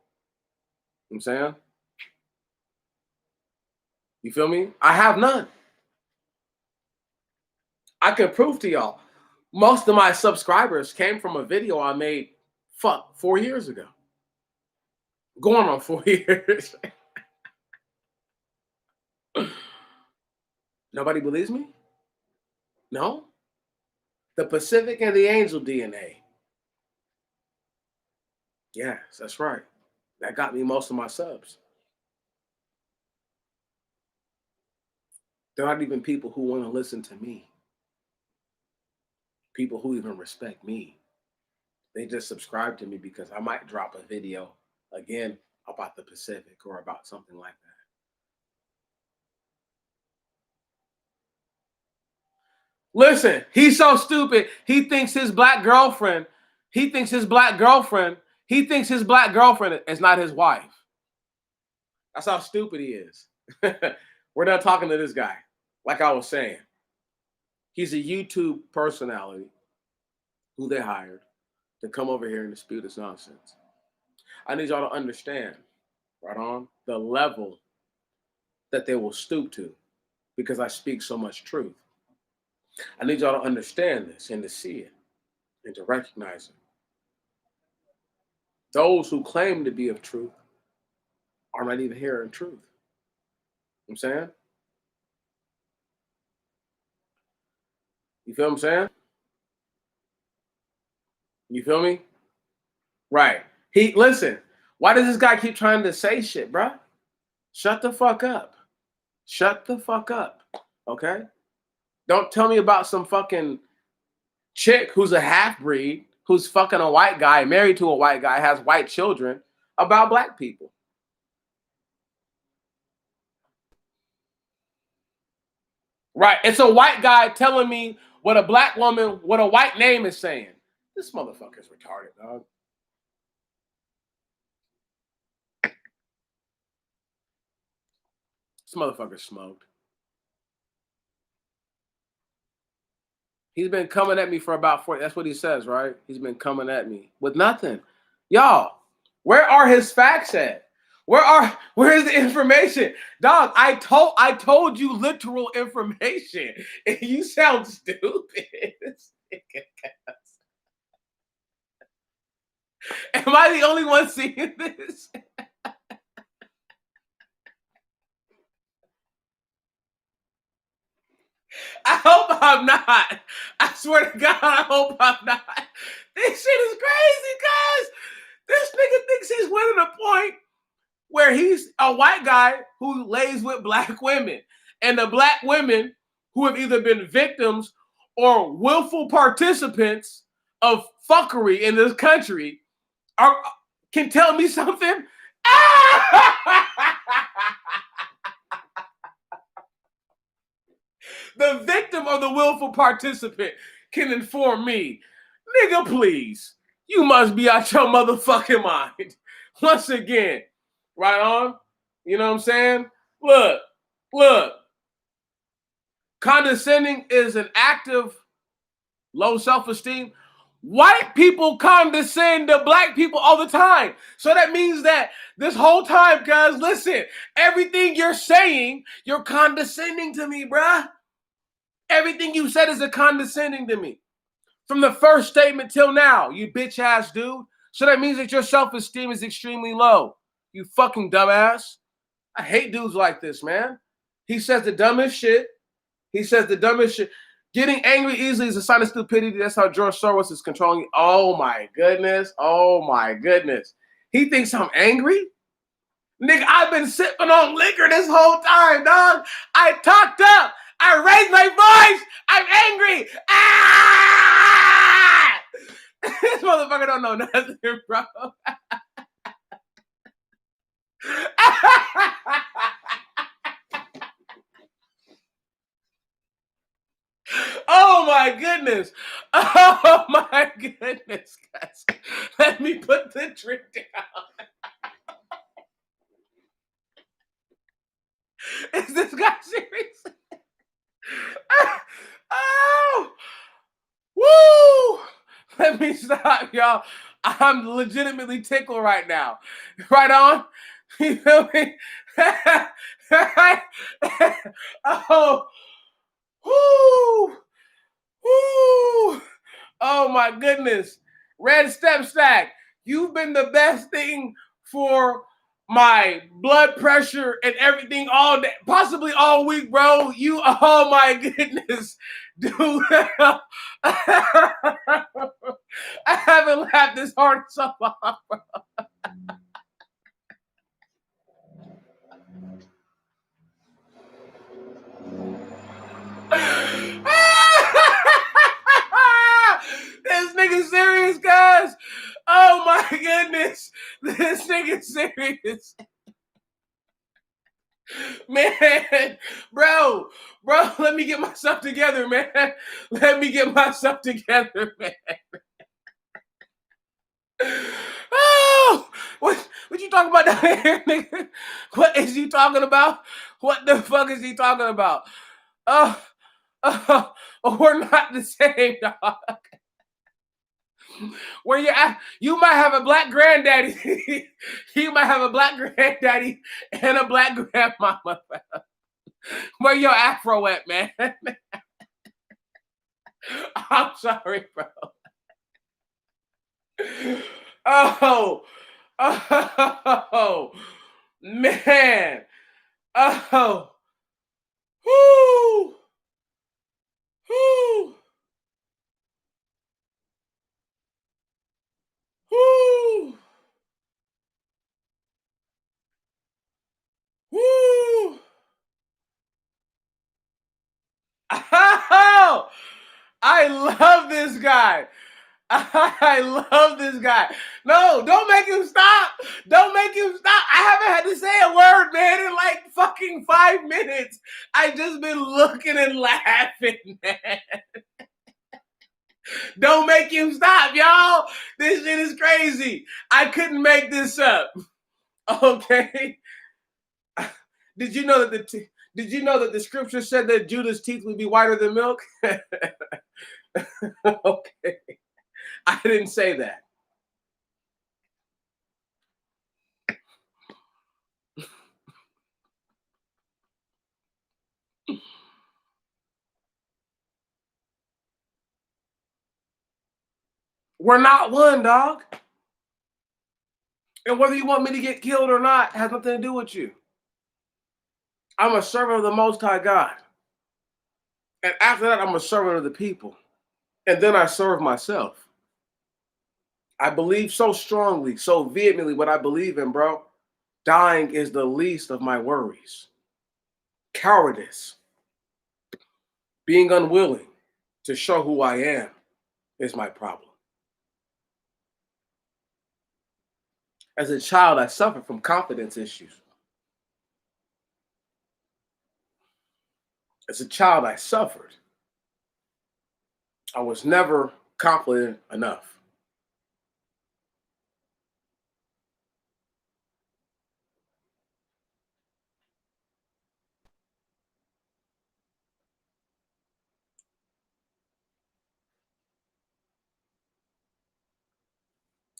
You know what I'm saying? You feel me? I have none. I can prove to y'all. Most of my subscribers came from a video I made 4 years ago. Going on 4 years. Nobody believes me? No? The Pacific and the Angel DNA. Yes, that's right. That got me most of my subs. There aren't even people who want to listen to me. People who even respect me. They just subscribe to me because I might drop a video again about the Pacific or about something like that. Listen, he's so stupid. He thinks his black girlfriend is not his wife. That's how stupid he is. We're not talking to this guy. Like I was saying, he's a YouTube personality who they hired to come over here and dispute this nonsense. I need y'all to understand, right on, the level that they will stoop to because I speak so much truth. I need y'all to understand this and to see it and to recognize it. Those who claim to be of truth are not even hearing truth. You know what I'm saying? You feel what I'm saying? You feel me? Right. Listen, why does this guy keep trying to say shit, bro? Shut the fuck up. Shut the fuck up. Okay? Don't tell me about some fucking chick who's a half-breed who's fucking a white guy, married to a white guy, has white children, about black people. Right. It's a white guy telling me what a black woman, what a white name is saying. This motherfucker's retarded, dog. This motherfucker smoked. He's been coming at me for about 40. That's what he says, right? He's been coming at me with nothing. Y'all, where are his facts at? Where's the information? Dog, I told you literal information. And you sound stupid. Am I the only one seeing this? I hope I'm not. I swear to God, I hope I'm not. This shit is crazy, guys. This nigga thinks he's winning a point where he's a white guy who lays with black women. And the black women who have either been victims or willful participants of fuckery in this country can tell me something. The victim or the willful participant can inform me. Nigga, please. You must be out your motherfucking mind. Once again, right on. You know what I'm saying? Look. Condescending is an active low self-esteem. White people condescend to black people all the time. So that means that this whole time, guys, listen, everything you're saying, you're condescending to me, bruh. Everything you said is a condescending to me. From the first statement till now, you bitch ass dude. So that means that your self-esteem is extremely low. You fucking dumbass. I hate dudes like this, man. He says the dumbest shit. Getting angry easily is a sign of stupidity. That's how George Soros is controlling you. Oh my goodness. He thinks I'm angry? Nigga, I've been sipping on liquor this whole time, dog. I talked up. I raised my voice. I'm angry. Ah! This motherfucker don't know nothing, bro. Oh my goodness. Oh my goodness, guys. Let me put the drink down. Is this guy serious? Oh, woo! Let me stop, y'all. I'm legitimately tickled right now. Right on? You feel me? Oh, woo! Woo! Oh my goodness. Red Step Stack, you've been the best thing for my blood pressure and everything all day, possibly all week, bro. Oh my goodness, dude. I haven't laughed this hard in so long, bro. This nigga serious, guys. Oh my goodness. This nigga serious. Man, bro, let me get myself together, man. Let me get myself together, man. Oh, what you talking about down here, nigga? What is he talking about? What the fuck is he talking about? We're not the same, dog. Where you at? You might have a black granddaddy. You might have a black granddaddy and a black grandmama. Where your afro at, man? I'm sorry, bro. Oh, man. Oh, whoo, whoo, whoo, whoo. Oh, I love this guy. I love this guy. No, don't make him stop. Don't make him stop. I haven't had to say a word, man, in like fucking 5 minutes. I just been looking and laughing, man. Don't make him stop, y'all. This shit is crazy. I couldn't make this up. Okay. Did you know that the scripture said that Judah's teeth would be whiter than milk? Okay. I didn't say that. We're not one, dog. And whether you want me to get killed or not has nothing to do with you. I'm a servant of the Most High God. And after that, I'm a servant of the people. And then I serve myself. I believe so strongly, so vehemently what I believe in, bro. Dying is the least of my worries. Cowardice, being unwilling to show who I am is my problem. As a child, I suffered from confidence issues. As a child, I suffered. I was never confident enough.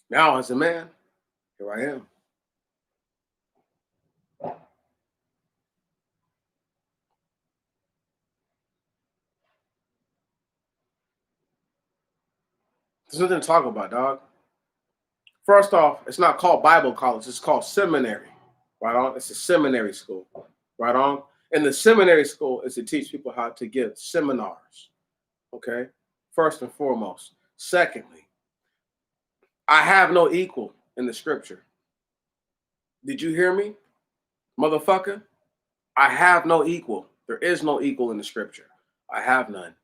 Now, as a man, here I am. There's nothing to talk about, dog. First off, it's not called Bible college. It's called seminary. Right on? It's a seminary school. Right on? And the seminary school is to teach people how to give seminars. Okay? First and foremost. Secondly, I have no equal in the scripture. Did you hear me? Motherfucker? I have no equal. There is no equal in the scripture. I have none.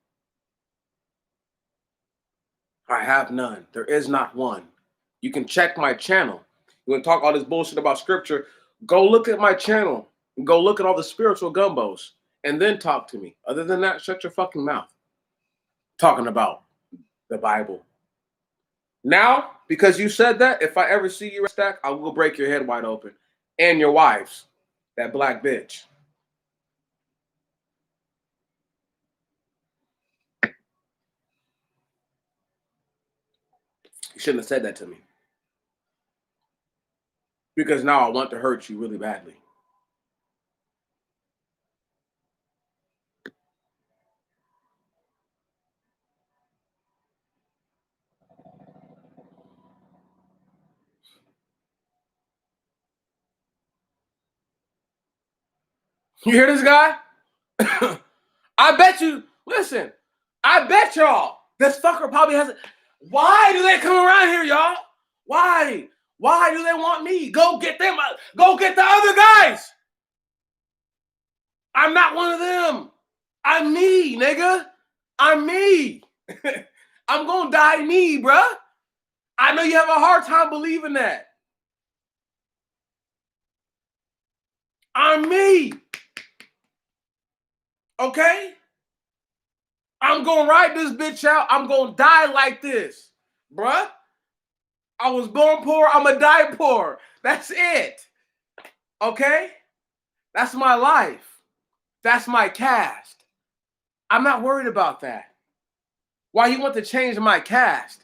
I have none. There is not one. You can check my channel. You want to talk all this bullshit about scripture? Go look at my channel. Go look at all the spiritual gumbos and then talk to me. Other than that, shut your fucking mouth. Talking about the Bible. Now, because you said that, if I ever see you stack, I will break your head wide open. And your wives. That black bitch. You shouldn't have said that to me. Because now I want to hurt you really badly. You hear this guy? I bet you, listen, I bet y'all, this fucker probably has, why do they come around here, y'all? Why? Why do they want me? Go get them, go get the other guys. I'm not one of them. I'm me, nigga. I'm me. I'm gonna die me, bruh. I know you have a hard time believing that. I'm me. Okay? I'm gonna ride this bitch out. I'm gonna die like this, bruh. I was born poor. I'm gonna die poor. That's it. Okay? That's my life. That's my cast. I'm not worried about that. Why you want to change my cast?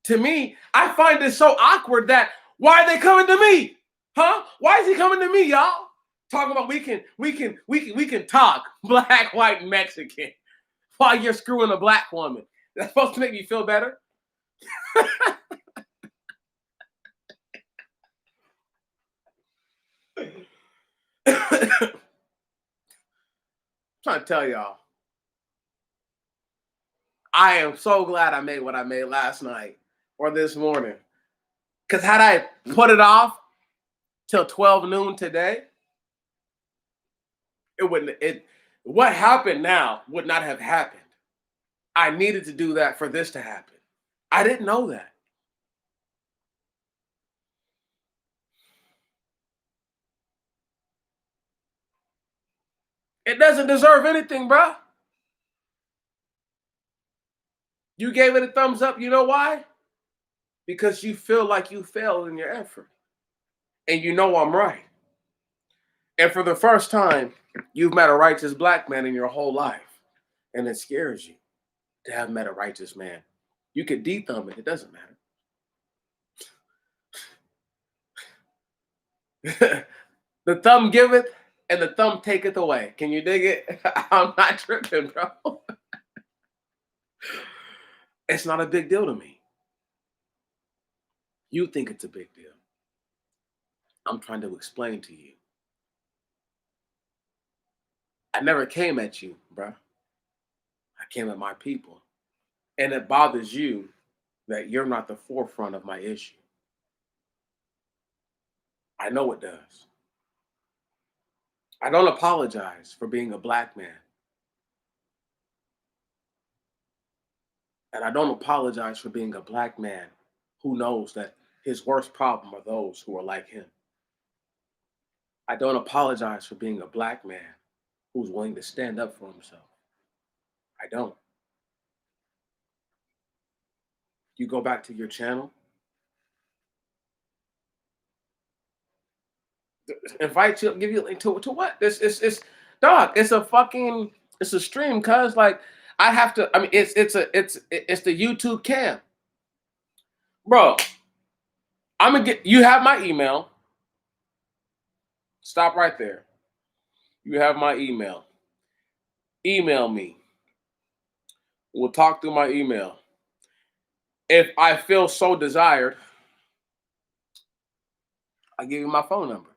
To me, I find this so awkward that why are they coming to me? Huh? Why is he coming to me, y'all? Talking about we can talk black, white, and Mexican while you're screwing a black woman. That's supposed to make me feel better. I'm trying to tell y'all. I am so glad I made what I made last night or this morning. Because had I put it off till 12 noon today, what happened now would not have happened. I needed to do that for this to happen. I didn't know that. It doesn't deserve anything, bro. You gave it a thumbs up. You know why? Because you feel like you failed in your effort. And you know I'm right. And for the first time, you've met a righteous black man in your whole life. And it scares you to have met a righteous man. You could de-thumb it. It doesn't matter. The thumb giveth and the thumb taketh away. Can you dig it? I'm not tripping, bro. It's not a big deal to me. You think it's a big deal. I'm trying to explain to you. I never came at you, bro. I came at my people. And it bothers you that you're not the forefront of my issue. I know it does. I don't apologize for being a black man. And I don't apologize for being a black man who knows that his worst problem are those who are like him. I don't apologize for being a black man who's willing to stand up for himself. I don't. You go back to your channel, invite you, give you a link to what? It's dog. It's a stream, cuz like I have to. I mean, it's the YouTube cam, bro. I'm gonna get. You have my email. Stop right there. You have my email. Email me. We'll talk through my email. If I feel so desired, I give you my phone number.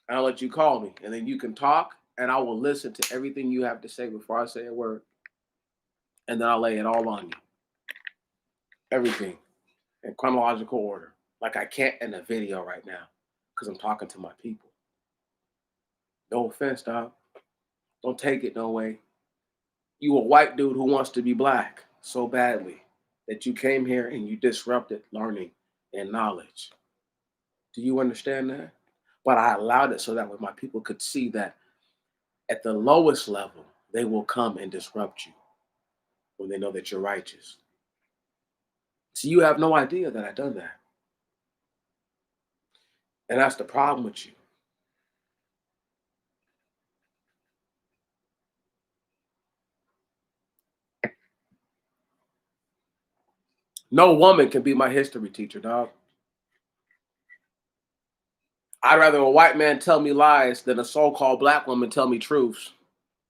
And I'll let you call me. And then you can talk and I will listen to everything you have to say before I say a word. And then I'll lay it all on you. Everything in chronological order. Like I can't in a video right now. Because I'm talking to my people. No offense, dog. Don't take it no way. You a white dude who wants to be black so badly that you came here and you disrupted learning and knowledge. Do you understand that? But I allowed it so that way my people could see that at the lowest level, they will come and disrupt you when they know that you're righteous. So you have no idea that I've done that. And that's the problem with you. No woman can be my history teacher, dog. I'd rather a white man tell me lies than a so-called black woman tell me truths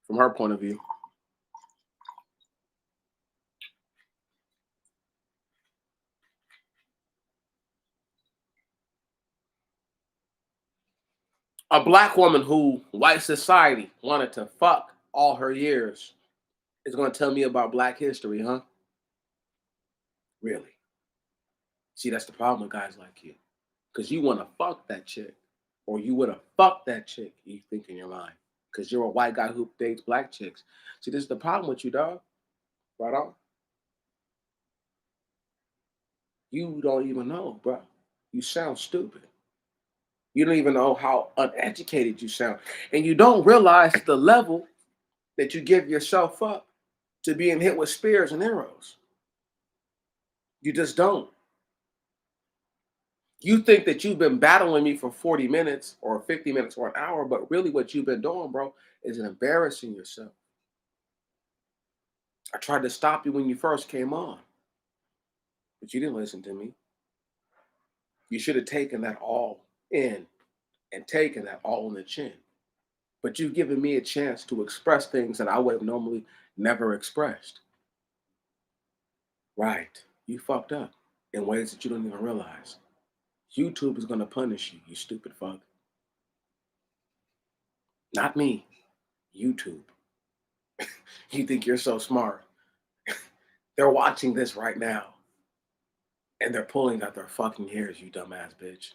from her point of view. A black woman who white society wanted to fuck all her years is going to tell me about black history, huh? Really? See, that's the problem with guys like you. Because you want to fuck that chick. Or you would have fucked that chick, you think in your mind. Because you're a white guy who dates black chicks. See, this is the problem with you, dog. Right on. You don't even know, bro. You sound stupid. You don't even know how uneducated you sound. And you don't realize the level that you give yourself up to being hit with spears and arrows. You just don't. You think that you've been battling me for 40 minutes or 50 minutes or an hour, but really what you've been doing, bro, is embarrassing yourself. I tried to stop you when you first came on, but you didn't listen to me. You should have taken that all in and taken that all in the chin. But you've given me a chance to express things that I would have normally never expressed. Right. You fucked up in ways that you don't even realize. YouTube is going to punish you, you stupid fuck. Not me. YouTube. You think you're so smart. They're watching this right now. And they're pulling out their fucking hairs, you dumbass bitch.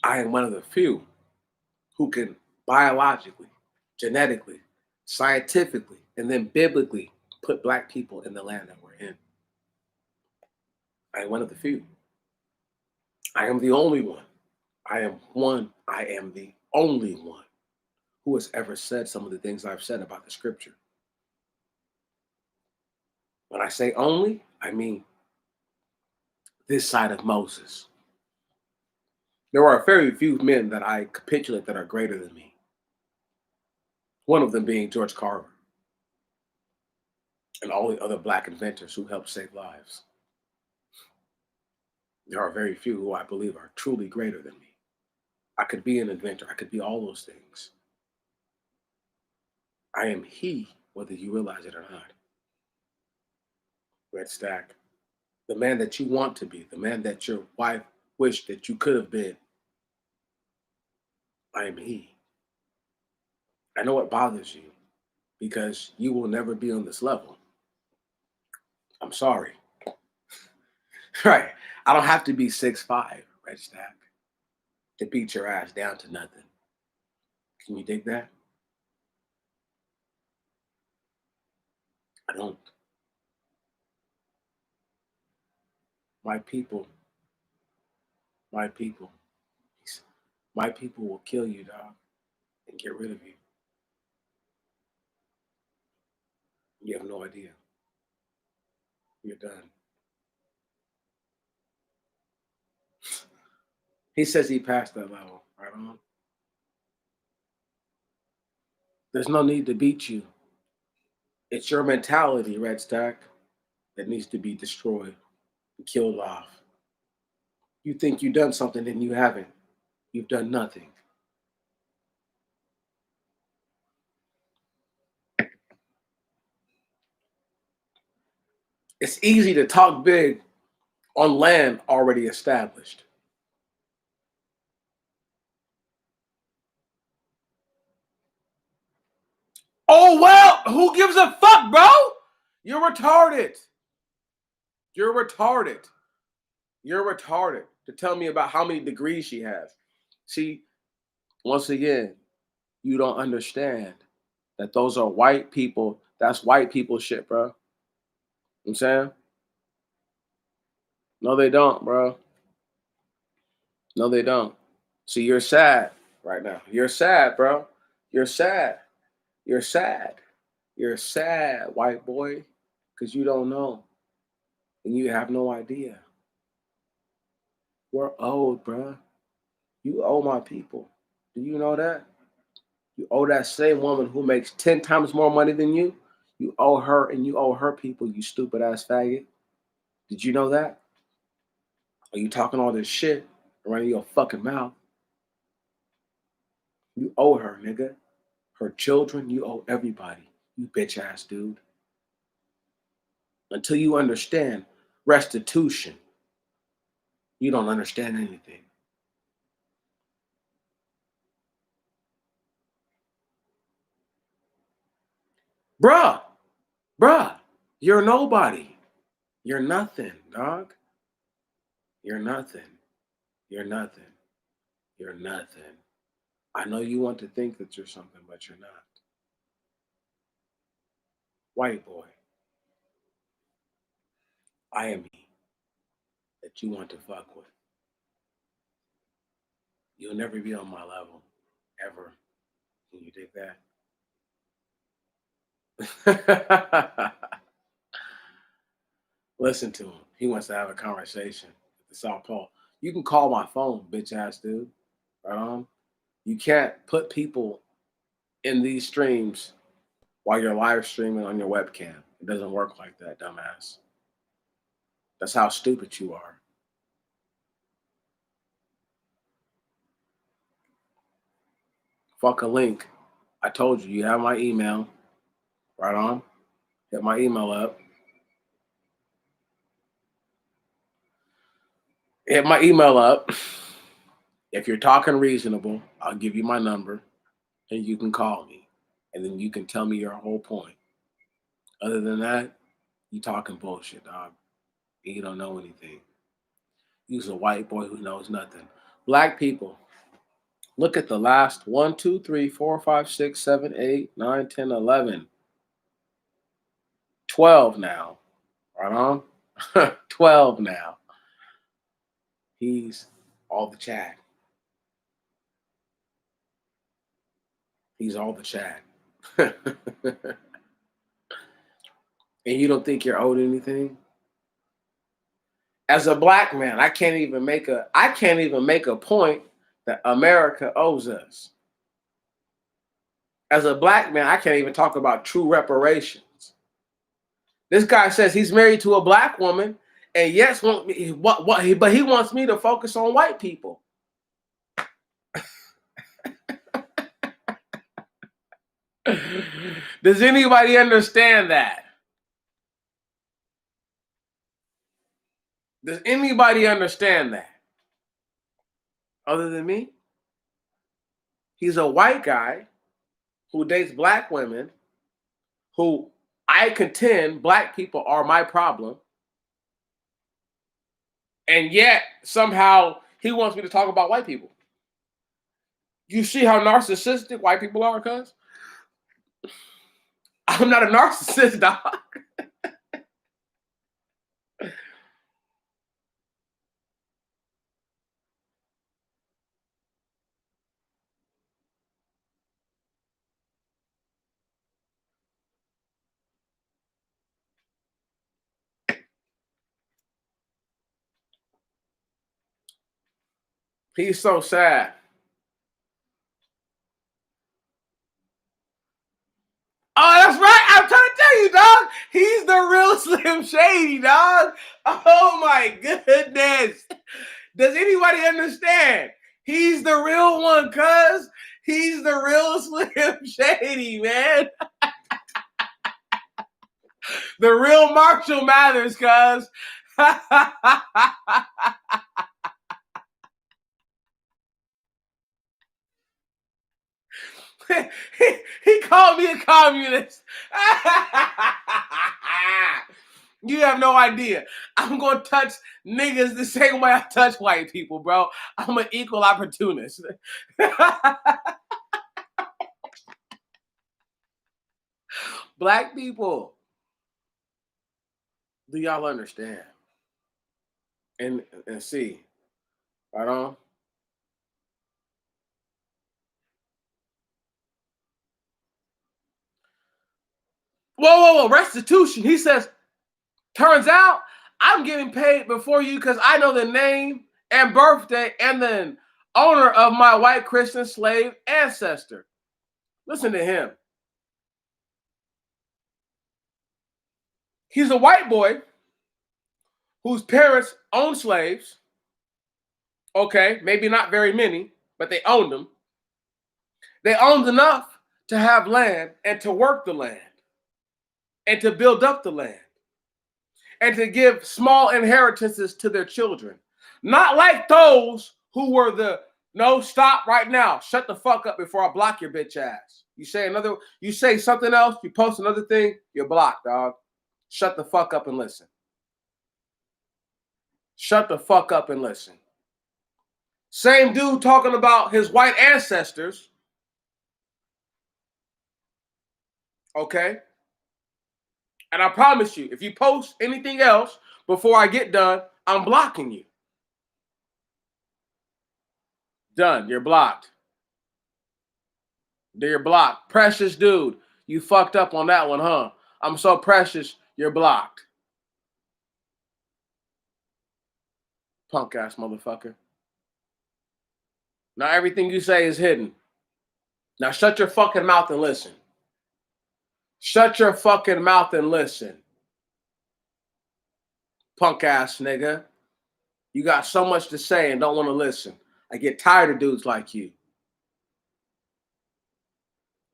I am one of the few who can biologically, genetically, scientifically, and then biblically put black people in the land that we're in. I am one of the few. I am the only one. I am the only one who has ever said some of the things I've said about the scripture. When I say only, I mean this side of Moses. There are very few men that I capitulate that are greater than me. One of them being George Carver and all the other black inventors who helped save lives. There are very few who I believe are truly greater than me. I could be an inventor. I could be all those things. I am he, whether you realize it or not. Red Stack, the man that you want to be, the man that your wife wished that you could have been. I am he. I know it bothers you because you will never be on this level. I'm sorry. Right. I don't have to be 6'5", Red Stack, to beat your ass down to nothing. Can you dig that? I don't. My people, my people, my people will kill you, dog, and get rid of you. You have no idea. You're done. He says he passed that level. Right on. There's no need to beat you. It's your mentality, Red Stack, that needs to be destroyed and killed off. You think you've done something and you haven't. You've done nothing. It's easy to talk big on land already established. Oh, well, who gives a fuck, bro? You're retarded. You're retarded. You're retarded to tell me about how many degrees she has. See, once again, you don't understand that those are white people. That's white people shit, bro. You know what I'm saying? No, they don't, bro. No, they don't. See, you're sad right now. You're sad, bro. You're sad. You're sad. You're sad, white boy, because you don't know and you have no idea. We're old, bro. You owe my people. Do you know that? You owe that same woman who makes 10 times more money than you. You owe her and you owe her people, you stupid ass faggot. Did you know that? Are you talking all this shit running your fucking mouth? You owe her, nigga. Her children, you owe everybody. You bitch ass dude. Until you understand restitution, you don't understand anything. Bruh, bruh, you're nobody. You're nothing, dog. You're nothing. You're nothing. You're nothing. I know you want to think that you're something, but you're not. White boy, I am he that you want to fuck with. You'll never be on my level, ever. Can you dig that? Listen to him. He wants to have a conversation with the South Pole. You can call my phone, bitch ass dude. Right on. You can't put people in these streams while you're live streaming on your webcam. It doesn't work like that, dumbass. That's how stupid you are. Fuck a link. I told you, you have my email. Right on. Hit my email up. Hit my email up. If you're talking reasonable, I'll give you my number and you can call me. And then you can tell me your whole point. Other than that, you talking bullshit, dog. You don't know anything. You're a white boy who knows nothing. Black people, Look at the last 1, 2, 3, 4, 5, 6, 7, 8, 9, 10, 11, 12 now. Right on? 12 now. He's all the Chad. He's all the Chad. And you don't think you're owed anything? As a black man, I can't even make a point that America owes us. As a black man, I can't even talk about true reparations. This guy says he's married to a black woman, and yes, but he wants me to focus on white people. Does anybody understand that? Does anybody understand that? Other than me? He's a white guy who dates black women, who I contend black people are my problem. And yet, somehow, he wants me to talk about white people. You see how narcissistic white people are, cuz? I'm not a narcissist, dog. He's so sad. Oh, that's right. I'm trying to tell you, dog. He's the real Slim Shady, dog. Oh my goodness. Does anybody understand? He's the real one, cuz. He's the real Slim Shady, man. The real Marshall Mathers, cuz. he called me a communist. You have no idea. I'm going to touch niggas the same way I touch white people, bro. I'm an equal opportunist. Black people, do y'all understand? And see, right on? Whoa, restitution. He says, turns out I'm getting paid before you because I know the name and birthday and the owner of my white Christian slave ancestor. Listen to him. He's a white boy whose parents owned slaves. Okay, maybe not very many, but they owned them. They owned enough to have land and to work the land and to build up the land and to give small inheritances to their children. Not like those who were no, stop right now. Shut the fuck up before I block your bitch ass. You say something else, you post another thing, you're blocked, dog. Shut the fuck up and listen. Shut the fuck up and listen. Same dude talking about his white ancestors. Okay? And I promise you, if you post anything else before I get done, I'm blocking you. Done. You're blocked. You're blocked. Precious dude, you fucked up on that one, huh? I'm so precious, you're blocked. Punk ass motherfucker. Now everything you say is hidden. Now shut your fucking mouth and listen. Shut your fucking mouth and listen. Punk ass nigga. You got so much to say and don't want to listen. I get tired of dudes like you.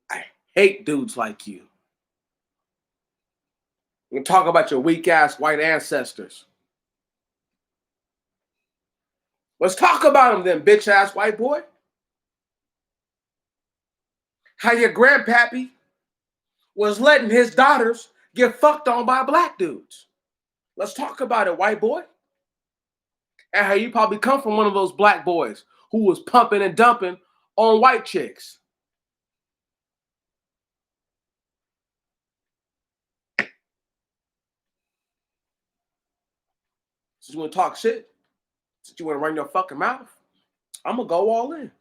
I hate dudes like you. We can talk about your weak ass white ancestors. Let's talk about them then, bitch ass white boy. How your grandpappy was letting his daughters get fucked on by black dudes. Let's talk about it, white boy. And how you probably come from one of those black boys who was pumping and dumping on white chicks. So you want to talk shit? So you want to run your fucking mouth? I'm going to go all in,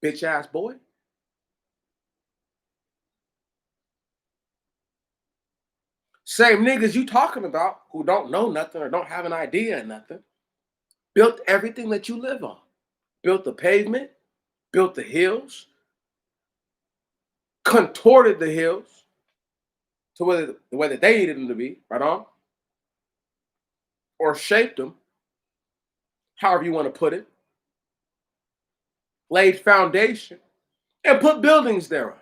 bitch ass boy. Same niggas you talking about who don't know nothing or don't have an idea of nothing built everything that you live on. Built the pavement, built the hills, contorted the hills to the way that they needed them to be, right on? Or shaped them, however you want to put it, laid foundation, and put buildings thereof.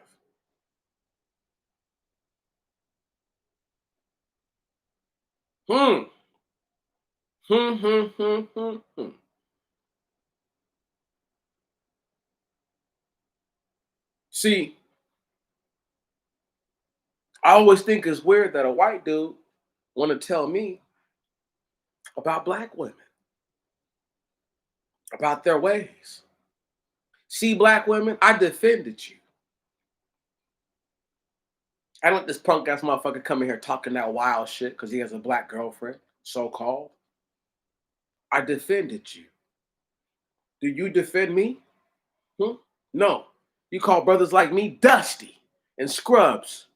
Hmm. Hmm, hmm, hmm, hmm, hmm. See, I always think it's weird that a white dude want to tell me about black women, about their ways. See, black women, I defended you. I don't let this punk ass motherfucker come in here talking that wild shit because he has a black girlfriend, so called. I defended you. Do you defend me? Hmm? No. You call brothers like me dusty and scrubs.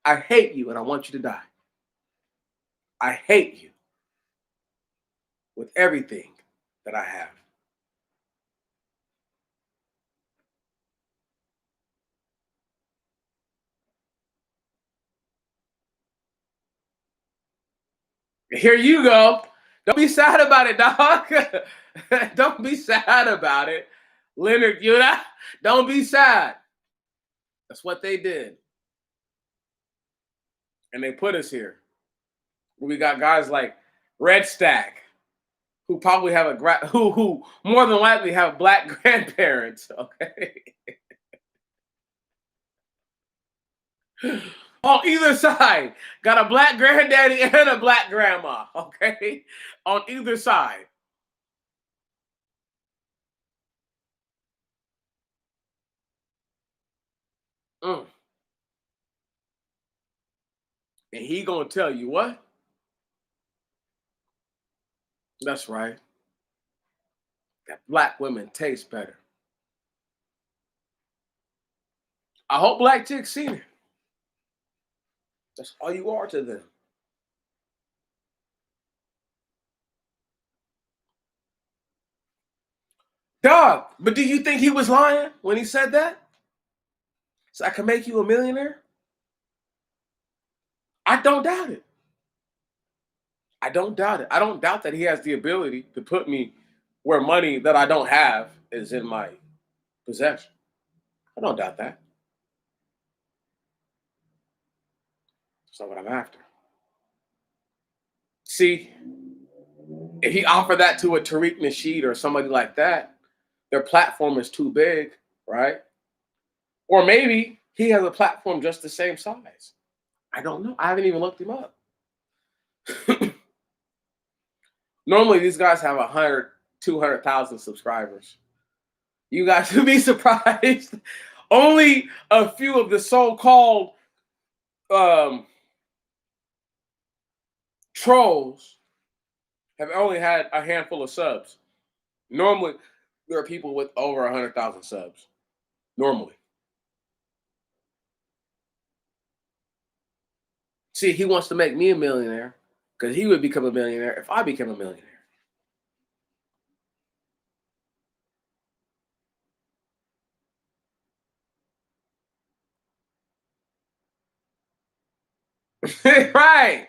I hate you and I want you to die. I hate you with everything that I have. Here you go. Don't be sad about it, dog. Don't be sad about it. Leonard Yuna, don't be sad. That's what they did. And they put us here. We got guys like Red Stack, who probably have who more than likely have black grandparents. Okay. On either side, got a black granddaddy and a black grandma. Okay. On either side. Mm. And he gonna tell you what? That's right. That black women taste better. I hope black chicks seen it. That's all you are to them. Dog, but do you think he was lying when he said that? So I can make you a millionaire? I don't doubt it. I don't doubt it. I don't doubt that he has the ability to put me where money that I don't have is in my possession. I don't doubt that. That's not what I'm after. See, if he offered that to a Tariq Nasheed or somebody like that, their platform is too big, right? Or maybe he has a platform just the same size. I don't know. I haven't even looked him up. Normally, these guys have 100, 200,000 subscribers. You guys would be surprised. Only a few of the so-called um, trolls have only had a handful of subs. Normally, there are people with over 100,000 subs. Normally. See, he wants to make me a millionaire because he would become a millionaire if I became a millionaire. Right.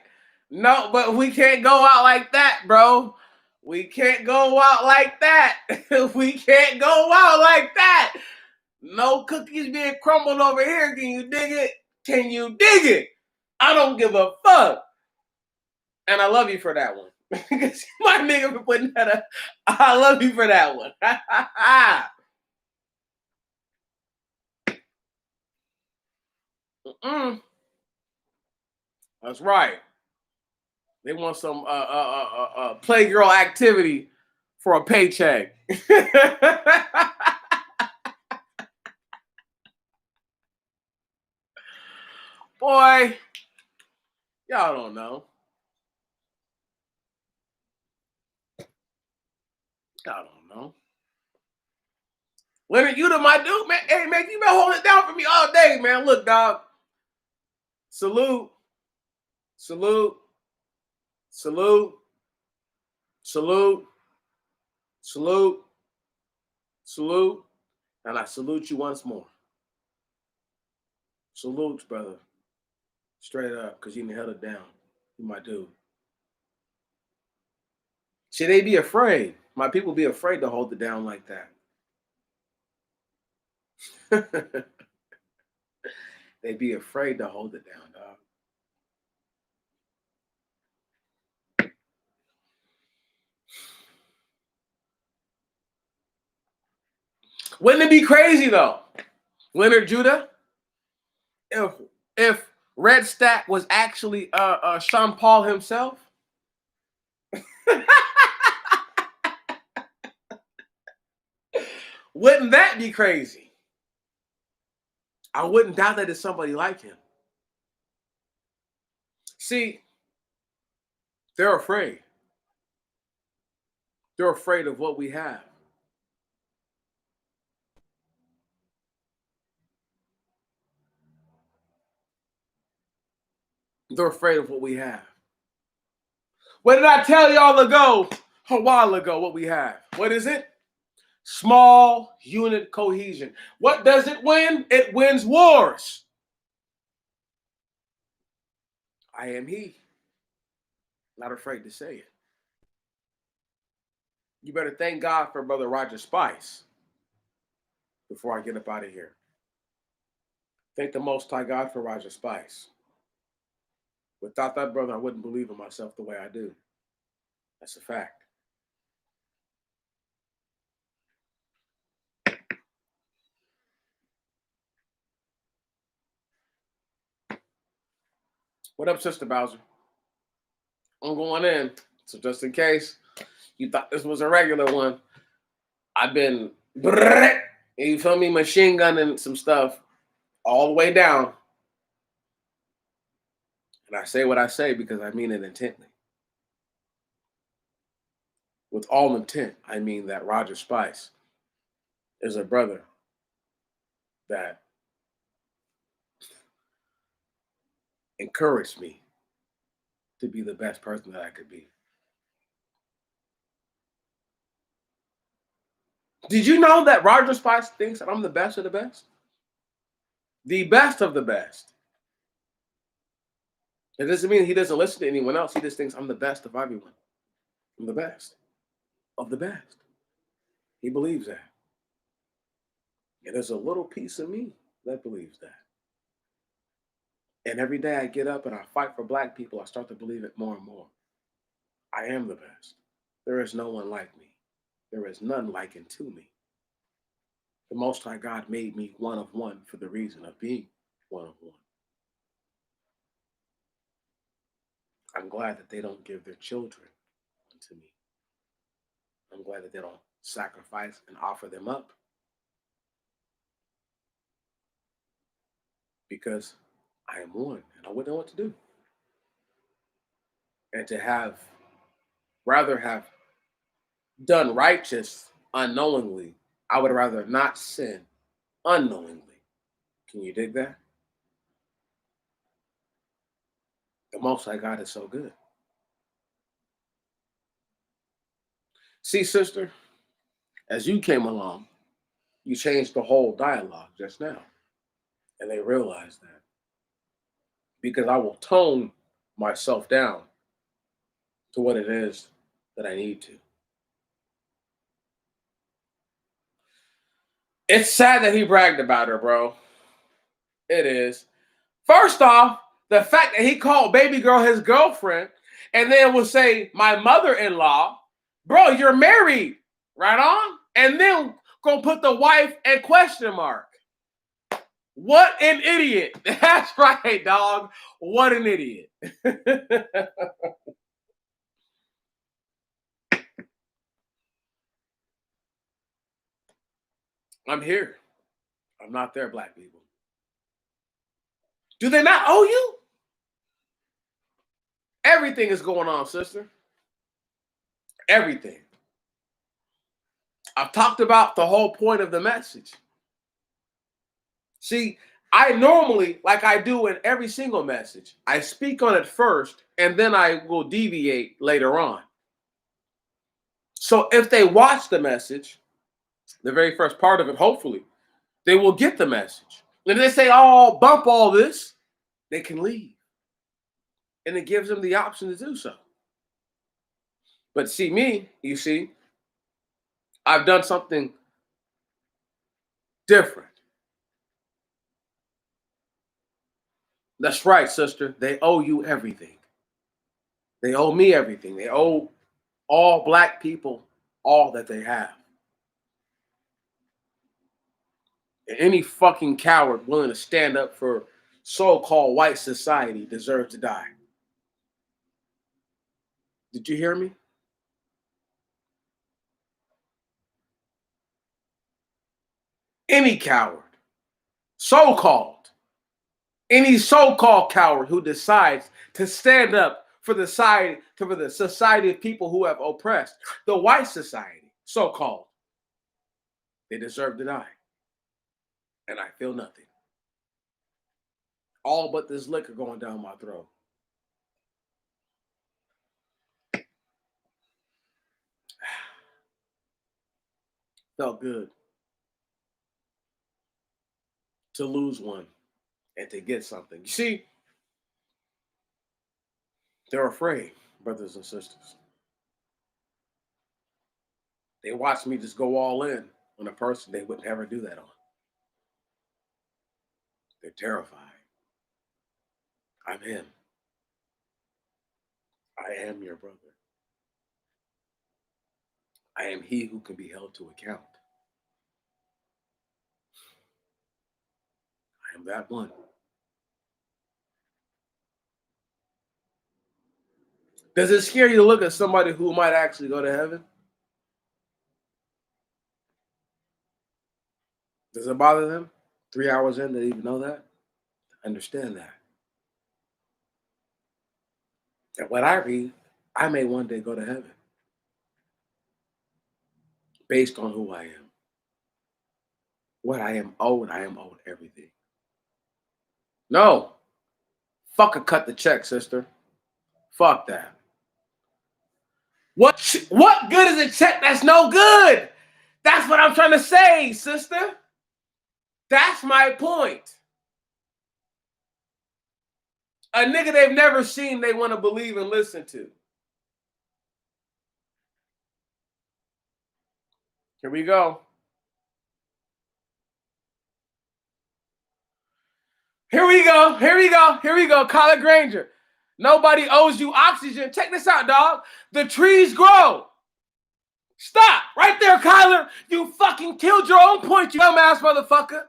No, but we can't go out like that, bro. We can't go out like that. We can't go out like that. No cookies being crumbled over here. Can you dig it? Can you dig it? I don't give a fuck. And I love you for that one. My nigga for putting that up. I love you for that one. That's right. They want some playgirl activity for a paycheck. Boy, y'all don't know. Y'all don't know. Leonard, you the my dude, man. Hey, man, you been holding it down for me all day, man. Look, dog. Salute. Salute. Salute. Salute. Salute. Salute. And I salute you once more. Salute, brother. Straight up, because you held it down. You my dude. Should they be afraid? My people be afraid to hold it down like that. They be afraid to hold it down, dog. Wouldn't it be crazy though, Leonard Judah, if Red Stack was actually Sean Paul himself? Wouldn't that be crazy? I wouldn't doubt that it's somebody like him. See, they're afraid. They're afraid of what we have. They're afraid of what we have. What did I tell y'all a while ago, what we have? What is it? Small unit cohesion. What does it win? It wins wars. I am he. Not afraid to say it. You better thank God for Brother Roger Spice before I get up out of here. Thank the Most High God for Roger Spice. Without that brother, I wouldn't believe in myself the way I do. That's a fact. What up, Sister Bowser? I'm going in. So just in case you thought this was a regular one, I've been, you feel me, machine gunning some stuff all the way down. And I say what I say because I mean it intently. With all intent, I mean that Roger Spice is a brother that encouraged me to be the best person that I could be. Did you know that Roger Spice thinks that I'm the best of the best? The best of the best. It doesn't mean he doesn't listen to anyone else. He just thinks I'm the best of everyone. I'm the best of the best. He believes that. And there's a little piece of me that believes that. And every day I get up and I fight for Black people, I start to believe it more and more. I am the best. There is no one like me. There is none likened to me. The Most High God made me one of one for the reason of being one of one. I'm glad that they don't give their children to me. I'm glad that they don't sacrifice and offer them up. Because I am one and I wouldn't know what to do. And to rather have done righteous unknowingly, I would rather not sin unknowingly. Can you dig that? The Most High God is so good. See, sister, as you came along, you changed the whole dialogue just now. And they realized that. Because I will tone myself down to what it is that I need to. It's sad that he bragged about her, bro. It is. First off, the fact that he called baby girl his girlfriend and then will say my mother-in-law, bro, you're married, right on? And then gonna put the wife in question mark. What an idiot. That's right, dog. What an idiot. I'm here. I'm not there, Black people. Do they not owe you? Everything is going on, sister. Everything. I've talked about the whole point of the message. See, I normally, like I do in every single message, I speak on it first and then I will deviate later on. So if they watch the message, the very first part of it, hopefully, they will get the message. And if they say, oh, bump all this, they can leave. And it gives them the option to do so. But see, me, you see, I've done something different. That's right, sister. They owe you everything. They owe me everything. They owe all black people all that they have. And any fucking coward willing to stand up for so-called white society deserves to die. Did you hear me? Any coward, so-called, any so-called coward who decides to stand up for the society of people who have oppressed, the white society, so-called, they deserve to die. And I feel nothing. All but this liquor going down my throat. Felt good to lose one and to get something. You see, they're afraid, brothers and sisters. They watch me just go all in on a person they would never do that on. They're terrified. I'm him. I am your brother. I am he who can be held to account. I am that one. Does it scare you to look at somebody who might actually go to heaven? Does it bother them? 3 hours in, they even know that? Understand that. And what I read, I may one day go to heaven based on who I am. What I am owed everything. No. Fuck a cut the check, sister. Fuck that. What good is a check that's no good? That's what I'm trying to say, sister. That's my point. A nigga they've never seen, they want to believe and listen to. Here we go. Here we go. Kyler Granger. Nobody owes you oxygen. Check this out, dog. The trees grow. Stop. Right there, Kyler. You fucking killed your own point, you dumbass motherfucker.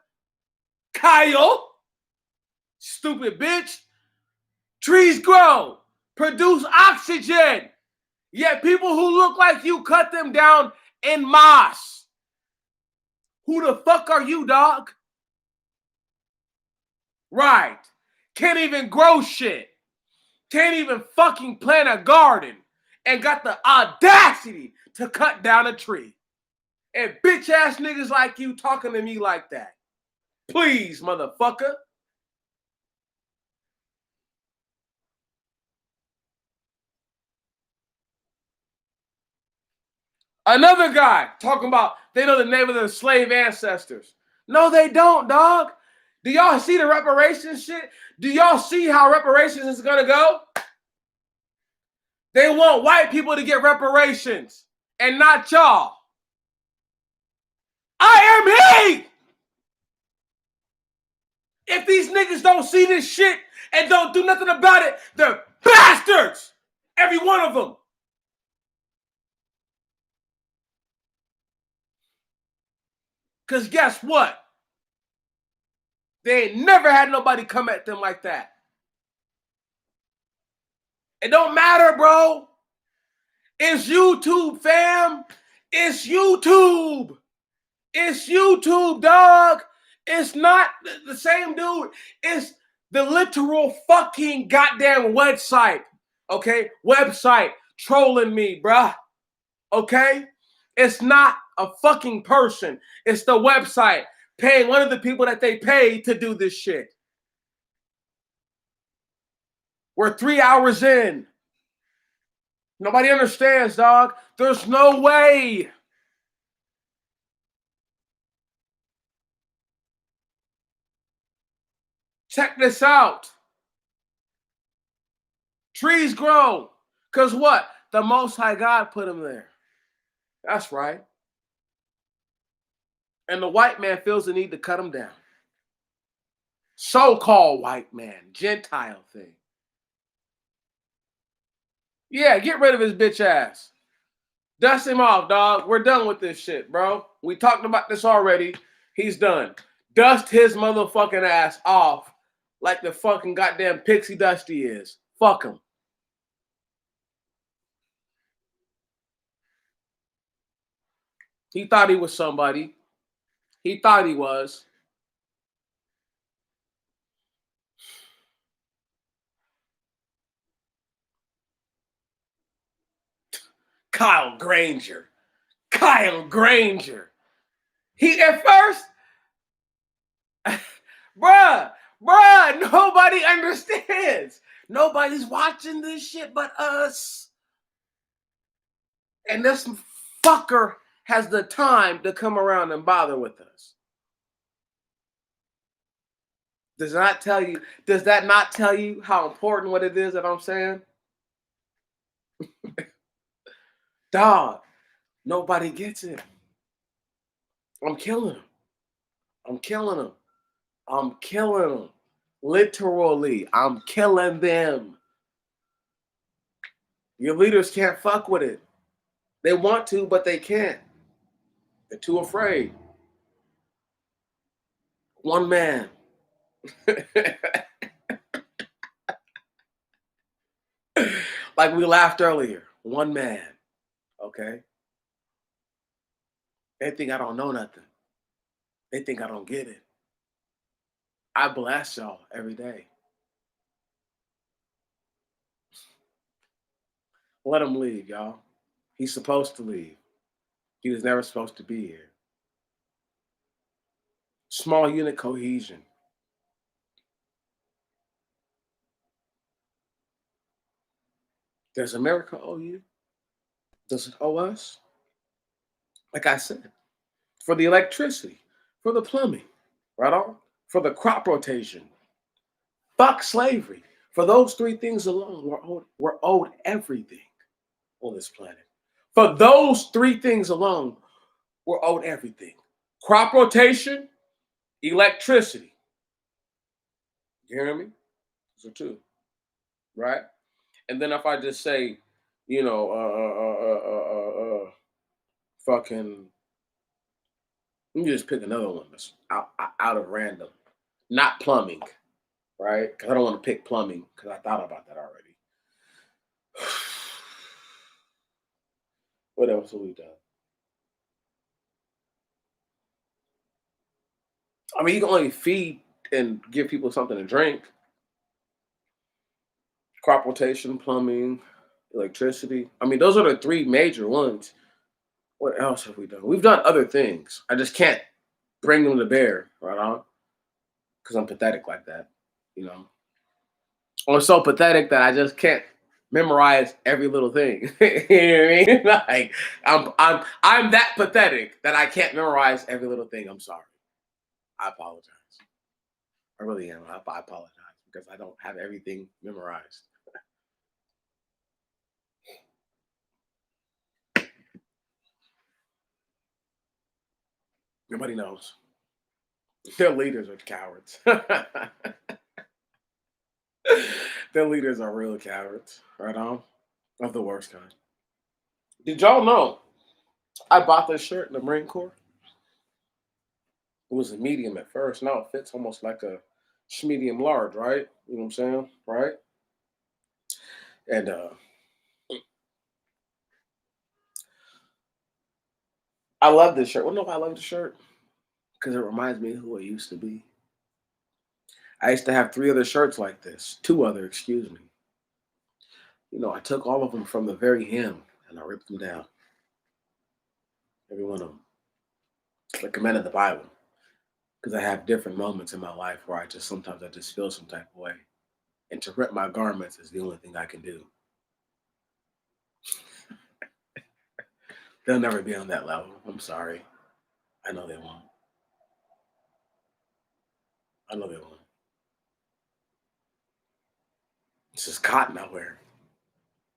Kyle. Stupid bitch. Trees grow. Produce oxygen. Yet people who look like you cut them down en masse. Who the fuck are you, dog? Right. Can't even grow shit. Can't even fucking plant a garden. And got the audacity to cut down a tree. And bitch ass niggas like you talking to me like that. Please, motherfucker. Another guy talking about they know the name of their slave ancestors. No, they don't, dog. Do y'all see the reparations shit? Do y'all see how reparations is going to go? They want white people to get reparations and not y'all. I am he! If these niggas don't see this shit and don't do nothing about it, they're bastards! Every one of them. Because guess what? They ain't never had nobody come at them like that. It don't matter, bro. It's YouTube, fam. It's YouTube. It's YouTube, dog. It's not the same dude. It's The literal fucking goddamn website, okay? Website trolling me, bruh, okay? It's not a fucking person. It's the website paying one of the people that they pay to do this shit. We're 3 hours in. Nobody understands, dog. There's no way. Check this out. Trees grow. Because what? The Most High God put them there. That's right. And the white man feels the need to cut them down. So-called white man, Gentile thing. Yeah, get rid of his bitch ass. Dust him off, dog. We're done with this shit, bro. We talked about this already. He's done. Dust his motherfucking ass off like the fucking goddamn pixie dust he is. Fuck him. He thought he was somebody. He thought he was. Kyle Granger. Kyle Granger. He at first, bruh, nobody understands. Nobody's watching this shit but us. And this fucker has the time to come around and bother with us. Does that not tell you how important what it is that I'm saying? Dog, nobody gets it. I'm killing them. I'm killing them. I'm killing them. Literally, I'm killing them. Your leaders can't fuck with it. They want to, but they can't. They're too afraid. One man. Like we laughed earlier. One man. Okay? They think I don't know nothing. They think I don't get it. I blast y'all every day. Let him leave, y'all. He's supposed to leave. He was never supposed to be here. Small unit cohesion. Does America owe you? Does it owe us? Like I said, for the electricity, for the plumbing, right on? For the crop rotation. Fuck slavery. For those three things alone, we're owed everything on this planet. For those three things alone, we're owed everything. Crop rotation, electricity. You hear me? Those are two, right? And then if I just say, you know, fucking, let me just pick another one that's out of random. Not plumbing, right? Because I don't want to pick plumbing because I thought about that already. What else have we done? I mean, you can only feed and give people something to drink. Crop rotation, plumbing, electricity. I mean, those are the three major ones. What else have we done? We've done other things. I just can't bring them to bear, right on? Because I'm pathetic like that, you know. I'm so pathetic that I just can't memorize every little thing. You know what I mean? Like I'm that pathetic that I can't memorize every little thing. I'm sorry. I apologize. I really am. I apologize because I don't have everything memorized. Nobody knows. Their leaders are cowards. Their leaders are real cowards, right on? Of the worst kind. Did y'all know I bought this shirt in the Marine Corps? It was a medium at first. Now it fits almost like a medium large, right? You know what I'm saying? Right? And I love this shirt. Well, no, I love the shirt because it reminds me of who I used to be. I used to have 3 other shirts like this, 2 other, excuse me. I took all of them from the very hem and I ripped them down, every one of them, like a man of the Bible, because I have different moments in my life where sometimes I just feel some type of way, and to rip my garments is the only thing I can do. They'll never be on that level. I'm sorry. I know they won't. I know they won't. This is cotton I wear.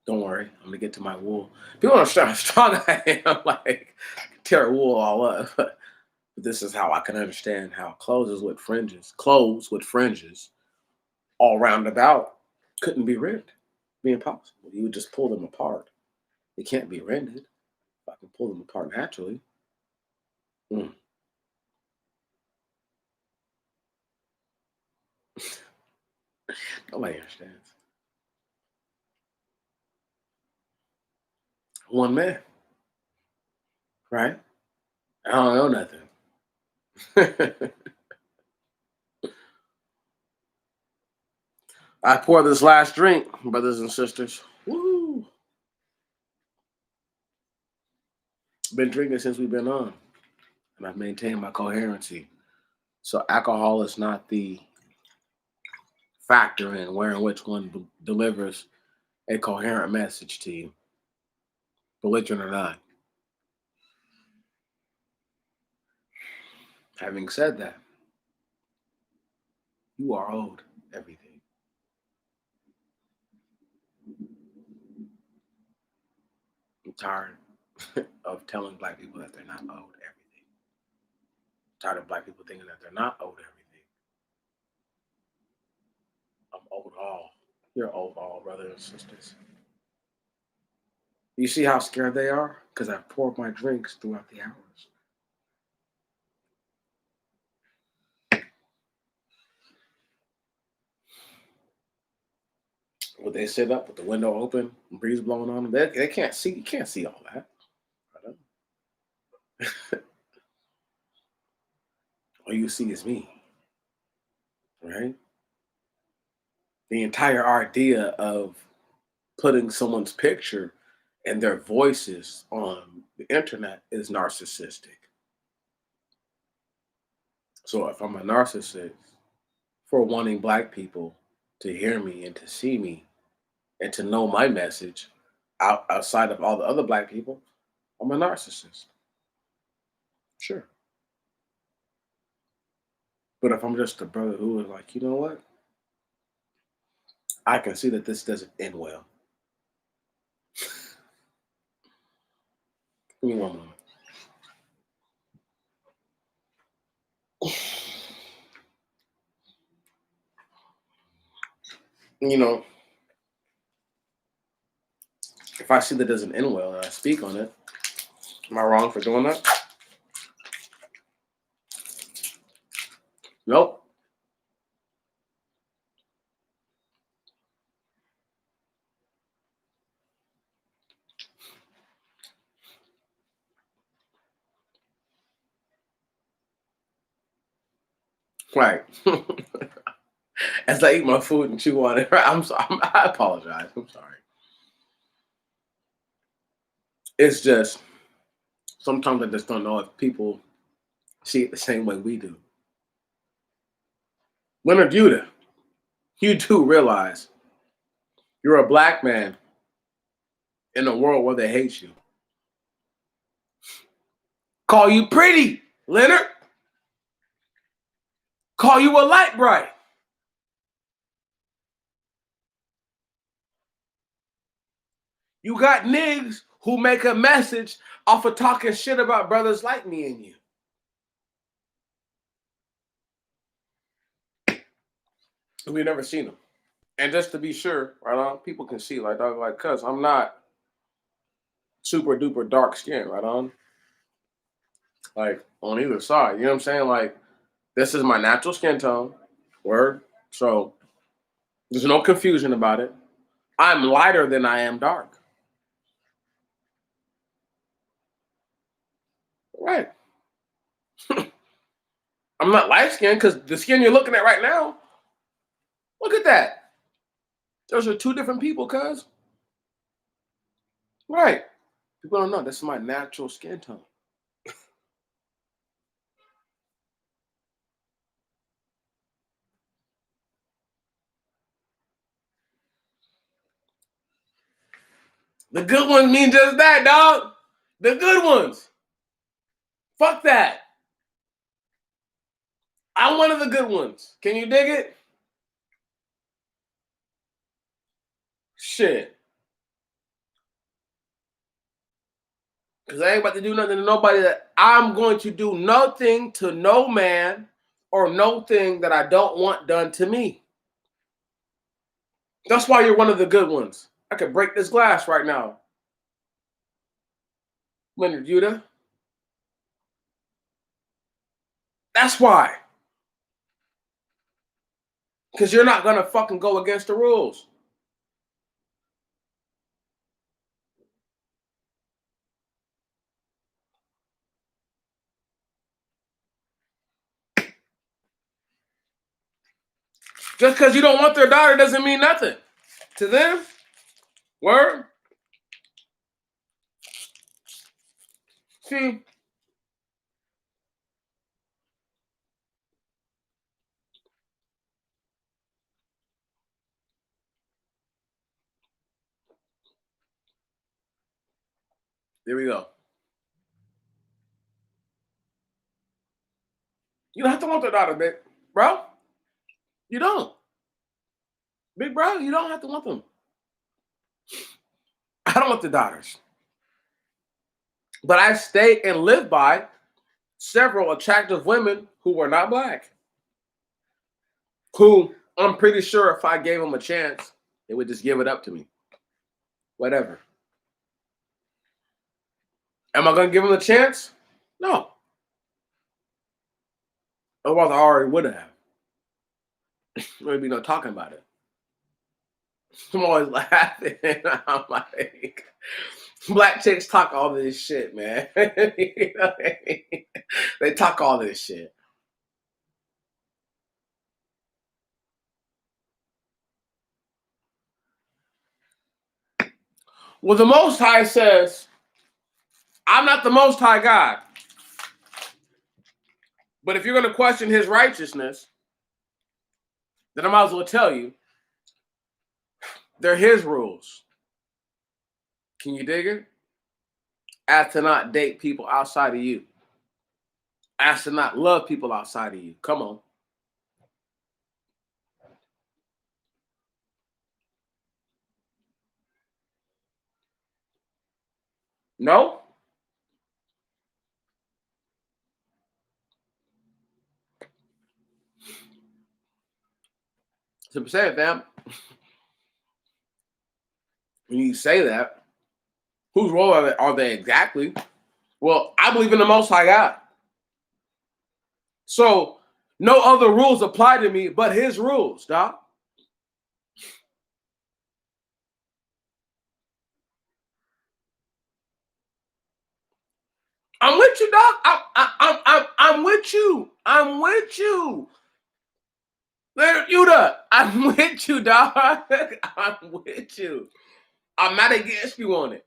Don't worry, I'm gonna get to my wool. People don't understand how strong I am. Like, tear wool all up. But this is how I can understand how clothes with fringes, all round about, couldn't be ripped. Be impossible. You would just pull them apart. They can't be rented. If I can pull them apart naturally. Mm. Nobody understands. One man, right? I don't know nothing. I pour this last drink, brothers and sisters. Woo! Been drinking since we've been on, and I've maintained my coherency. So alcohol is not the factor in where and which one delivers a coherent message to you, belligerent or not. Having said that, you are owed everything. I'm tired of telling black people that they're not owed everything. I'm tired of black people thinking that they're not owed everything. I'm owed all. You're owed all, brothers and sisters. You see how scared they are? Because I've poured my drinks throughout the hours. Would they sit up with the window open, breeze blowing on them? They can't see. You can't see all that. All you see is me, right? The entire idea of putting someone's picture and their voices on the internet is narcissistic. So if I'm a narcissist for wanting black people to hear me and to see me and to know my message outside of all the other black people, I'm a narcissist. Sure. But if I'm just a brother who is like, you know what? I can see that this doesn't end well. Give me one moment. You know, if I see that doesn't end well and I speak on it, am I wrong for doing that? Nope. Right. As I eat my food and chew on it, I apologize. I'm sorry. It's just sometimes I just don't know if people see it the same way we do. Leonard Judah, you do realize you're a black man in a world where they hate you. Call you pretty, Leonard. Call you a light bright. You got niggas who make a message off of talking shit about brothers like me and you. We've never seen them. And just to be sure, right on, people can see, like, dog, like, cuz I'm not super duper dark skin, right on? Like, on either side. You know what I'm saying? Like, this is my natural skin tone. Word. So there's no confusion about it. I'm lighter than I am dark. Right. I'm not light skinned because the skin you're looking at right now, at that. Those are two different people, cuz. Right. People don't know. That's my natural skin tone. The good ones mean just that, dog. The good ones. Fuck that. I'm one of the good ones. Can you dig it? Shit. Because I ain't about to do nothing to nobody that I'm going to do nothing to no man or no thing that I don't want done to me. That's why you're one of the good ones. I could break this glass right now. Leonard Yuta. That's why. Because you're not going to fucking go against the rules. Just because you don't want their daughter doesn't mean nothing. To them, word. See, here we go. You don't have to want their daughter, big bro. You don't. Big bro, you don't have to want them. I don't want the daughters. But I stay and live by several attractive women who were not black. Who I'm pretty sure if I gave them a chance, they would just give it up to me. Whatever. Am I going to give them a chance? No. Otherwise, I already would have. There'd be no talking about it. I'm always laughing. I'm like, black chicks talk all this shit, man. You know what I mean? They talk all this shit. Well, the Most High says, I'm not the Most High God. But if you're going to question his righteousness, then I might as well tell you, they're his rules. Can you dig it? As to not date people outside of you. As to not love people outside of you. Come on. No? Simple say fam. When you say that, whose role are they exactly? Well, I believe in the Most High God. So no other rules apply to me but his rules, dog. I'm with you, dog. I'm with you. I'm with you. Yuta, I'm with you, dog. I'm with you. I'm not against you on it.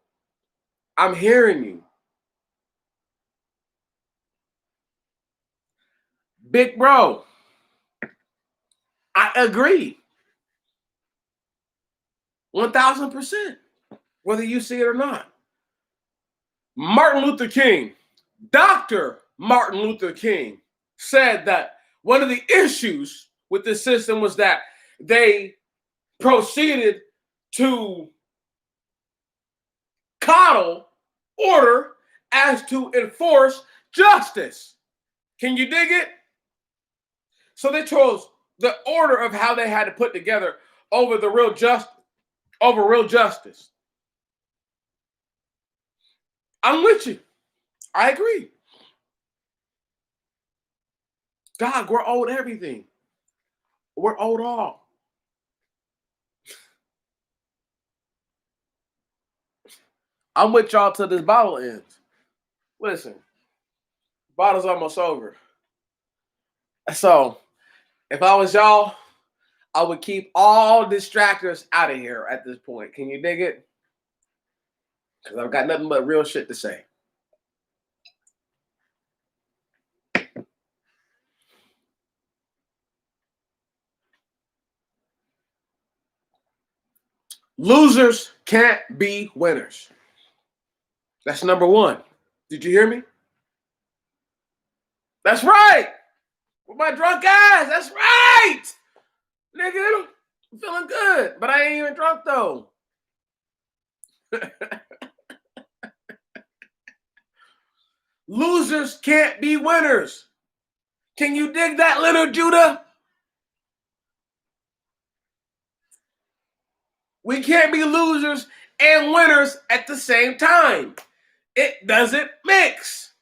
I'm hearing you. Big bro, I agree. 1000%. Whether you see it or not. Martin Luther King, Dr. Martin Luther King, said that one of the issues with the system was that they proceeded to coddle order as to enforce justice. Can you dig it? So they chose the order of how they had to put together over the real justice. I'm with you. I agree. God, we're owed everything. We're owed all. I'm with y'all till this bottle ends. Listen, bottle's almost over. So if I was y'all, I would keep all distractors out of here at this point. Can you dig it? Because I've got nothing but real shit to say. Losers can't be winners. That's number one. Did you hear me? That's right. With my drunk ass. That's right. Nigga, I'm feeling good. But I ain't even drunk though. Losers can't be winners. Can you dig that, Leonard Judah? We can't be losers and winners at the same time. It doesn't mix.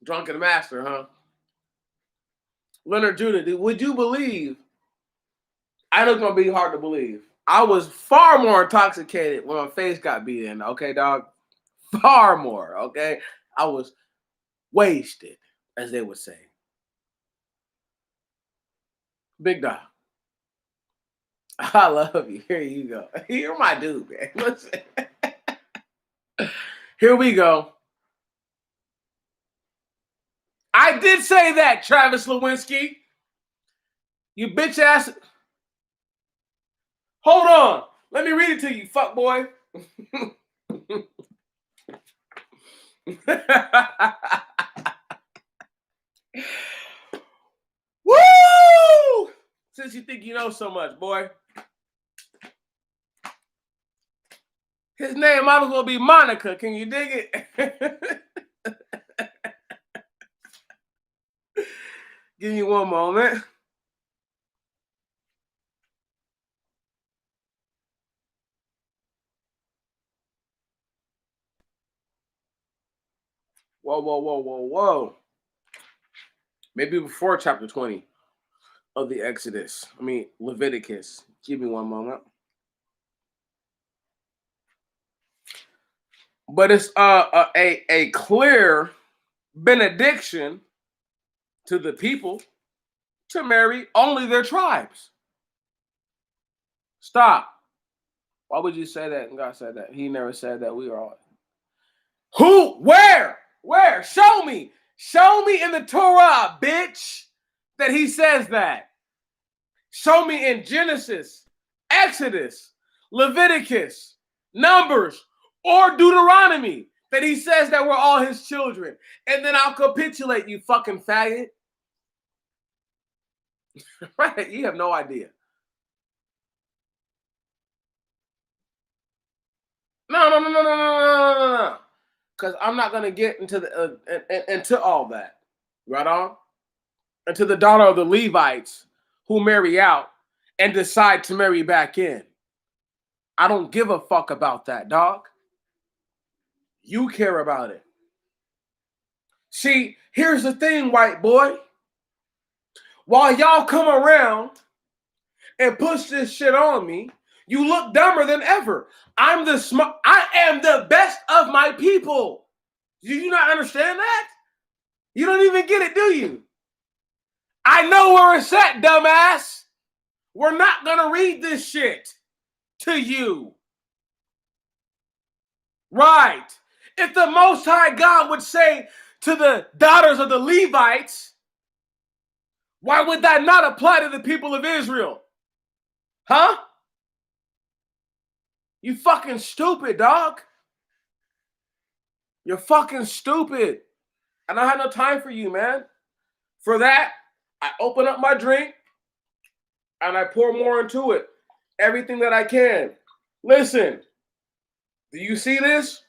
Drunken master, huh? Leonard Judah, would you believe? I know it's gonna be hard to believe. I was far more intoxicated when my face got beat in. Okay, dog, far more. Okay, I was wasted, as they would say. Big dog, I love you. Here you go. You're my dude, man. Listen. Here we go. I did say that, Travis Lewinsky. You bitch ass. Hold on. Let me read it to you, fuck boy. Woo! Since you think you know so much, boy. His name might as well be Monica. Can you dig it? Give me one moment. Whoa, whoa, whoa, whoa, whoa. Maybe before chapter 20 of the Exodus. I mean, Leviticus. Give me one moment. But it's a clear benediction to the people to marry only their tribes. Stop. Why would you say that? And God said that. He never said that we are all. Who? Where? Where? Show me. Show me in the Torah, bitch, that he says that. Show me in Genesis, Exodus, Leviticus, Numbers, or Deuteronomy that he says that we're all his children. And then I'll capitulate, you fucking faggot. Right? You have no idea. No. Because I'm not going to get into into all that. Right on? Into the daughter of the Levites who marry out and decide to marry back in. I don't give a fuck about that, dog. You care about it. See, here's the thing, white boy. While y'all come around and push this shit on me, you look dumber than ever. I am the best of my people. Do you not understand that? You don't even get it, do you? I know where it's at, dumbass. We're not gonna read this shit to you. Right. If the Most High God would say to the daughters of the Levites, why would that not apply to the people of Israel? Huh? You fucking stupid, dog. You're fucking stupid. I don't have no time for you, man. For that, I open up my drink and I pour more into it. Everything that I can. Listen, do you see this?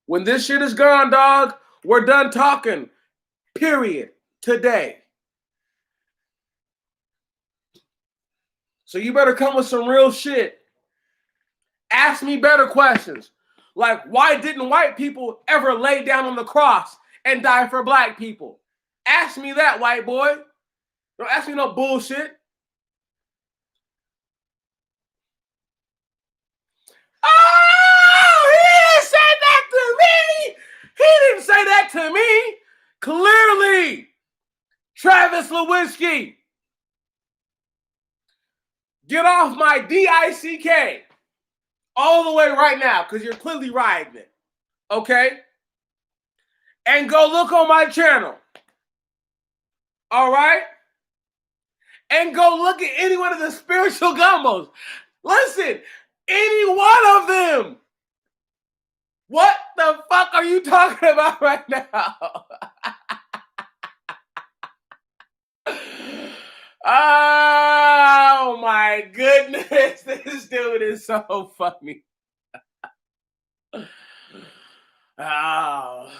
When this shit is gone, dog, we're done talking. Period. Today. So you better come with some real shit. Ask me better questions. Like, why didn't white people ever lay down on the cross and die for black people? Ask me that, white boy. Don't ask me no bullshit. Travis Lewinsky, get off my DICK all the way right now because you're clearly riding it. Okay? And go look on my channel. All right? And go look at any one of the spiritual gumbos. Listen, any one of them. What the fuck are you talking about right now? Oh my goodness, this dude is so funny. Oh.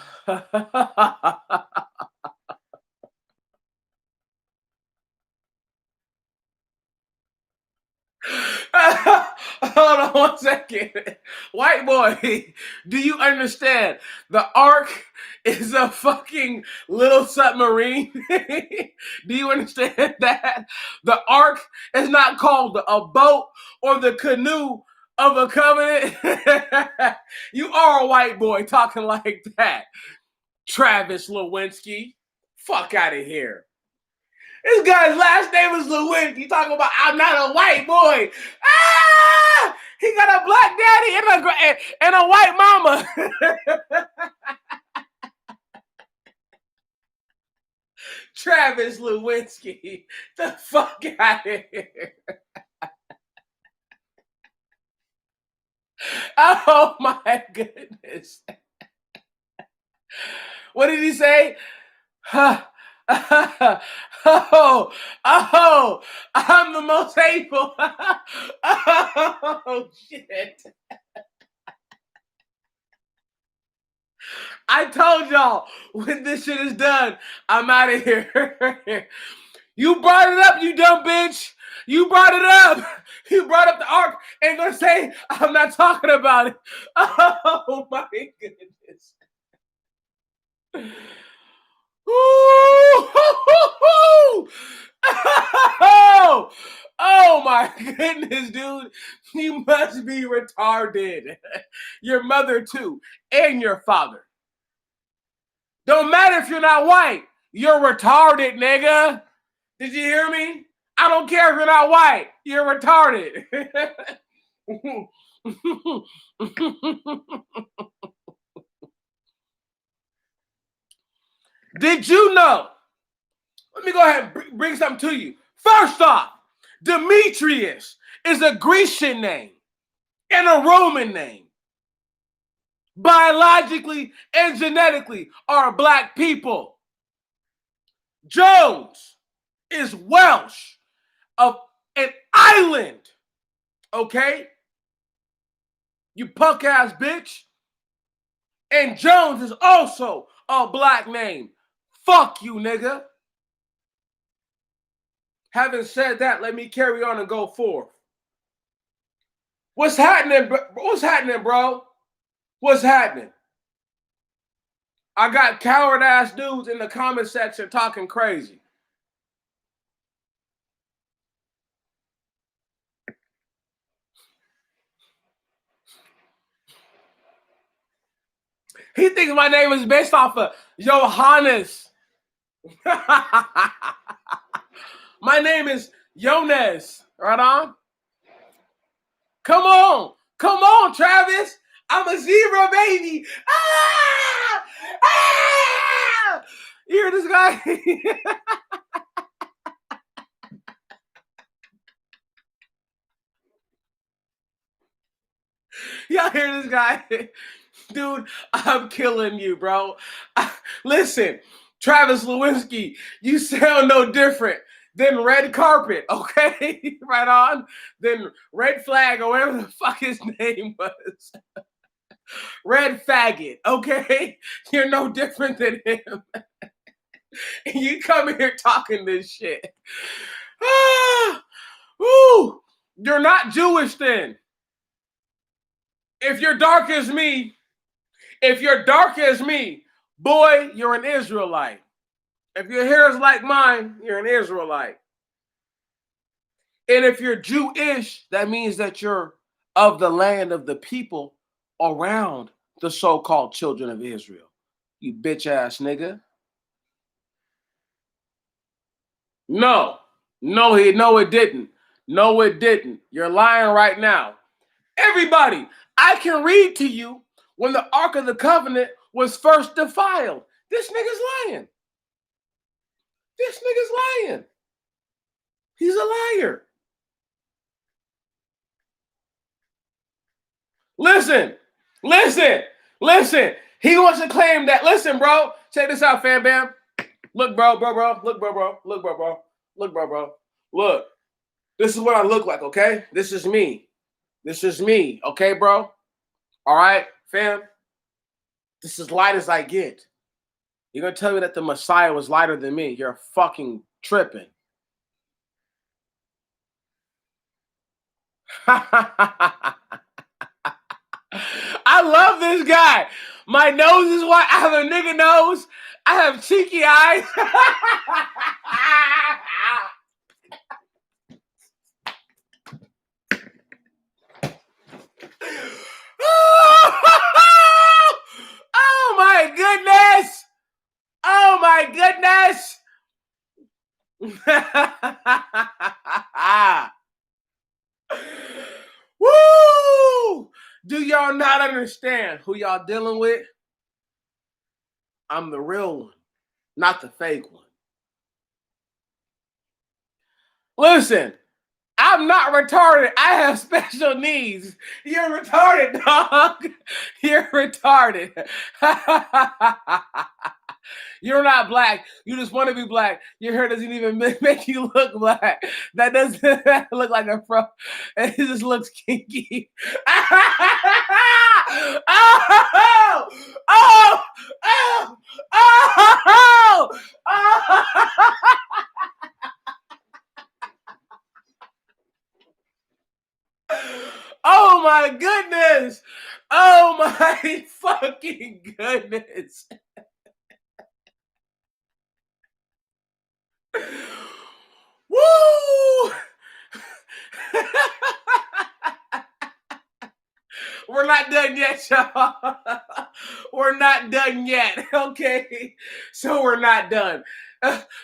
Hold on 1 second. White boy, do you understand? The Ark is a fucking little submarine. Do you understand that? The Ark is not called a boat or the canoe of a covenant. You are a white boy talking like that. Travis Lewinsky. Fuck out of here. This guy's last name is Lewinsky. Talking about I'm not a white boy. Ah! He got a black daddy and a white mama. Travis Lewinsky. The fuck out of here. Oh my goodness. What did he say? Oh, I'm the most hateful. Oh, shit. I told y'all, when this shit is done, I'm out of here. You brought it up, you dumb bitch. You brought it up. You brought up the Ark and gonna say, I'm not talking about it. Oh, my goodness. Oh my goodness, dude. You must be retarded. Your mother too, and your father. Don't matter if you're not white. You're retarded, nigga. Did you hear me? I don't care if you're not white. You're retarded. Did you know? Let me go ahead and bring something to you. First off, Demetrius is a Grecian name and a Roman name. Biologically and genetically are black people. Jones is Welsh of an island. Okay? You punk ass bitch. And Jones is also a black name. Fuck you, nigga. Having said that, let me carry on and go forth. What's happening? What's happening, bro? What's happening? I got coward ass dudes in the comment section talking crazy. He thinks my name is based off of Johannes. My name is Jonas. Right on? Come on. Come on, Travis. I'm a zebra, baby. Ah! Ah! You hear this guy? Y'all hear this guy? Dude, I'm killing you, bro. Listen, Travis Lewinsky, you sound no different than Red Carpet, okay? Right on? Then Red Flag or whatever the fuck his name was. Red Faggot, okay? You're no different than him. And you come here talking this shit. Ooh, you're not Jewish then. If you're dark as me, boy, you're an Israelite. If your hair is like mine, you're an Israelite. And if you're Jewish, that means that you're of the land of the people around the so-called children of Israel. You bitch ass nigga. No, no, it didn't. No, it didn't. You're lying right now. Everybody, I can read to you when the Ark of the Covenant was first defiled. This nigga's lying. This nigga's lying. He's a liar. Listen, listen. He wants to claim that. Listen, bro. Check this out, fam bam. Look, bro. Look. This is what I look like, okay? This is me. Okay, bro? All right, fam? This is as light as I get. You're going to tell me that the Messiah was lighter than me. You're fucking tripping. I love this guy. My nose is white. I have a nigga nose. I have cheeky eyes. Oh my goodness. Oh my goodness. Woo! Do y'all not understand who y'all dealing with? I'm the real one, not the fake one. Listen, I'm not retarded. I have special needs. You're retarded, dog. You're retarded. You're not black. You just want to be black. Your hair doesn't even make you look black. That doesn't look like a fro. It just looks kinky. Oh my goodness. Oh my fucking goodness. Woo! We're not done yet, y'all. We're not done yet, okay? So we're not done.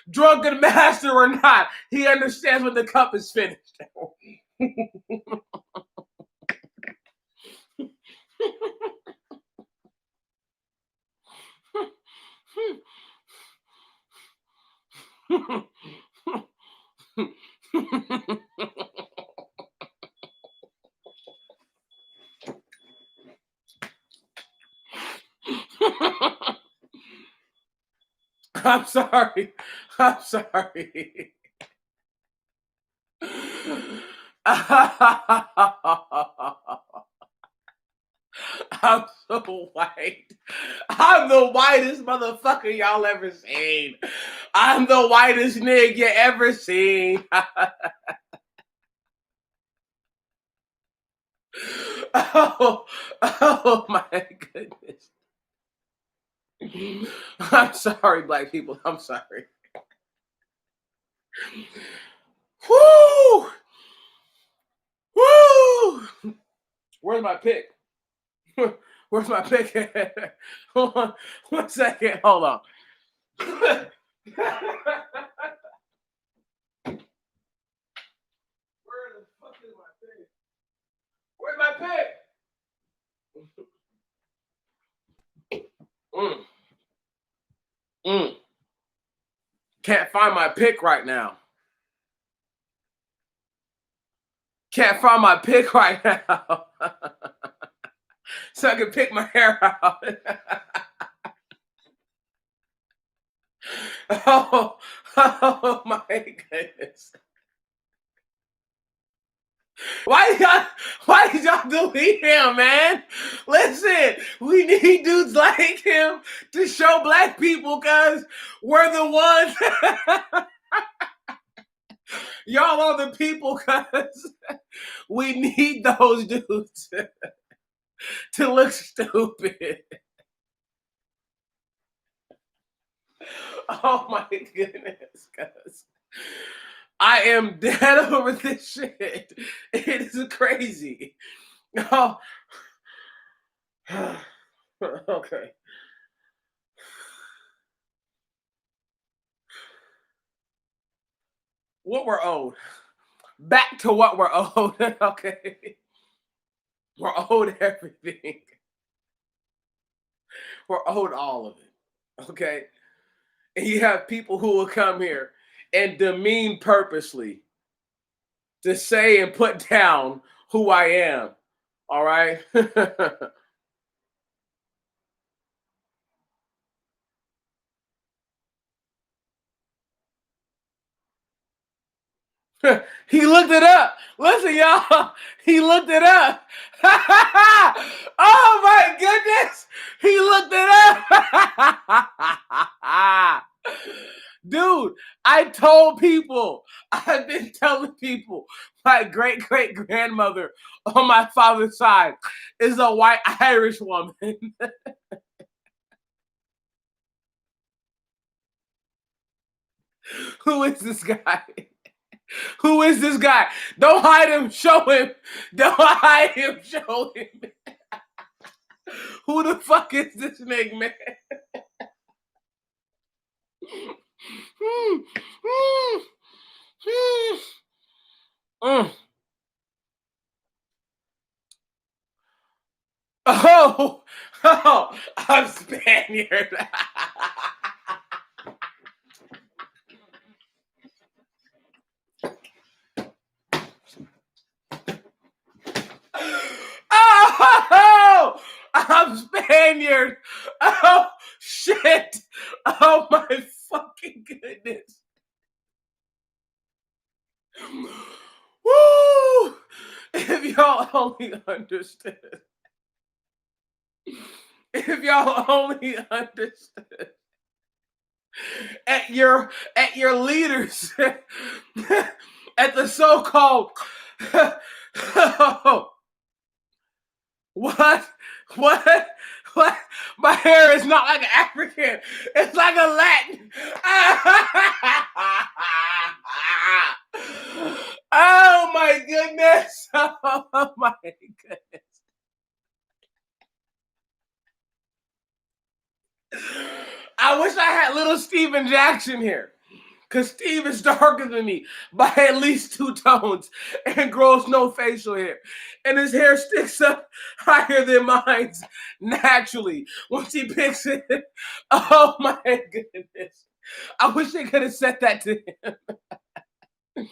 Drunken master or not, he understands when the cup is finished. I'm sorry. I'm so white. I'm the whitest motherfucker y'all ever seen. I'm the whitest nigga you ever seen. Oh my goodness. I'm sorry, black people. I'm sorry. Woo! Woo! Where's my pick? Where's my pick at? Hold on. 1 second. Hold on. Where the fuck is my pick? Where's my pick? Can't find my pick right now. Can't find my pick right now. So I can pick my hair out. Oh my goodness. Why did y'all delete him, man? Listen, we need dudes like him to show black people because we're the ones. Y'all are the people because we need those dudes to look stupid. Oh my goodness, guys. I am dead over this shit. It is crazy. Oh. Okay. what we're owed. Back to what we're owed. Okay. We're owed everything. We're owed all of it. Okay. And you have people who will come here and demean purposely to say and put down who I am. All right. He looked it up. Listen, y'all. He looked it up. Oh my goodness. He looked it up. Dude, I told people, I've been telling people, my great great grandmother on my father's side is a white Irish woman. Who is this guy? Who is this guy? Don't hide him, show him. Don't hide him, show him. Who the fuck is this nigga, man? Oh, oh, I'm Spaniard. Oh, I'm Spaniard. Oh, shit. Oh, my fucking goodness. Woo! If y'all only understood. If y'all only understood. At your leaders at the so-called what what my hair is not like an African, it's like a Latin. Oh my goodness. Oh my goodness. I wish I had little Steven Jackson here. Because Steve is darker than me by at least 2 tones and grows no facial hair. And his hair sticks up higher than mine naturally once he picks it. Oh my goodness. I wish they could have said that to him.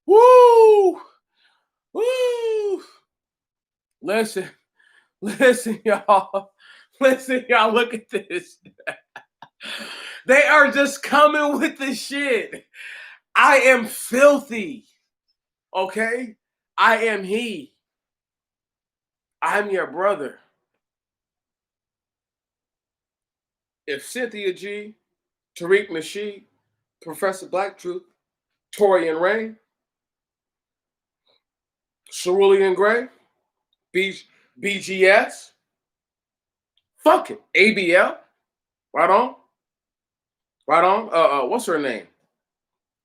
Woo! Woo! Listen, listen, y'all. Listen, y'all, look at this. They are just coming with the shit. I am filthy. Okay? I am he. I'm your brother. If Cynthia G, Tariq Nasheed, Professor Black Truth, Torian Rain, Cerulean Gray, BGS, fuck it, ABL, right on, right on. What's her name?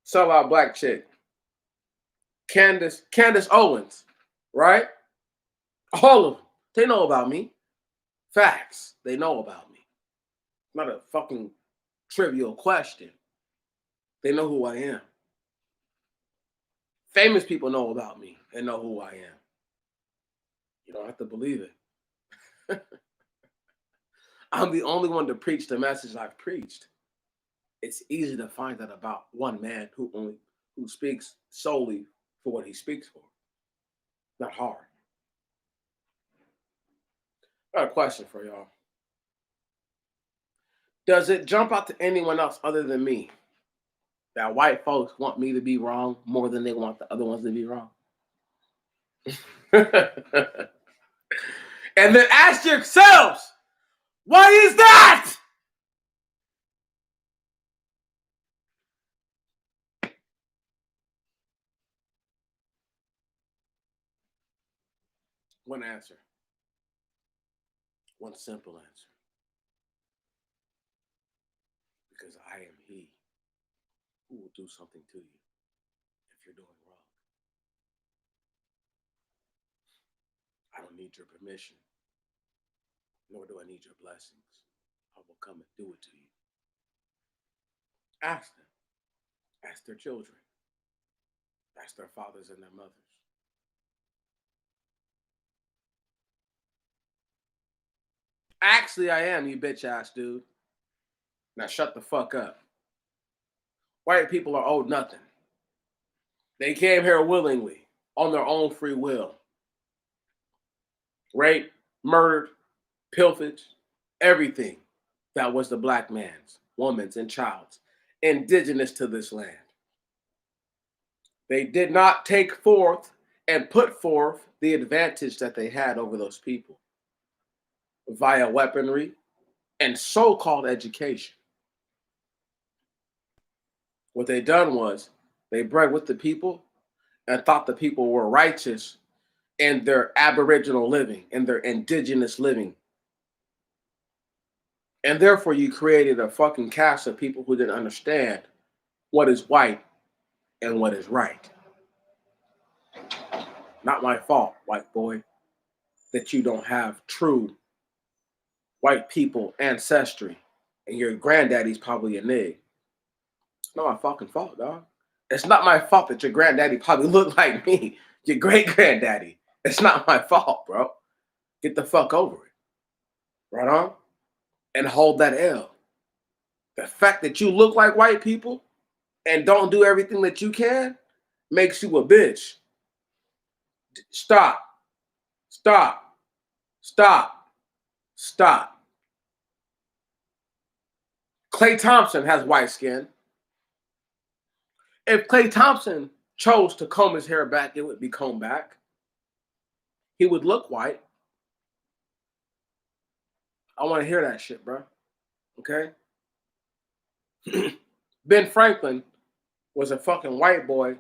Sellout black chick, Candace Owens, right? All of them, they know about me. Facts, they know about me. Not a fucking trivial question. They know who I am. Famous people know about me and know who I am. You don't have to believe it. I'm the only one to preach the message I've preached. It's easy to find that about one man who speaks solely for what he speaks for. Not hard. I got a question for y'all. Does it jump out to anyone else other than me that white folks want me to be wrong more than they want the other ones to be wrong? And then ask yourselves, why is that? One answer. One simple answer. Because I am he who will do something to you if you're doing wrong. I don't need your permission, nor do I need your blessings. I will come and do it to you. Ask them. That's their children. That's their fathers and their mothers. Actually, I am, you bitch ass dude. Now shut the fuck up. White people are owed nothing. They came here willingly, on their own free will. Raped, murdered, pillaged, everything that was the black man's, woman's, and child's, indigenous to this land. They did not take forth and put forth the advantage that they had over those people via weaponry and so-called education. What they done was they bred with the people and thought the people were righteous in their aboriginal living, in their indigenous living. And therefore you created a fucking caste of people who didn't understand what is white and what is right. Not my fault, white boy, that you don't have true white people ancestry and your granddaddy's probably a nig. It's not my fucking fault, dog. It's not my fault that your granddaddy probably looked like me, your great granddaddy. It's not my fault, bro. Get the fuck over it. Right on? And hold that L. The fact that you look like white people and don't do everything that you can makes you a bitch. Stop. Stop. Stop. Stop. Klay Thompson has white skin. If Klay Thompson chose to comb his hair back, it would be combed back. He would look white. I want to hear that shit, bro. Okay? Ben Franklin was a fucking white boy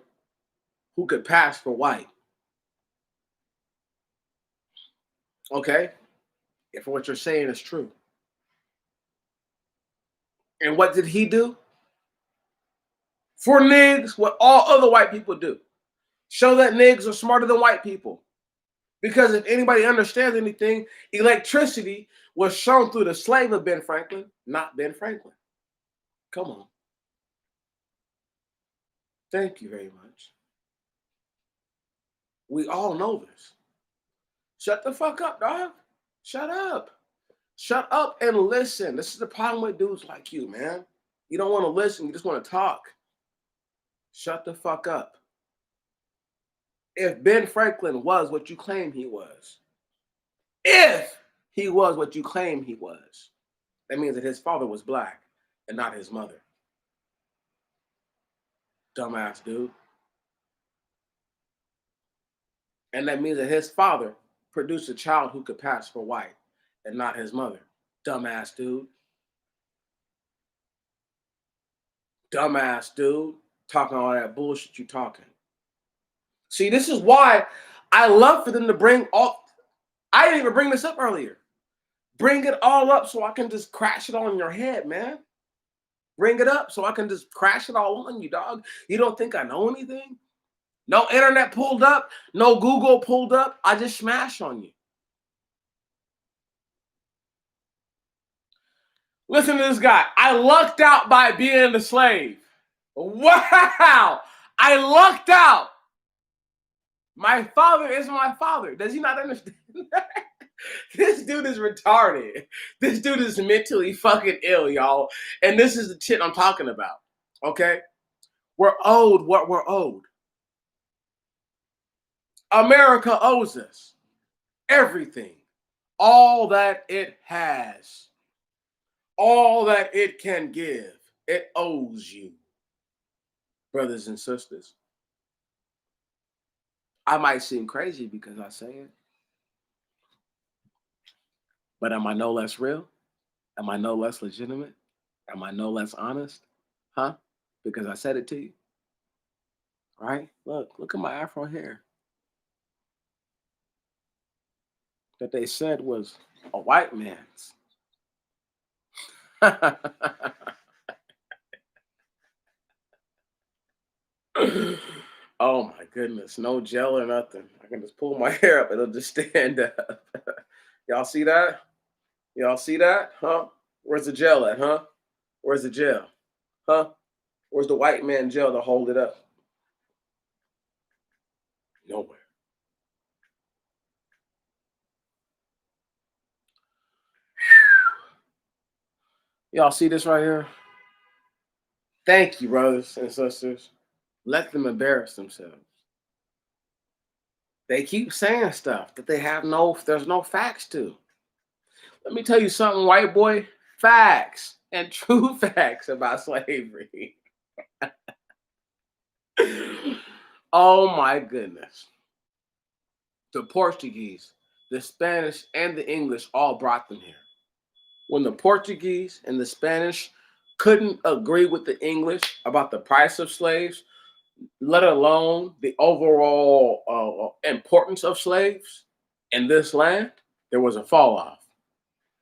who could pass for white. Okay? If what you're saying is true. And what did he do? For niggas, what all other white people do. Show that niggas are smarter than white people. Because if anybody understands anything, electricity was shown through the slave of Ben Franklin, not Ben Franklin. Come on. Thank you very much. We all know this. Shut the fuck up, dog. Shut up. Shut up and listen. This is the problem with dudes like you, man. You don't want to listen. You just want to talk. Shut the fuck up. If Ben Franklin was what you claim he was, if he was what you claim he was, that means that his father was black and not his mother. Dumbass dude. And that means that his father produced a child who could pass for white and not his mother. Dumbass dude. Dumbass dude. Talking all that bullshit you talking. See, this is why I love for them to bring all. I didn't even bring this up earlier. Bring it all up so I can just crash it on your head, man. Bring it up so I can just crash it all on you, dog. You don't think I know anything? No internet pulled up, no Google pulled up. I just smash on you. Listen to this guy. I lucked out by being a slave. Wow. I lucked out. My father is my father. Does he not understand that? This dude is retarded. This dude is mentally fucking ill, y'all. And this is the shit I'm talking about. Okay? We're owed what we're owed. America owes us everything. All that it has. All that it can give. It owes you. Brothers and sisters. I might seem crazy because I say it. But am I no less real? Am I no less legitimate? Am I no less honest? Huh? Because I said it to you. Right? Look at my afro hair. That they said was a white man's. Oh my goodness. No gel or nothing. I can just pull my hair up. It'll just stand up. Y'all see that? Y'all see that? Huh? Where's the gel at, huh? Where's the gel? Huh? Where's the white man in jail to hold it up? Nowhere. Y'all see this right here? Thank you, brothers and sisters. Let them embarrass themselves. They keep saying stuff that there's no facts to. Let me tell you something, white boy. Facts and true facts about slavery. Oh my goodness. The Portuguese, the Spanish, and the English all brought them here. When the Portuguese and the Spanish couldn't agree with the English about the price of slaves, let alone the overall importance of slaves in this land, there was a fall off.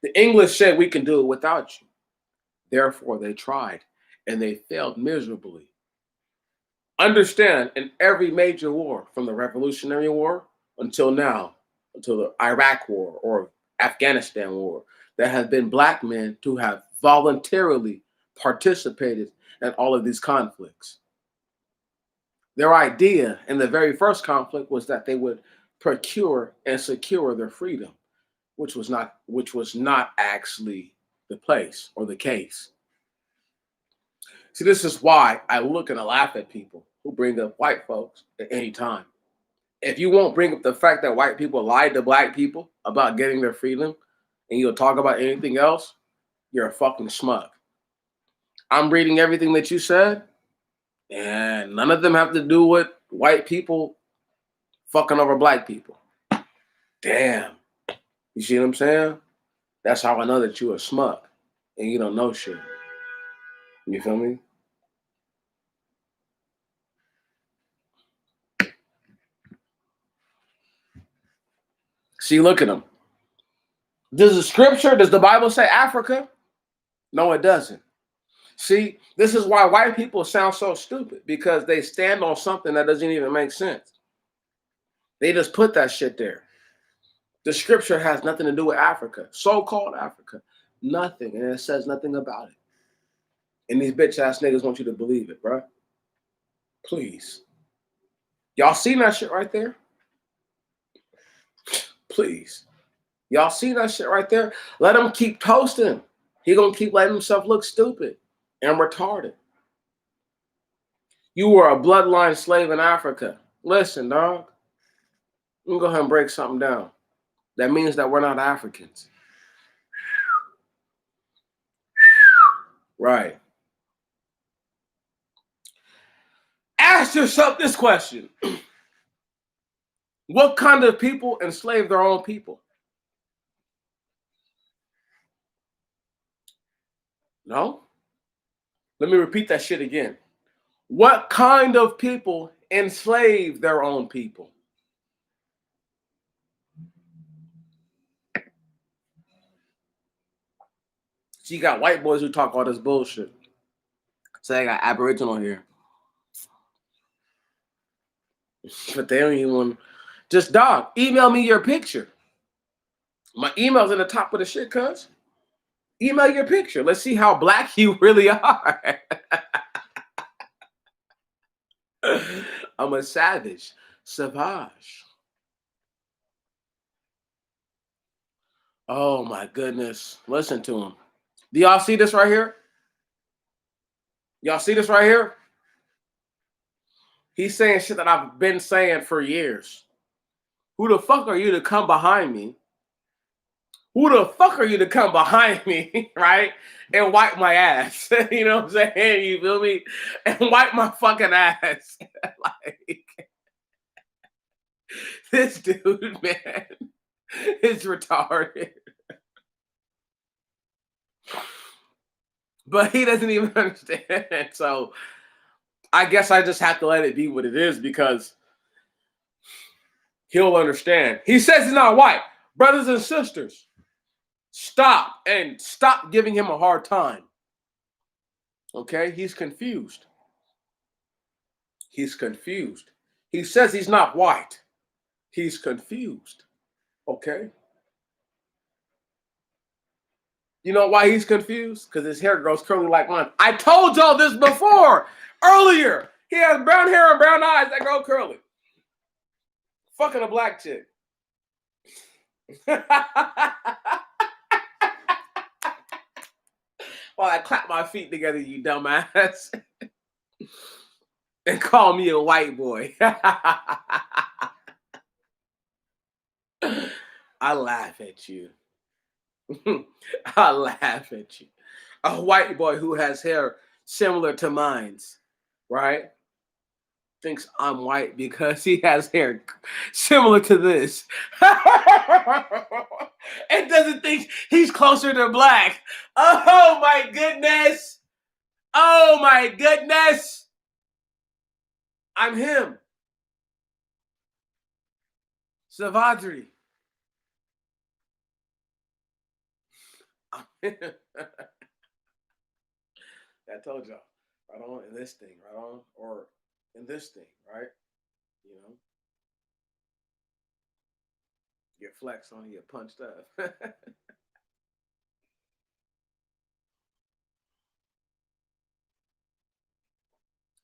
The English said, we can do it without you. Therefore, they tried and they failed miserably. Understand, in every major war, from the Revolutionary War until now, until the Iraq War or Afghanistan War, there have been black men who have voluntarily participated in all of these conflicts. Their idea in the very first conflict was that they would procure and secure their freedom, which was not actually the place or the case. See, this is why I look and I laugh at people who bring up white folks at any time. If you won't bring up the fact that white people lied to black people about getting their freedom and you'll talk about anything else, you're a fucking smug. I'm reading everything that you said, and none of them have to do with white people fucking over black people. Damn. You see what I'm saying? That's how I know that you're a smug and you don't know shit. You feel me? See, look at them. Does the Bible say Africa? No, it doesn't. See, this is why white people sound so stupid, because they stand on something that doesn't even make sense. They just put that shit there. The scripture has nothing to do with Africa, so-called Africa. Nothing, and it says nothing about it. And these bitch ass niggas want you to believe it, bro. Please. Y'all seen that shit right there? Please. Y'all see that shit right there? Let him keep toasting. He gonna keep letting himself look stupid and retarded. You were a bloodline slave in Africa. Listen, dog. Let me go ahead and break something down. That means that we're not Africans. Right. Ask yourself this question. What kind of people enslave their own people? No? Let me repeat that shit again. What kind of people enslave their own people? So you got white boys who talk all this bullshit. Say I got Aboriginal here. But they don't even want. Just, dog, email me your picture. My email's in the top of the shit, cuz. Email your picture. Let's see how black you really are. I'm a savage. Savage. Oh my goodness. Listen to him. Do y'all see this right here? Y'all see this right here? He's saying shit that I've been saying for years. Who the fuck are you to come behind me? Who the fuck are you to come behind me, right? And wipe my ass. You know what I'm saying? You feel me? And wipe my fucking ass. Like, this dude, man, is retarded. But he doesn't even understand. So I guess I just have to let it be what it is, because he'll understand. He says he's not white. Brothers and sisters, stop giving him a hard time. Okay? He's confused. He's confused. He says he's not white. He's confused. Okay? You know why he's confused? Because his hair grows curly like mine. I told y'all this before, earlier. He has brown hair and brown eyes that grow curly. Fucking a black chick. While I clap my feet together, you dumbass, and call me a white boy. I laugh at you. I laugh at you. A white boy who has hair similar to mine's, right? Thinks I'm white because he has hair similar to this. And doesn't think he's closer to black. Oh my goodness. Oh my goodness. I'm him. Savadri. I told y'all. Right on in this thing, right on, or in this thing, right? You know, get flexed on, get punched up.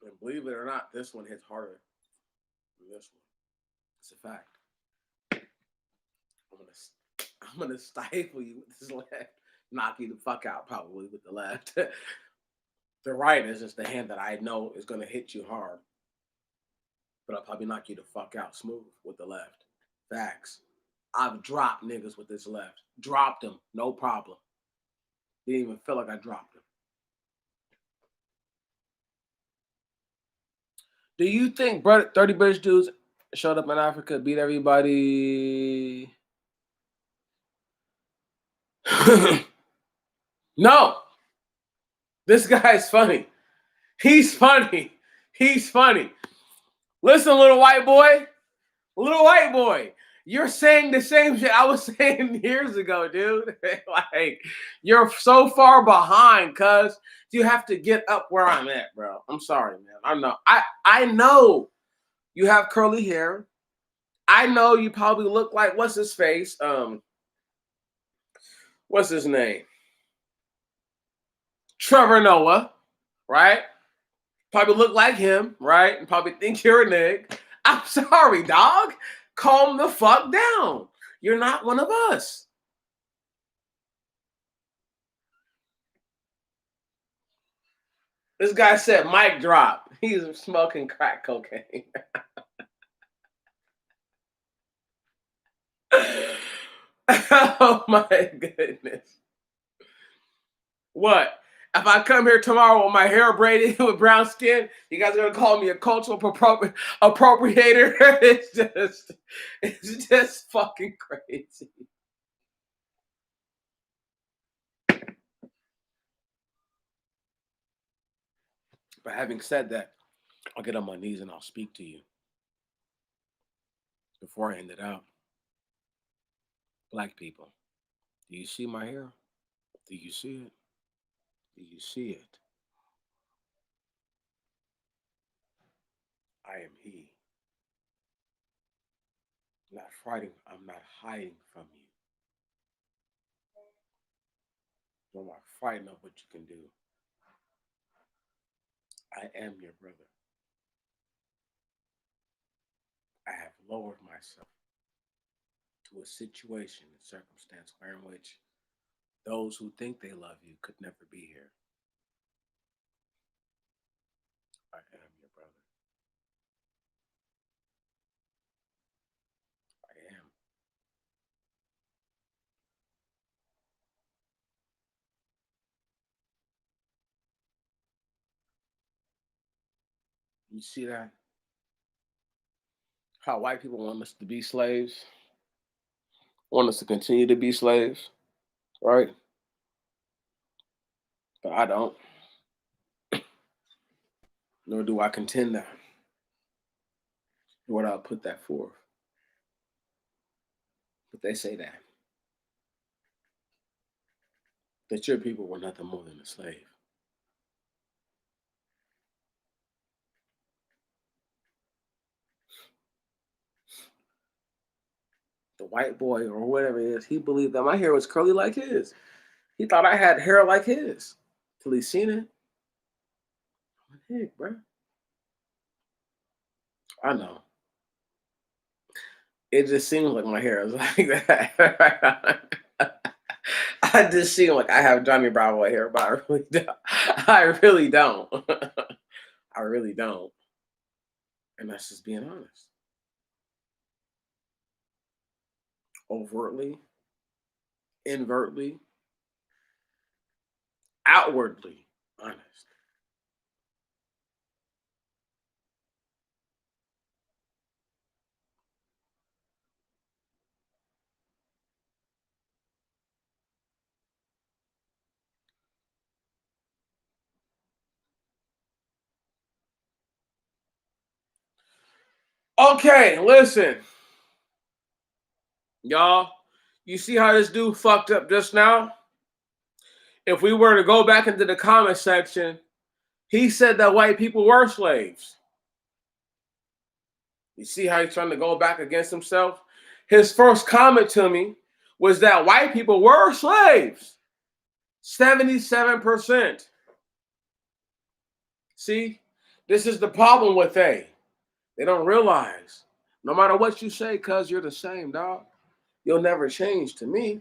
And believe it or not, this one hits harder than this one. It's a fact. I'm gonna stifle you with this left, knock you the fuck out probably with the left. The right is just the hand that I know is gonna hit you hard, but I'll probably knock you the fuck out smooth with the left. Facts. I've dropped niggas with this left. Dropped them, no problem. Didn't even feel like I dropped them. Do you think 30 British dudes showed up in Africa, beat everybody? No. This guy's funny. He's funny. He's funny. Listen, little white boy. Little white boy. You're saying the same shit I was saying years ago, dude. Like, you're so far behind, cuz you have to get up where I'm at, bro. I'm sorry, man. I know you have curly hair. I know you probably look like what's his face? What's his name? Trevor Noah, right? Probably look like him, right? And probably think you're a nig. I'm sorry, dog. Calm the fuck down. You're not one of us. This guy said mic drop. He's smoking crack cocaine. Oh my goodness. What? If I come here tomorrow with my hair braided with brown skin, you guys are gonna call me a cultural appropriator? It's just fucking crazy. But having said that, I'll get on my knees and I'll speak to you before I end it out. Black people, do you see my hair? Do you see it? Do you see it? I am he. I'm not fighting. I'm not hiding from you. I'm not fighting of what you can do. I am your brother. I have lowered myself to a situation and circumstance where in which those who think they love you could never be here. I am your brother. I am. You see that? How white people want us to be slaves, want us to continue to be slaves, right? But I don't, nor do I contend that, nor do I put that forth. But they say that your people were nothing more than a slave. The white boy or whatever it is, he believed that my hair was curly like his. He thought I had hair like his till he seen it. Heck, bro. I know. It just seems like my hair is like that. I just seem like I have Johnny Bravo hair, but I really don't. I really don't. I really don't. And that's just being honest. Overtly, invertly, outwardly honest. Okay, listen. Y'all, you see how this dude fucked up just now? If we were to go back into the comment section, he said that white people were slaves. You see how he's trying to go back against himself? His first comment to me was that white people were slaves. 77%. See, this is the problem with they. They don't realize no matter what you say, cuz you're the same, dog. You'll never change to me.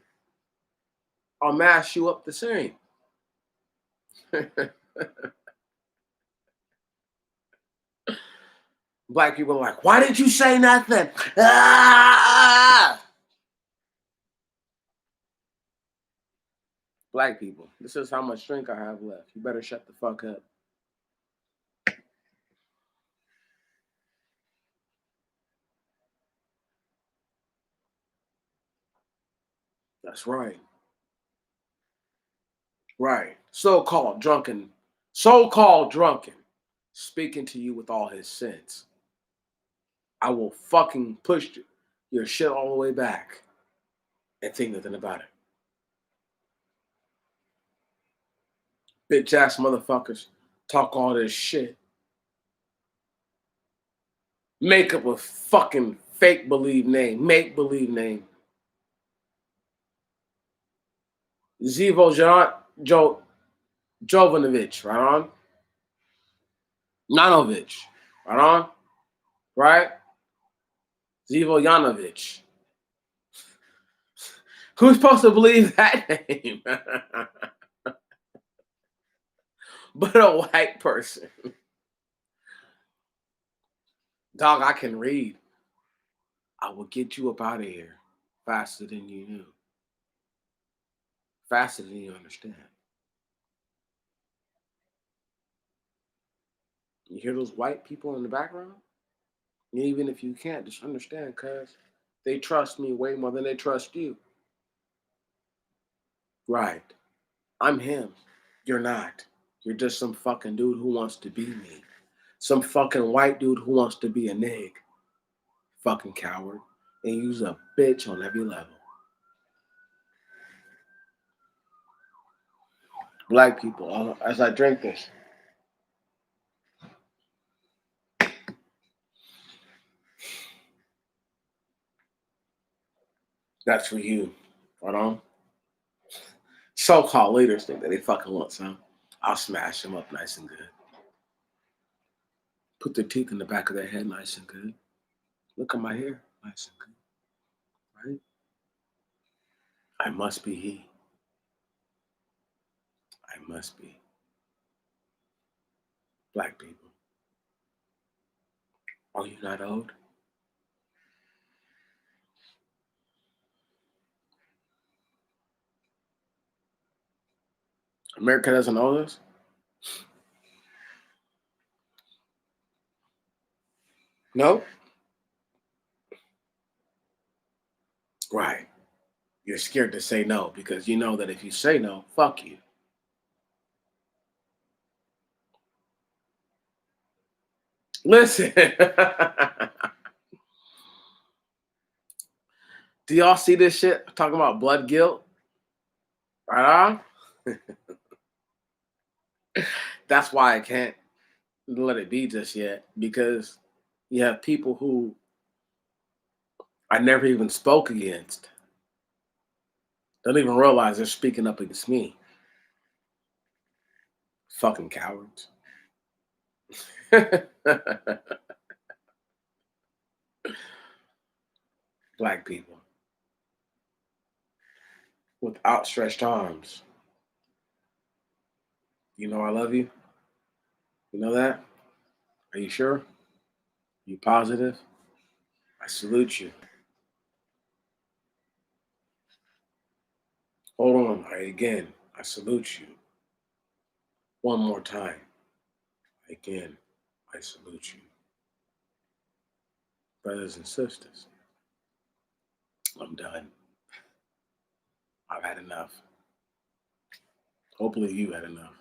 I'll mash you up the same. Black people are like, why didn't you say nothing? Ah! Black people, this is how much drink I have left. You better shut the fuck up. That's right. Right. So-called drunken, speaking to you with all his sense. I will fucking push your shit all the way back and think nothing about it. Bitch ass motherfuckers talk all this shit. Make up a fucking make believe name. Zivo Jovanovic, right on? Nanovich, right on? Right? Zivo Yanovich. Who's supposed to believe that name? But a white person. Dog, I can read. I will get you up out of here faster than you knew. Faster than you understand. You hear those white people in the background? And even if you can't, just understand, cuz they trust me way more than they trust you. Right. I'm him. You're not. You're just some fucking dude who wants to be me. Some fucking white dude who wants to be a nig. Fucking coward. And you's a bitch on every level. Black people, as I drink this. That's for you. Right on? So-called leaders think that they fucking want some. I'll smash them up nice and good. Put their teeth in the back of their head nice and good. Look at my hair, nice and good. Right? I must be he. I must be. Black people. Are you not old? America doesn't know this? No? Right. You're scared to say no because you know that if you say no, fuck you. Listen. Do y'all see this shit? Talking about blood guilt? Right on? That's why I can't let it be just yet because you have people who I never even spoke against Don't even realize they're speaking up against me. Fucking cowards. Black people with outstretched arms. You know I love you? You know that? Are you sure? You positive? I salute you. Hold on. Again, I salute you. One more time. Again, I salute you. Brothers and sisters, I'm done. I've had enough. Hopefully you had enough.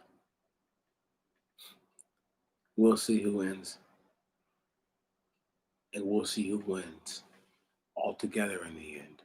We'll see who wins. And we'll see who wins all together in the end.